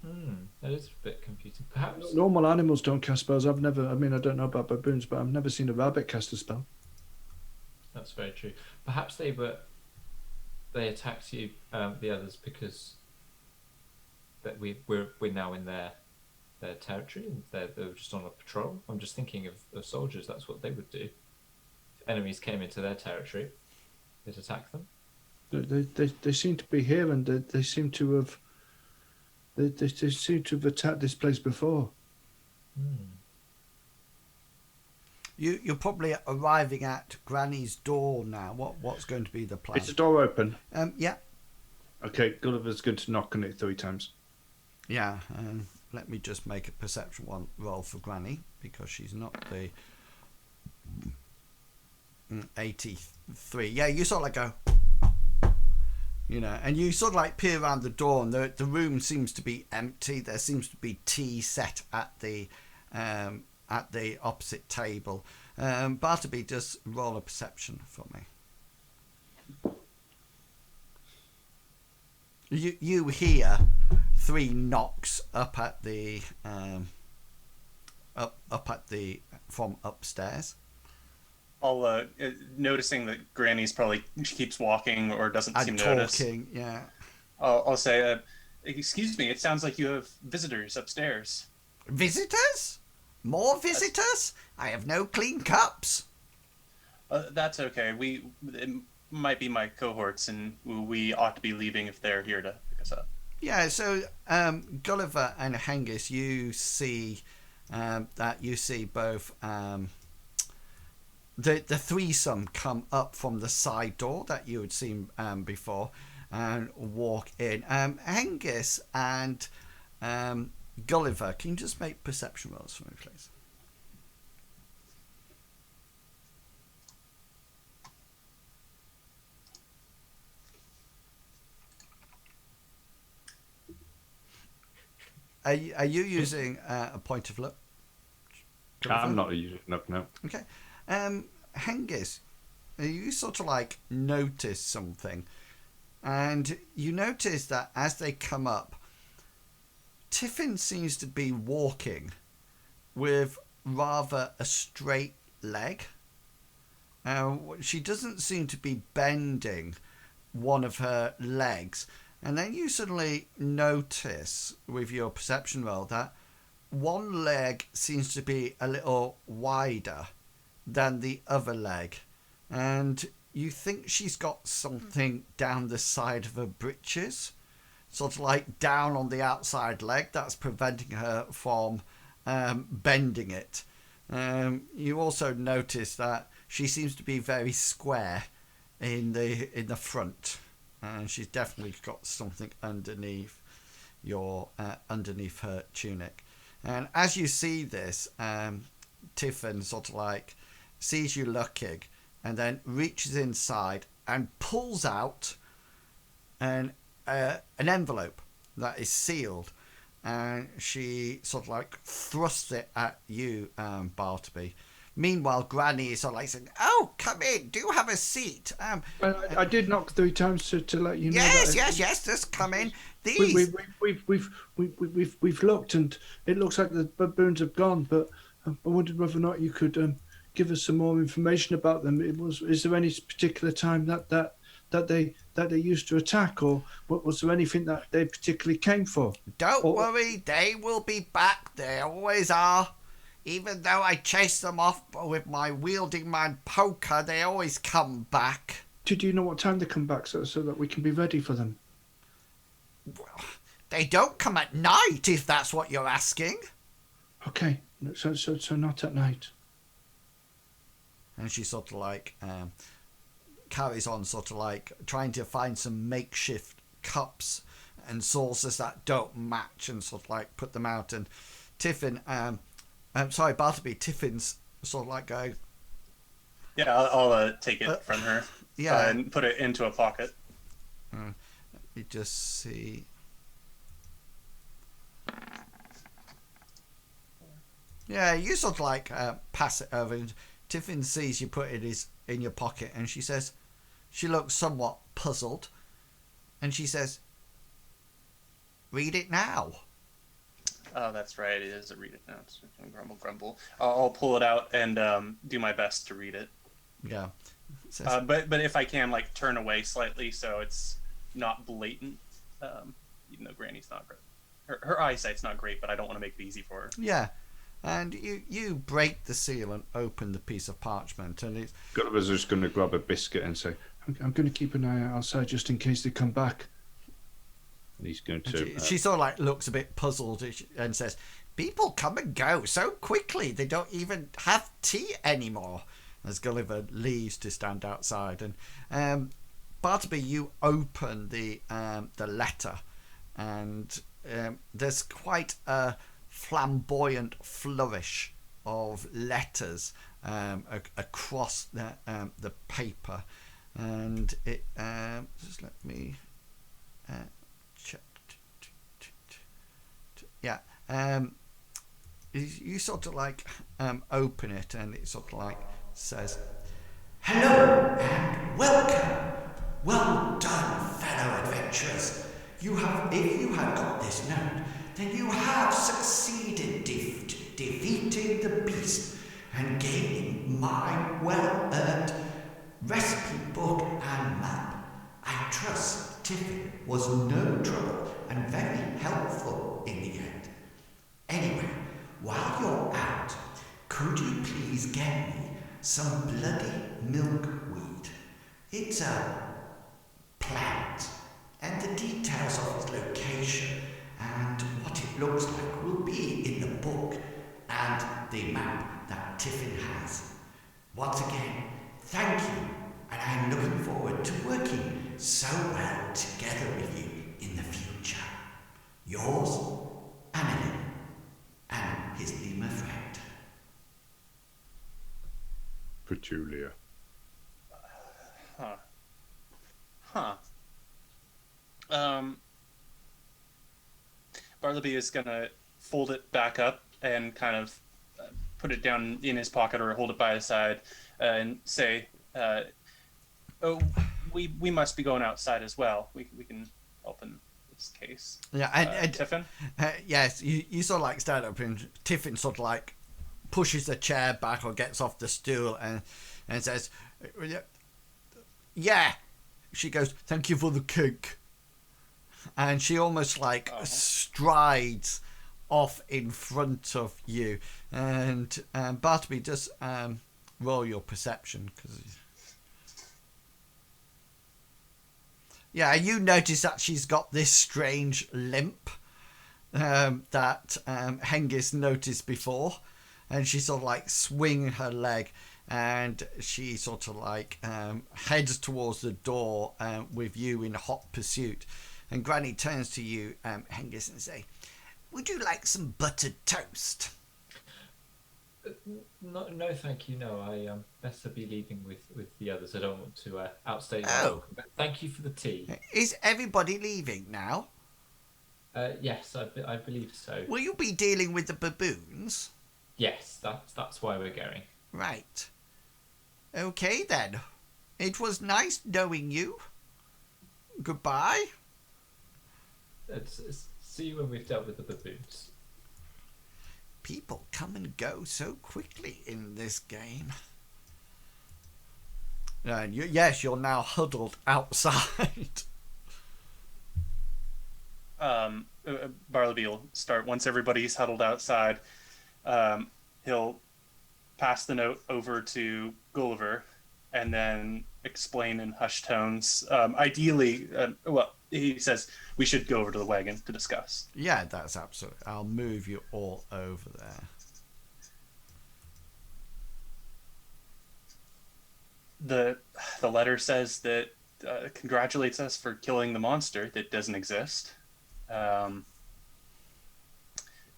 That is a bit confusing. Perhaps Normal animals don't cast spells. I don't know about baboons, but I've never seen a rabbit cast a spell. that's very true. Perhaps they attacked you, the others, because that we're now in their territory, and they were just on a patrol. I'm just thinking of soldiers. That's what they would do. If enemies came into their territory, they'd attack them. They seem to be here, and they seem to have attacked this place before. You're probably arriving at Granny's door now. What's going to be the plan? Is the door open? Yeah. Okay, Gulliver's going to knock on it 3 times. Yeah. let me just make a perception one roll for Granny, because she's not the 83. Yeah, you sort of like go, you know, and you sort of like peer around the door, and the room seems to be empty. There seems to be tea set at the opposite table. Bartleby, just roll a perception for me. You hear 3 knocks up at the from upstairs. I'll noticing that Granny's probably, she keeps walking or doesn't And seem to notice. talking, yeah. I'll say, excuse me, it sounds like you have visitors upstairs. Visitors? More visitors? I have no clean cups. That's okay. It might be my cohorts, and we ought to be leaving if they're here to pick us up. Yeah, so Gulliver and Hengist, you see both the threesome come up from the side door that you had seen before and walk in. Hengist and Gulliver, can you just make perception rolls for me, please? Are you using a point of luck? I'm not using no. Okay. Hengist, you sort of like notice something, and you notice that as they come up, Tiffan seems to be walking with rather a straight leg. She doesn't seem to be bending one of her legs. And then you suddenly notice with your perception roll that one leg seems to be a little wider than the other leg. And you think she's got something down the side of her breeches, sort of like down on the outside leg, that's preventing her from bending it. You also notice that she seems to be very square in the front. And she's definitely got something underneath underneath her tunic. And as you see this, Tiffan sort of like sees you looking, and then reaches inside and pulls out an envelope that is sealed, and she sort of like thrusts it at you, Bartleby. Meanwhile, Granny is sort of like saying, "Oh, come in. Do have a seat." I did knock 3 times to let you know. Yes. Just come in. These. We've looked, and it looks like the baboons have gone. But I wondered whether or not you could give us some more information about them. Is there any particular time that they used to attack, or was there anything that they particularly came for? Don't worry, they will be back. They always are. Even though I chase them off with my wielding man poker, they always come back. Do you know what time they come back, so that we can be ready for them? Well, they don't come at night, if that's what you're asking. Okay, so not at night. And she sort of like carries on, sort of like trying to find some makeshift cups and saucers that don't match, and sort of like put them out. And Tiffan, sorry, Bartleby, Tiffin's sort of like going... Yeah, I'll take it from her. Yeah. And put it into a pocket. Let me just see... Yeah, you sort of like pass it over, and Tiffin sees you put it in your pocket, and she says, she looks somewhat puzzled, and she says, "Read it now." Oh, that's right. It is a read it now. It's grumble. I'll pull it out and do my best to read it. Yeah. It says, but if I can, like, turn away slightly so it's not blatant, even though Granny's not great. Her eyesight's not great, but I don't want to make it easy for her. yeah. And you break the seal and open the piece of parchment, and it's... Gulliver's just going to grab a biscuit and say, I'm going to keep an eye out outside just in case they come back. and he's going to... She sort of like looks a bit puzzled and says, "People come and go so quickly, they don't even have tea anymore," as Gulliver leaves to stand outside. And Bartleby, you open the letter, and there's quite a flamboyant flourish of letters across the paper, and it just let me check. Yeah, you sort of like open it, and it sort of like says, "Hello and welcome. Well done, fellow adventurers. If you have got this note, then you have succeeded defeating the beast and gaining my well-earned recipe book and map. I trust Tiffan was no trouble and very helpful in the end. Anyway, while you're out, could you please get me some bloody milkweed? It's a plant, and the details of its location and what it looks like will be in the book and the map that Tiffan has. Once again, thank you, and I'm looking forward to working so well together with you in the future. Yours, Annalin, and his lemur friend." Petulia. Huh. Bartleby is gonna fold it back up and kind of put it down in his pocket or hold it by his side and say, "Oh, we must be going outside as well. We can help in this case." Yeah, and Tiffan? yes, you sort of like stand up, and Tiffin sort of like pushes the chair back or gets off the stool and says, "Yeah." She goes, "Thank you for the cake," and she almost like strides off in front of you. And Bartleby, just roll your perception, because yeah, you notice that she's got this strange limp that Hengist noticed before, and she's sort of like swinging her leg, and she sort of like heads towards the door with you in hot pursuit. And Granny turns to you, Hengist, and say, "Would you like some buttered toast?" No, thank you. No, I better be leaving with the others. I don't want to outstay my Oh. welcome. But thank you for the tea. Is everybody leaving now? Yes, I believe so. Will you be dealing with the baboons? Yes, that's why we're going. Right. Okay then. It was nice knowing you. Goodbye. See you when we've dealt with the baboons. People come and go so quickly in this game. And yes, you're now huddled outside. Bartleby will start once everybody's huddled outside. He'll pass the note over to Gulliver and then explain in hushed tones. Ideally, he says we should go over to the wagon to discuss. Yeah, that's absolutely. I'll move you all over there. The letter says that congratulates us for killing the monster that doesn't exist.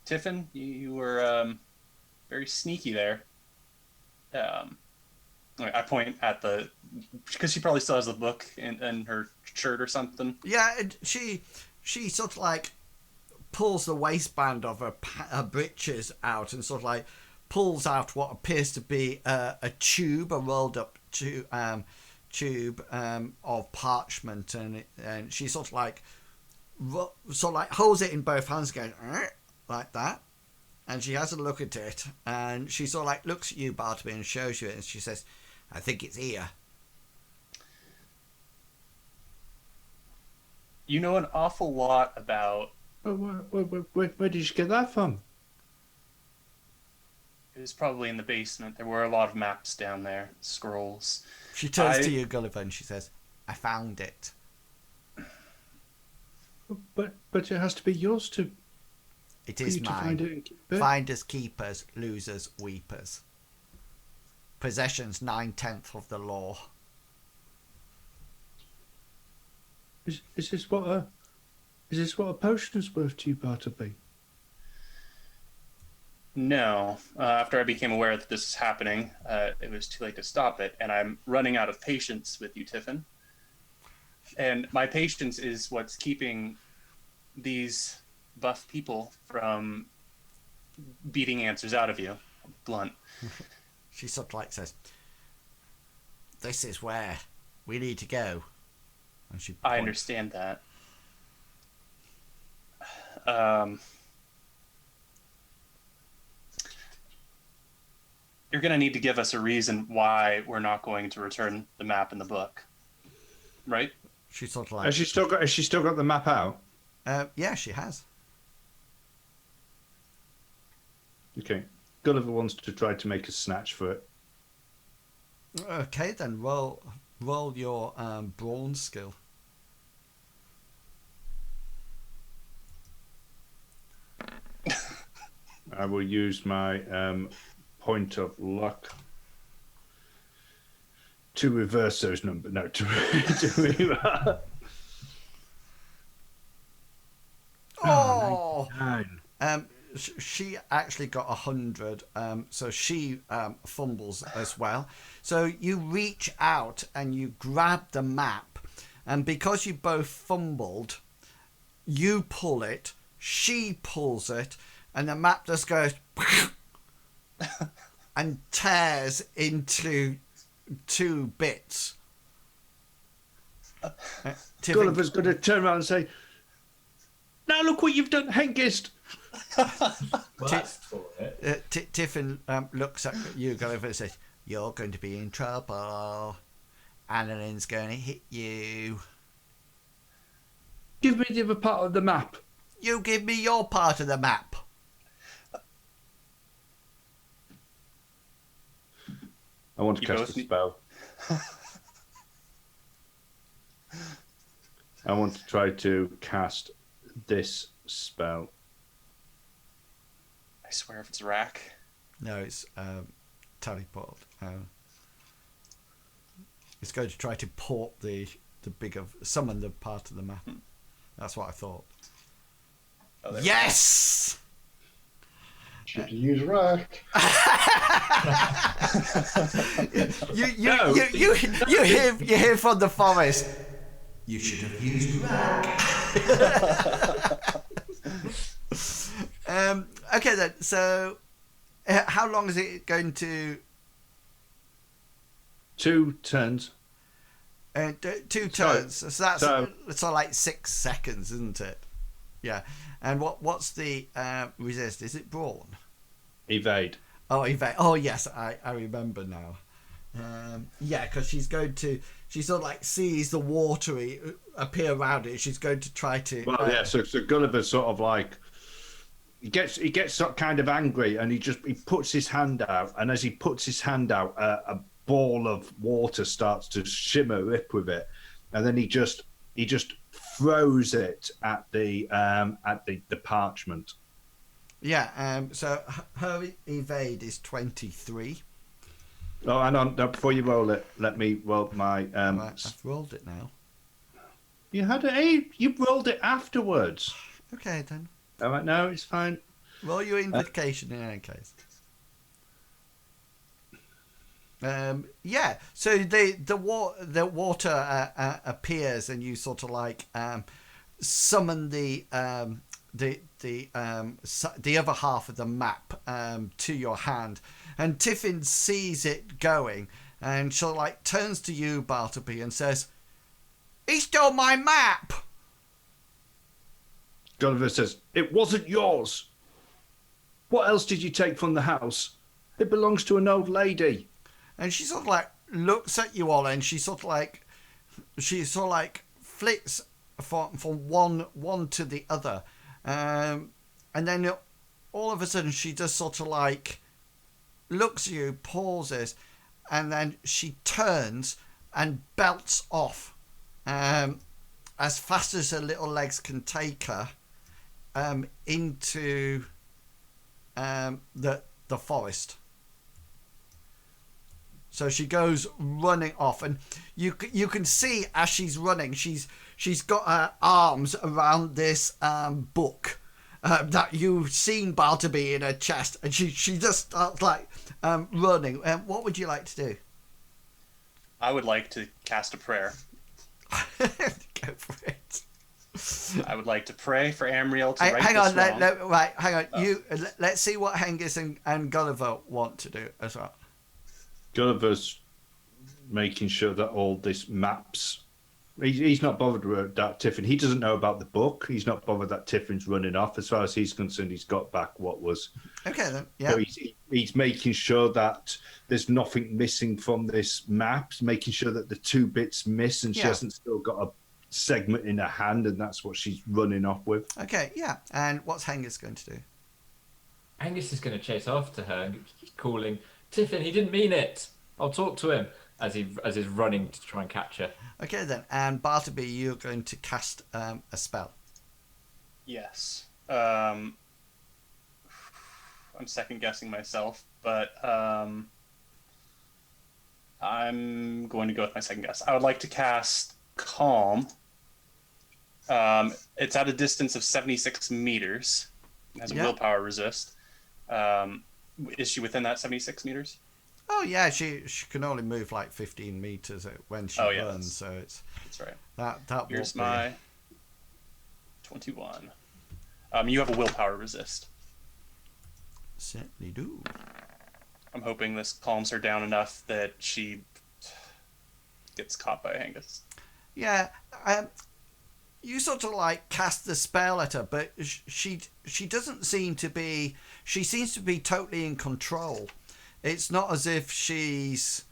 Tiffan, you were very sneaky there. I point at because she probably still has the book in her shirt or something. Yeah, she sort of like pulls the waistband of her breeches out and sort of like pulls out what appears to be a rolled up tube of parchment, and she sort of like holds it in both hands, going like that, and she has a look at it, and she sort of like looks at you, Bartleby, and shows you it, and she says, "I think it's here." You know an awful lot about. Where did you get that from? It was probably in the basement. There were a lot of maps down there, scrolls. She turns to you, Gulliver, and she says, "I found it." But it has to be yours to. It for is you to mine. find it and keep it. Finders keepers, losers weepers. Possessions 9/10 of the law. Is this what Is this what a potion is worth to you, Bartleby? No. After I became aware that this is happening, it was too late to stop it, and I'm running out of patience with you, Tiffan. And my patience is what's keeping these buff people from beating answers out of you. Blunt. She sort of like says, "This is where we need to go." And she I points. understand that. You're going to need to give us a reason why we're not going to return the map in the book, right? She sort of like, Has she still got the map out? yeah, she has. Okay. Gulliver wants to try to make a snatch for it. Okay, then roll your brawn skill. I will use my point of luck to reverse those numbers. No, Oh! 9. She actually got 100, so she fumbles as well. So you reach out and you grab the map, and because you both fumbled, you pull it, she pulls it, and the map just goes and tears into 2 bits. Tiffan, Gulliver's going to turn around and say, "Now look what you've done, Hengist." Well, that's for it. Tiffan looks at you, Gulliver, and says, "You're going to be in trouble. Annalin's going to hit you. Give me the other part of the map. You give me your part of the map." I want to You cast both a need- spell. I want to try to cast this spell. I swear if it's rack. No, it's teleport. It's going to try to port the summon the part of the map. That's what I thought. Oh, there we Yes. Should use rack. You hear from the forest. You should have used rack. Okay then. So, how long is it going to? 2 turns. 2 turns. So that's like 6 seconds, isn't it? Yeah. And what's the resist? Is it brawn? Evade. Oh, evade. Oh, yes, I remember now. Yeah, because she sort of like sees the water appear around it. She's going to try to. Well, yeah. So Gulliver's sort of like he gets sort of kind of angry, and he puts his hand out, and as he puts his hand out, a ball of water starts to shimmer up with it, and then he just throws it at the parchment. Yeah. So her evade is 23. Oh, hang on. No, before you roll it, let me roll my. Right, I've rolled it now. You had it. You rolled it afterwards. Okay then. All right, no, it's fine. Roll your invocation in any case. Yeah. So the water appears, and you sort of like summon the other half of the map to your hand, and Tiffin sees it going, and she like turns to you, Bartleby, and says, "He stole my map." Gulliver says, "It wasn't yours. What else did you take from the house? It belongs to an old lady." And she sort of like looks at you all, and she sort of like flicks from one to the other, and then all of a sudden she just sort of like looks at you, pauses, and then she turns and belts off as fast as her little legs can take her into the forest. So she goes running off, and you can see as she's running, she's got her arms around this book that you've seen Bartleby in her chest, and she just starts like running. What would you like to do? I would like to cast a prayer. Go for it. I would like to pray for Amriel to right hang this on, wrong. hang on. Let's see what Hengist and Gulliver want to do as well. Gulliver's making sure that all this maps. He's not bothered with that Tiffan. He doesn't know about the book. He's not bothered that Tiffin's running off. As far as he's concerned, he's got back what was. Okay then. Yeah. So he's making sure that there's nothing missing from this map. He's making sure that the 2 bits miss, and she hasn't still got a segment in her hand, and that's what she's running off with. Okay. Yeah. And what's Hengist going to do? Angus is going to chase after her and keep calling, Tiffin, he didn't mean it. I'll talk to him as he's running to try and catch her. Okay then. And Bartleby, you're going to cast a spell. Yes. I'm second guessing myself, but I'm going to go with my second guess. I would like to cast Calm. It's at a distance of 76 meters. It has a willpower resist. Is she within that 76 meters? Oh yeah, she can only move like 15 meters when she runs, so it's that's right. That Here's my 21. You have a willpower resist. Certainly do. I'm hoping this calms her down enough that she gets caught by Angus. Yeah, you sort of like cast the spell at her, but she doesn't seem to be. She seems to be totally in control. It's not as if she's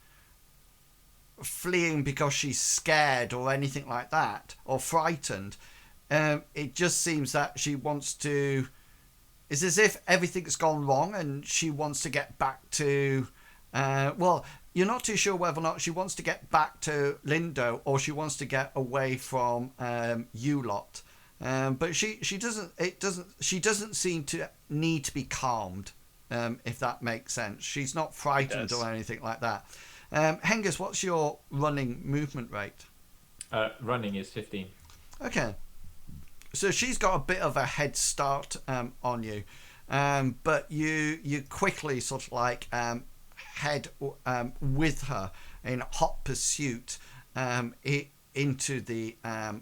fleeing because she's scared or anything like that, or frightened. It just seems that she wants to. It's as if everything's gone wrong and she wants to get back to. Well, you're not too sure whether or not she wants to get back to Lindo or she wants to get away from you lot. But she doesn't seem to need to be calmed. If that makes sense. She's not frightened or anything like that. Hengist, what's your running movement rate? Running is 15. Okay. So she's got a bit of a head start on you. But you quickly sort of like head with her in hot pursuit into the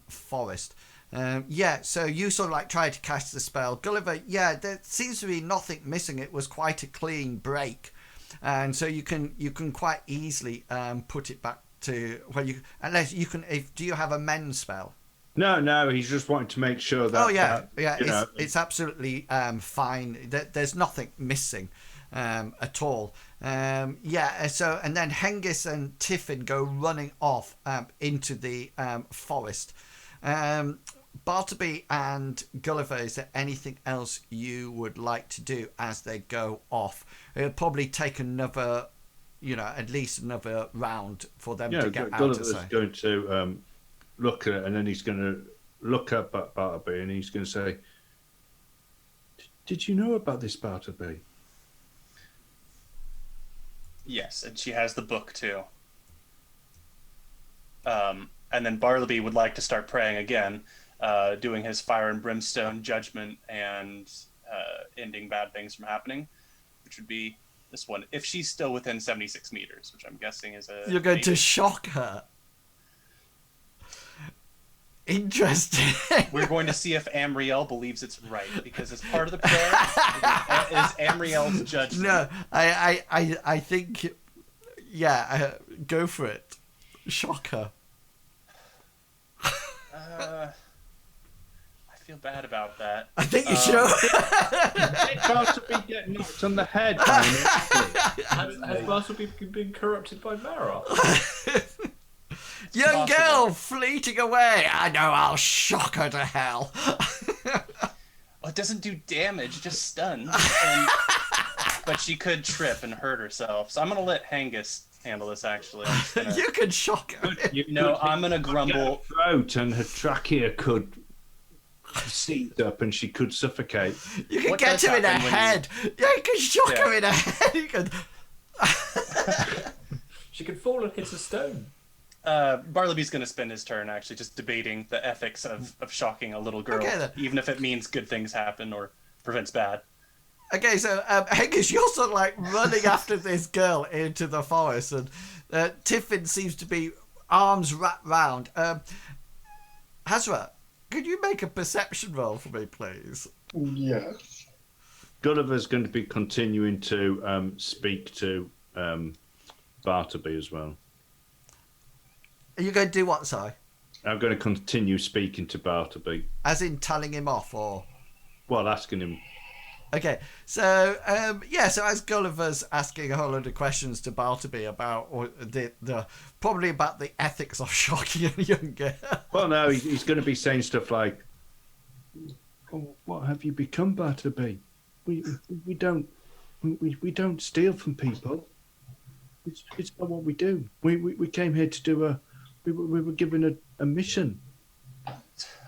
forest. So you sort of like try to cast the spell. Gulliver, there seems to be nothing missing. It was quite a clean break, and so you can quite easily put it back to unless you can. Do you have a mend spell? No, he's just wanting to make sure that. It's absolutely fine. There's nothing missing at all. So and then Hengist and Tiffin go running off into the forest. Bartleby and Gulliver, is there anything else you would like to do as they go off? It'll probably take another, at least another round for them to get out. Gulliver's going to look at it, and then he's going to look up at Bartleby, and he's going to say, "Did you know about this, Bartleby?" Yes, and she has the book too. And then Bartleby would like to start praying again, doing his fire and brimstone judgment and ending bad things from happening, which would be this one. If she's still within 76 meters, which I'm guessing is a... You're going to shock her. Interesting. We're going to see if Amriel believes it's right, because as part of the prayer is Amriel's judgment. No, I think, go for it. Shock her. I feel bad about that. I think you should. Bartleby getting knocked on the head. Has Bartleby been corrupted by Mara? Young girl fleeting away. I know, I'll shock her to hell. Well, it doesn't do damage, just stuns. But she could trip and hurt herself. So I'm going to let Hengist handle this, actually. You can shock her. I'm going to grumble. Throat and her trachea could seat up and she could suffocate. You can get her in her head. You can shock her in her head. You can... She could fall and hit a stone. Bartleby's going to spend his turn actually just debating the ethics of shocking a little girl, Okay, then. even if it means good things happen or prevents bad. Okay, so Hengist, you're sort of like running after this girl into the forest, and Tiffin seems to be arms wrapped round. Hazra, could you make a perception roll for me, please? Yes. Gulliver's going to be continuing to speak to Bartleby as well. Are you going to do what, sorry? I'm going to continue speaking to Bartleby. As in telling him off, or? Well, asking him. Okay, so so as Gulliver's asking a whole load of questions to Bartleby about the probably about the ethics of shocking a young girl. Well, no, he's going to be saying stuff like, Oh, what have you become, Bartleby? We don't steal from people. It's not what we do. We came here to do we were given a mission.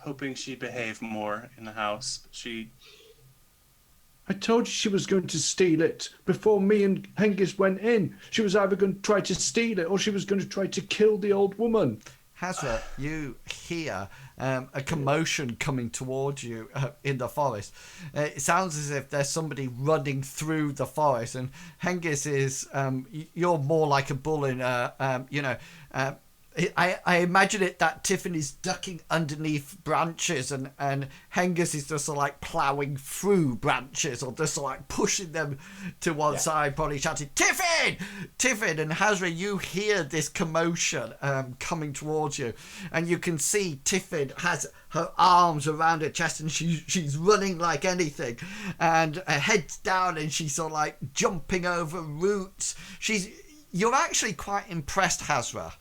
Hoping she'd behave more in the house, but she... I told you she was going to steal it before me and Hengist went in. She was either going to try to steal it or she was going to try to kill the old woman. Hazra, you hear a commotion coming towards you in the forest. It sounds as if there's somebody running through the forest, and Hengist is you're more like a bull in I imagine it that Tiffan is ducking underneath branches and Hengist is just sort of like ploughing through branches or just sort of like pushing them to one side, probably shouting, Tiffan! Tiffan! And Hazra, you hear this commotion coming towards you, and you can see Tiffan has her arms around her chest and she's running like anything, and her head's down and she's sort of like jumping over roots. You're actually quite impressed, Hazra.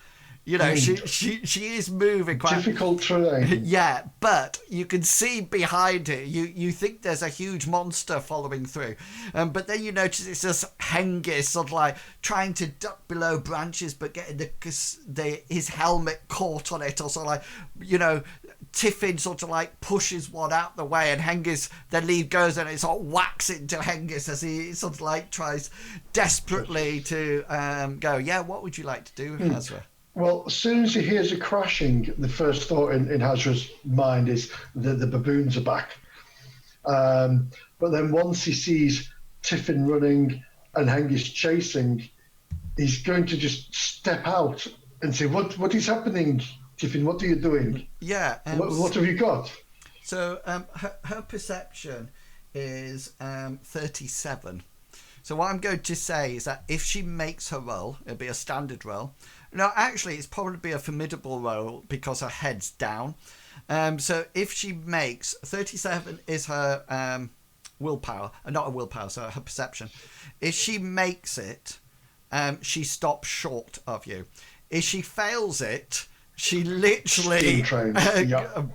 You know, she is moving quite Difficult terrain. Yeah, but you can see behind her. You think there's a huge monster following through, but then you notice it's just Hengist sort of like trying to duck below branches, but getting his helmet caught on it, or sort of like, you know, Tiffin sort of like pushes one out the way, and Hengist then lead goes and it sort of whacks into Hengist as he sort of like tries desperately to go. Yeah, what would you like to do, Hazra? Well, as soon as he hears a crashing, the first thought in Hazra's mind is that the baboons are back. But then once he sees Tiffin running and Hengist chasing, he's going to just step out and say, What is happening, Tiffin? What are you doing? Yeah. What have you got? So her perception is 37. So what I'm going to say is that if she makes her roll, it'll be a standard roll. No, actually, it's probably be a formidable roll because her head's down. So if she makes 37 is her willpower, not a willpower, so her perception. If she makes it, she stops short of you. If she fails it, she literally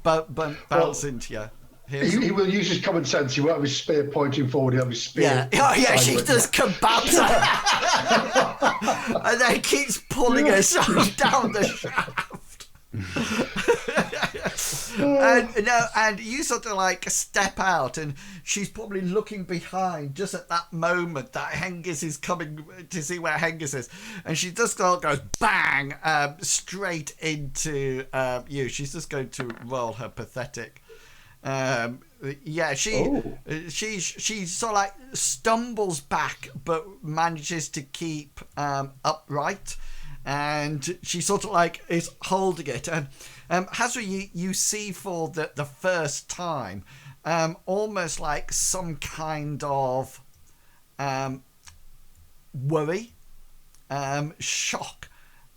bounces into you. He will use his common sense. He won't have his spear pointing forward. He'll have his spear. Yeah, she just kebabs her. And then keeps pulling herself down the shaft. and you sort of like step out, and she's probably looking behind just at that moment that Hengist is coming to see where Hengist is, and she just goes bang straight into you. She's just going to roll her pathetic. She sort of like stumbles back but manages to keep upright, and she sort of like is holding it. And Hazra, you see for the first time almost like some kind of worry, shock,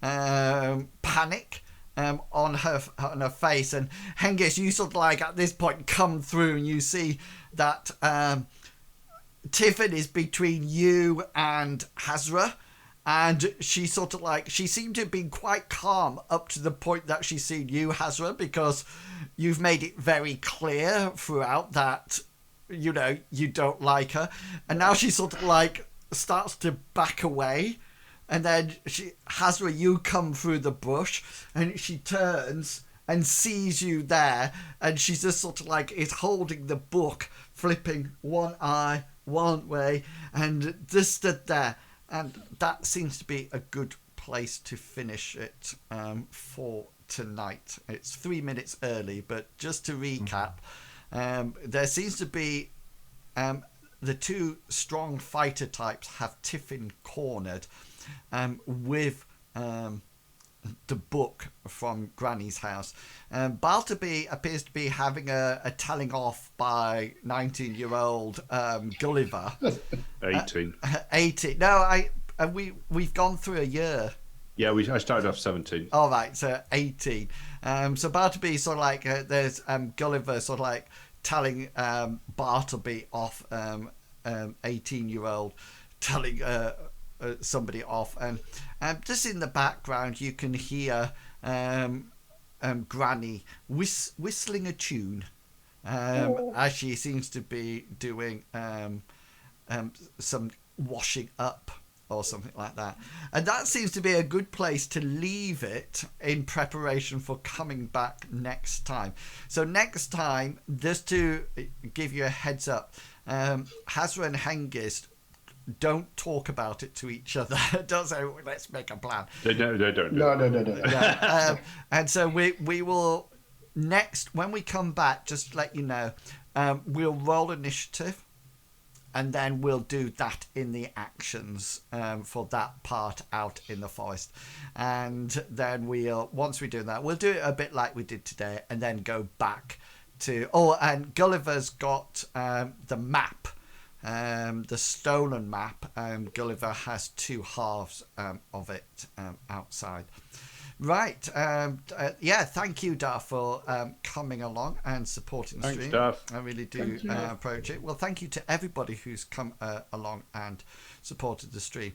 panic on her face. And Hengist, you sort of like at this point come through and you see that Tiffin is between you and Hazra, and she sort of like, she seemed to have been quite calm up to the point that she's seen you, Hazra, because you've made it very clear throughout that, you know, you don't like her, and now she sort of like starts to back away. And then Hazra, you come through the bush, and she turns and sees you there, and she's just sort of like is holding the book, flipping one eye one way, and just stood there. And that seems to be a good place to finish it for tonight. It's 3 minutes early, but just to recap, there seems to be the two strong fighter types have Tiffin cornered with the book from Granny's house. Bartleby appears to be having a telling off by 19-year-old Gulliver. 18. 18. No, we've gone through a year. Yeah, I started off 17. All right, so 18. So Bartleby sort of like there's Gulliver sort of like telling Bartleby off, 18-year-old telling somebody off, and just in the background you can hear Granny whistling a tune as she seems to be doing some washing up or something like that. And that seems to be a good place to leave it in preparation for coming back next time. So next time, just to give you a heads up, Hazra and Hengist don't talk about it to each other. Don't say, let's make a plan. They don't. No. Yeah, and so we will next, when we come back, just to let you know, we'll roll initiative, and then we'll do that in the actions for that part out in the forest. And then once we do that, we'll do it a bit like we did today, and then go back to... Oh, and Gulliver's got the map, the stolen map. Gulliver has two halves of it outside. Right. Yeah, thank you, Dar, for coming along and supporting the Thanks, stream. Dar. I really do approach it. Well, thank you to everybody who's come along and supported the stream.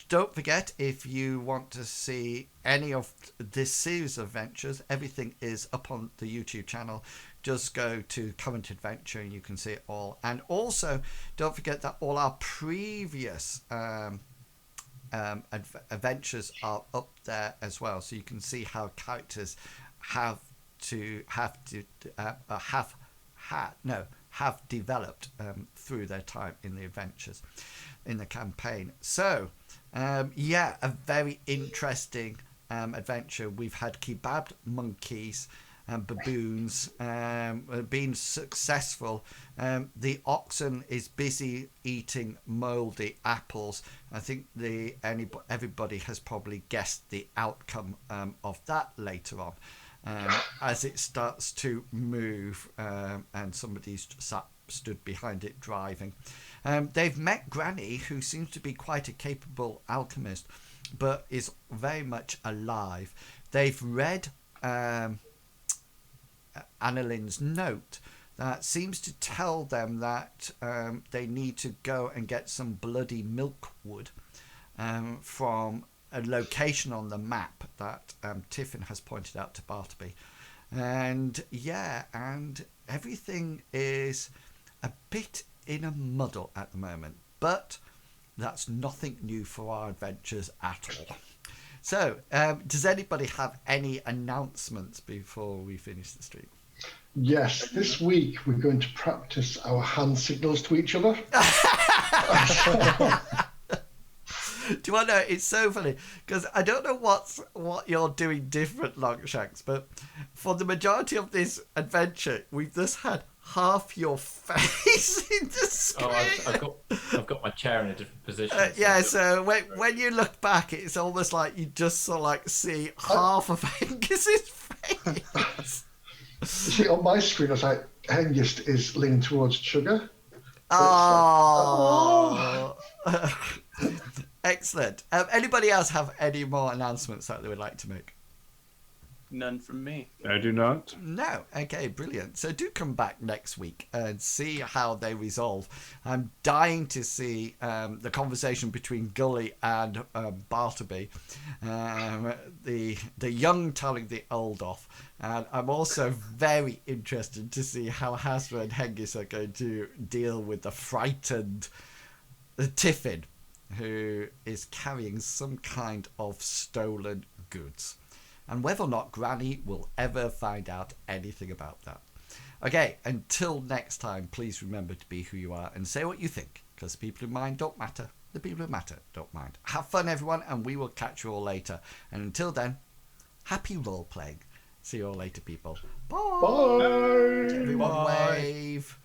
Don't forget, if you want to see any of this series of adventures, everything is up on the YouTube channel. Just go to Current Adventure and you can see it all. And also, don't forget that all our previous adventures are up there as well, so you can see how characters have developed through their time in the adventures in the campaign. So yeah, a very interesting adventure. We've had kebabbed monkeys and baboons being successful. The oxen is busy eating mouldy apples. I think everybody has probably guessed the outcome of that later on as it starts to move and somebody's stood behind it driving. They've met Granny, who seems to be quite a capable alchemist but is very much alive. They've read Annalin's note that seems to tell them that they need to go and get some bloody milkwood from a location on the map that Tiffan has pointed out to Bartleby. And yeah, and everything is a bit in a muddle at the moment, but that's nothing new for our adventures at all. So, does anybody have any announcements before we finish the stream? Yes, this week we're going to practice our hand signals to each other. Do I know? It's so funny because I don't know what you're doing different, Longshanks, but for the majority of this adventure, we've just had half your face in the screen. Oh, I've got my chair in a different position. Yeah, so when you look back, it's almost like you just sort of like see half of Angus's face. See, on my screen, it's like Hengist is leaning towards sugar. Oh. Excellent. Anybody else have any more announcements that they would like to make? None from me. I do not. No. Okay, brilliant. So do come back next week and see how they resolve. I'm dying to see the conversation between Gully and Bartleby, the young telling the old off. And I'm also very interested to see how Hasra and Hengist are going to deal with the frightened Tiffin, who is carrying some kind of stolen goods, and whether or not Granny will ever find out anything about that. Okay, until next time, please remember to be who you are and say what you think, because people in mind don't matter. the people who matter don't mind. Have fun, everyone, and we will catch you all later. And until then, happy role playing. See you all later, people. Bye. Bye. Everyone wave.